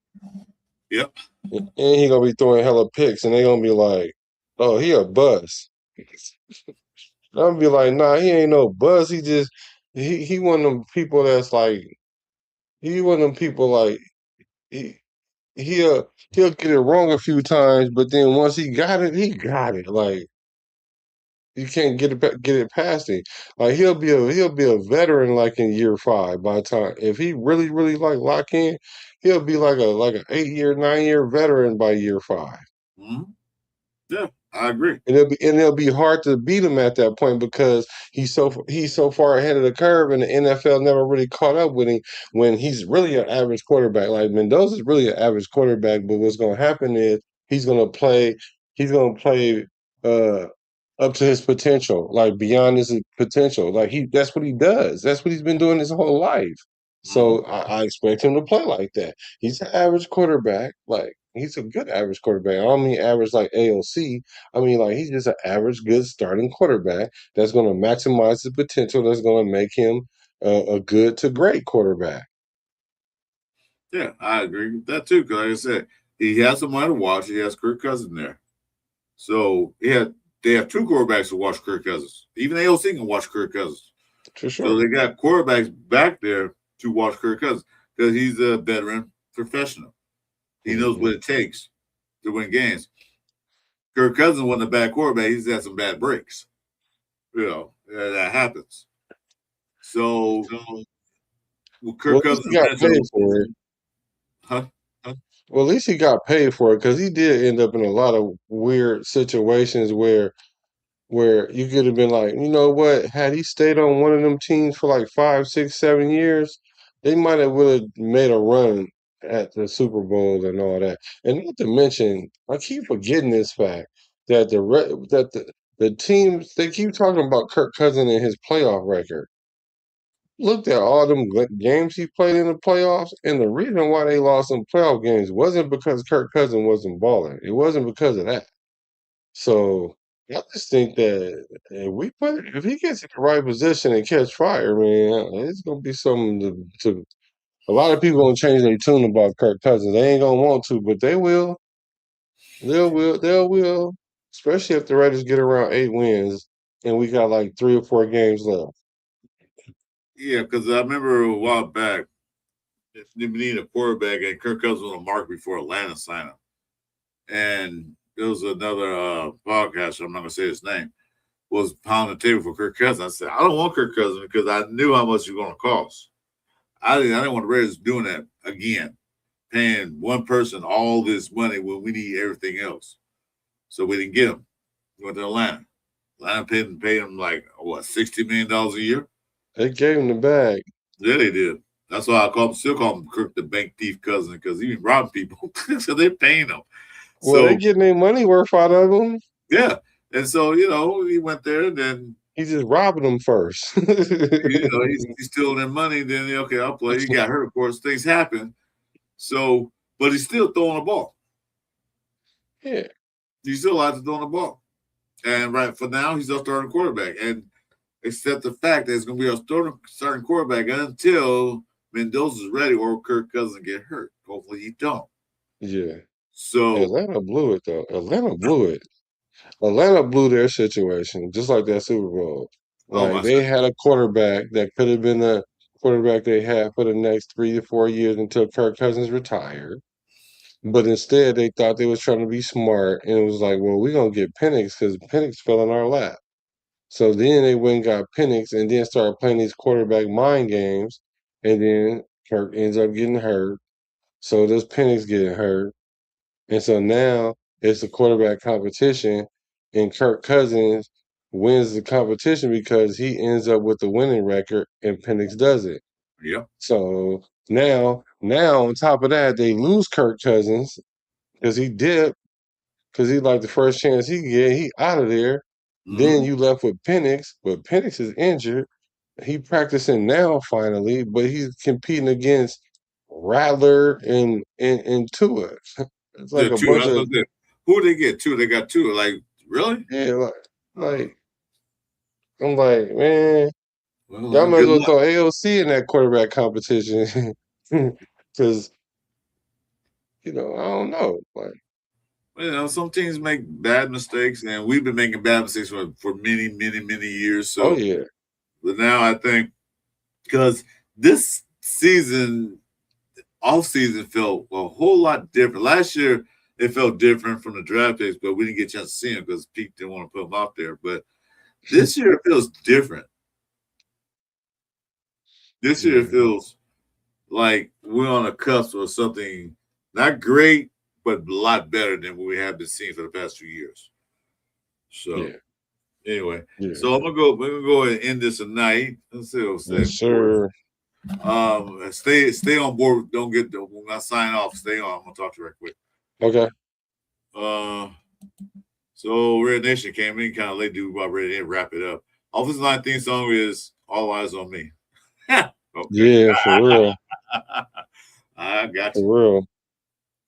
Yep. And he gonna be throwing hella picks, and they gonna be like, "Oh, he a bust." I'm gonna be like, "Nah, he ain't no bust. He one of them people that's like he one of them people like he he'll get it wrong a few times, but then once he got it, he got it. Like you can't get it past him. Like he'll be a veteran like in year 5 by the time if he really like lock in, he'll be like an 8-year 9-year veteran by year 5. Mm-hmm. Yeah, I agree. And it'll be hard to beat him at that point because he's so far ahead of the curve, and the NFL never really caught up with him when he's really an average quarterback. Like Mendoza's really an average quarterback, but what's going to happen is he's going to play uh, up to his potential, like beyond his potential. Like that's what he does. That's what he's been doing his whole life. Mm-hmm. So I expect him to play like that. He's an average quarterback. Like he's a good average quarterback. I don't mean average like AOC. I mean, like he's just an average, good starting quarterback that's going to maximize his potential. That's going to make him a good to great quarterback. Yeah, I agree with that too. Because like I said, he has someone to watch. He has Kirk Cousins there. So they have two quarterbacks to watch Kirk Cousins. Even AOC can watch Kirk Cousins. For So sure. they got quarterbacks back there to watch Kirk Cousins because he's a veteran professional. He knows Hmm. what it takes to win games. Kirk Cousins wasn't a bad quarterback. He's had some bad breaks. That happens. So with Well, Kirk at least Cousins he and got paid Renzo, for it. huh? Well, at least he got paid for it because he did end up in a lot of weird situations where you could have been like, you know what, had he stayed on one of them teams for like 5, 6, 7 years, they might have would have made a run at the Super Bowl and all that. And not to mention, I keep forgetting this fact that the teams they keep talking about Kirk Cousins and his playoff record. Looked at all them games he played in the playoffs, and the reason why they lost some playoff games wasn't because Kirk Cousins wasn't balling. It wasn't because of that. So I just think that if he gets in the right position and catch fire, man, it's gonna be something to a lot of people gonna change their tune about Kirk Cousins. They ain't gonna want to, but they will. They will. Especially if the Raiders get around 8 wins and we got like 3 or 4 games left. Yeah, because I remember a while back, they needed a quarterback, and Kirk Cousins was on the market before Atlanta signed him. And there was another podcast, I'm not going to say his name, was pounding the table for Kirk Cousins. I said, I don't want Kirk Cousins because I knew how much he was going to cost. I didn't want the Raiders doing that again, paying one person all this money when we need everything else. So we didn't get him. We went to Atlanta. Atlanta paid him like, what, $60 million a year? They gave him the bag. Yeah, they did. That's why still call him Kirk the bank thief cousin, because he been robbing people. So they're paying him. Well, they So getting their money worth out of him. yeah. And so, he went there, and then He's just robbing them first. he's stealing their money, then okay, I'll play. He got hurt, of course, things happen. So, but he's still throwing the ball. Yeah. He's still out to throwing the ball. And right for now, he's our starting quarterback. And except the fact that it's gonna be our starting quarterback until Mendoza's ready or Kirk Cousins get hurt. Hopefully he don't. Yeah. So Atlanta blew it though. Atlanta blew it. Atlanta blew their situation, just like that Super Bowl. oh Like my they had a quarterback that could have been the quarterback they had for the next 3 to 4 years until Kirk Cousins retired. But instead, they thought they was trying to be smart, and it was like, well, we're gonna get Penix because Penix fell in our lap. So then they went and got Penix, and then started playing these quarterback mind games, and then Kirk ends up getting hurt. So does Penix getting hurt? And so now it's a quarterback competition, and Kirk Cousins wins the competition because he ends up with the winning record, and Penix doesn't. yeah. So now on top of that, they lose Kirk Cousins because he dipped, because he like the first chance he get, he out of there. Then Mm-hmm. you left with Penix, but Penix is injured. He practicing now finally, but he's competing against Rattler and Tua. It's like The a two. bunch I was of gonna say, who they get? Two. They got two. Like, really? yeah, Uh, like I'm like, man, well, y'all might as good well luck. throw AOC in that quarterback competition because I don't know. Like, Some teams make bad mistakes, and we've been making bad mistakes for many, many, many years. oh So, yeah, but now I think because this season, off season, felt a whole lot different. Last year, it felt different from the draft picks, but we didn't get a chance to see him because Pete didn't want to put him out there. But this year, it feels different. This year, it yeah, feels like we're on a cusp of something not great, but a lot better than what we have been seeing for the past few years. So yeah, anyway, yeah. so I'm gonna go. We're gonna go and end this tonight. Let's see what I'm Yes, saying, boys. sir. Stay on board. Don't get the when I sign off. Stay on. I'm gonna talk to you right quick. Okay. Uh, so Red Nation came in kind of late. Do about ready to wrap it up. Offensive line theme song is "All Eyes on Me." Okay, Yeah, for real, I got you. for real.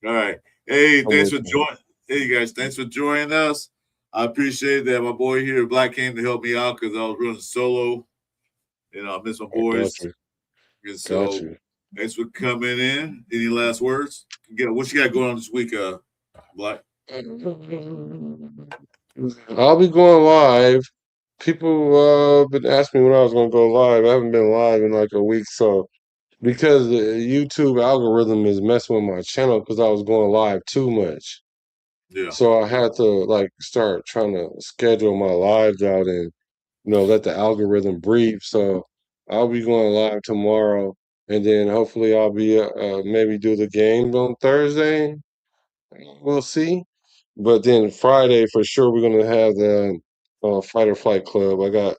All right. Hey, I'm thanks for listening. joining. Hey, guys, thanks for joining us. I appreciate that my boy here, Black, came to help me out because I was running solo. I miss my I got boys. you. And Got so you. thanks for coming in. Any last words? What you got going on this week, Black? I'll be going live. People been asking me when I was gonna go live. I haven't been live in like a week, so because the YouTube algorithm is messing with my channel because I was going live too much. Yeah. So I had to like start trying to schedule my lives out and let the algorithm breathe. So I'll be going live tomorrow, and then hopefully I'll be maybe do the game on Thursday. We'll see. But then Friday for sure we're gonna have the Fight or Flight Club. I got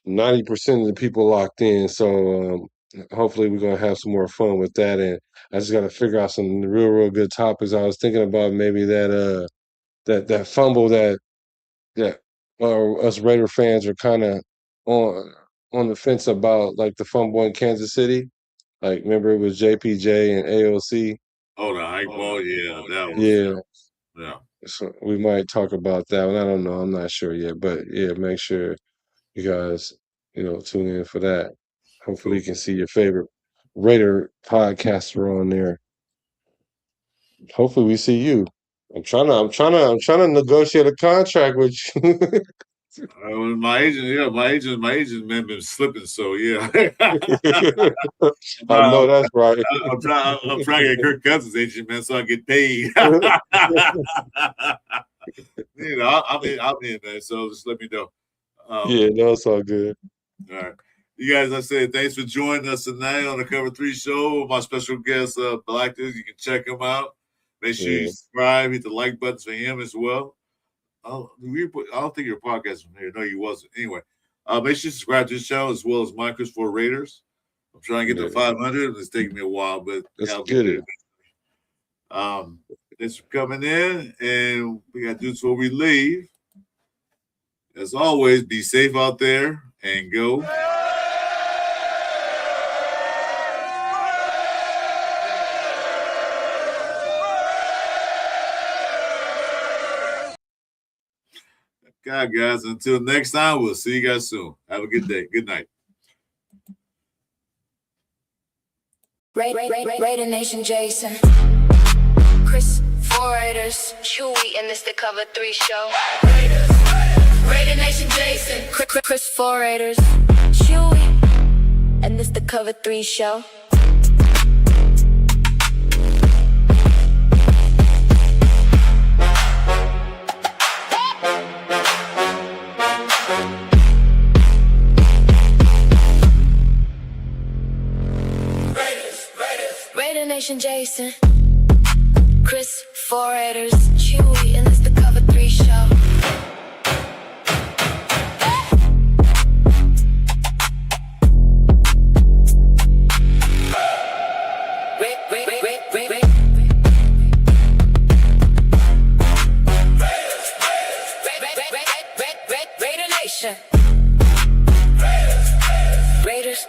90% of the people locked in, so hopefully we're gonna have some more fun with that. And I just gotta figure out some real good topics. I was thinking about maybe that fumble that us Raider fans are kind of on on the fence about, like the fumble in Kansas City. Like, remember it was JPJ and AOC. Oh, the hike ball. Yeah, that was. Yeah, Yeah. so we might talk about that one. I don't know. I'm not sure yet, but yeah, make sure you guys, tune in for that. Hopefully, Cool. you can see your favorite Raider podcaster on there. Hopefully, we see you. I'm trying to negotiate a contract with you. My agent man been slipping. So yeah, I know I'm, that's right. I'm trying to get Kirk Cousins agent man, so I get paid. I'm in, man. So just let me know. Yeah, no, it's all good. All right. You guys, I said thanks for joining us tonight on the Cover 3 show. My special guest, Black Dude. You can check him out. Make sure you Yeah, subscribe, hit the like buttons for him as well. I don't think your podcast from here. No, you wasn't. Anyway, make sure you subscribe to this channel as well as mine, Chris for Raiders. I'm trying to get to yeah. 500. It's taking me a while, but Let's I'll get get it. there. Thanks for coming in, and we got to do this before we leave. As always, be safe out there and go. God, guys, until next time, we'll see you guys soon. Have a good day. Good night. Raider Nation Jason, Chris, 4 Raiders, Chewy, and this the Cover 3 show. Raider Nation Jason, Chris, 4 Raiders, Chewy, and this the Cover 3 show. Raider Nation Jason, Chris, 4 Raiders, Chewy, and this the Cover 3 show. Raider Nation. Raiders.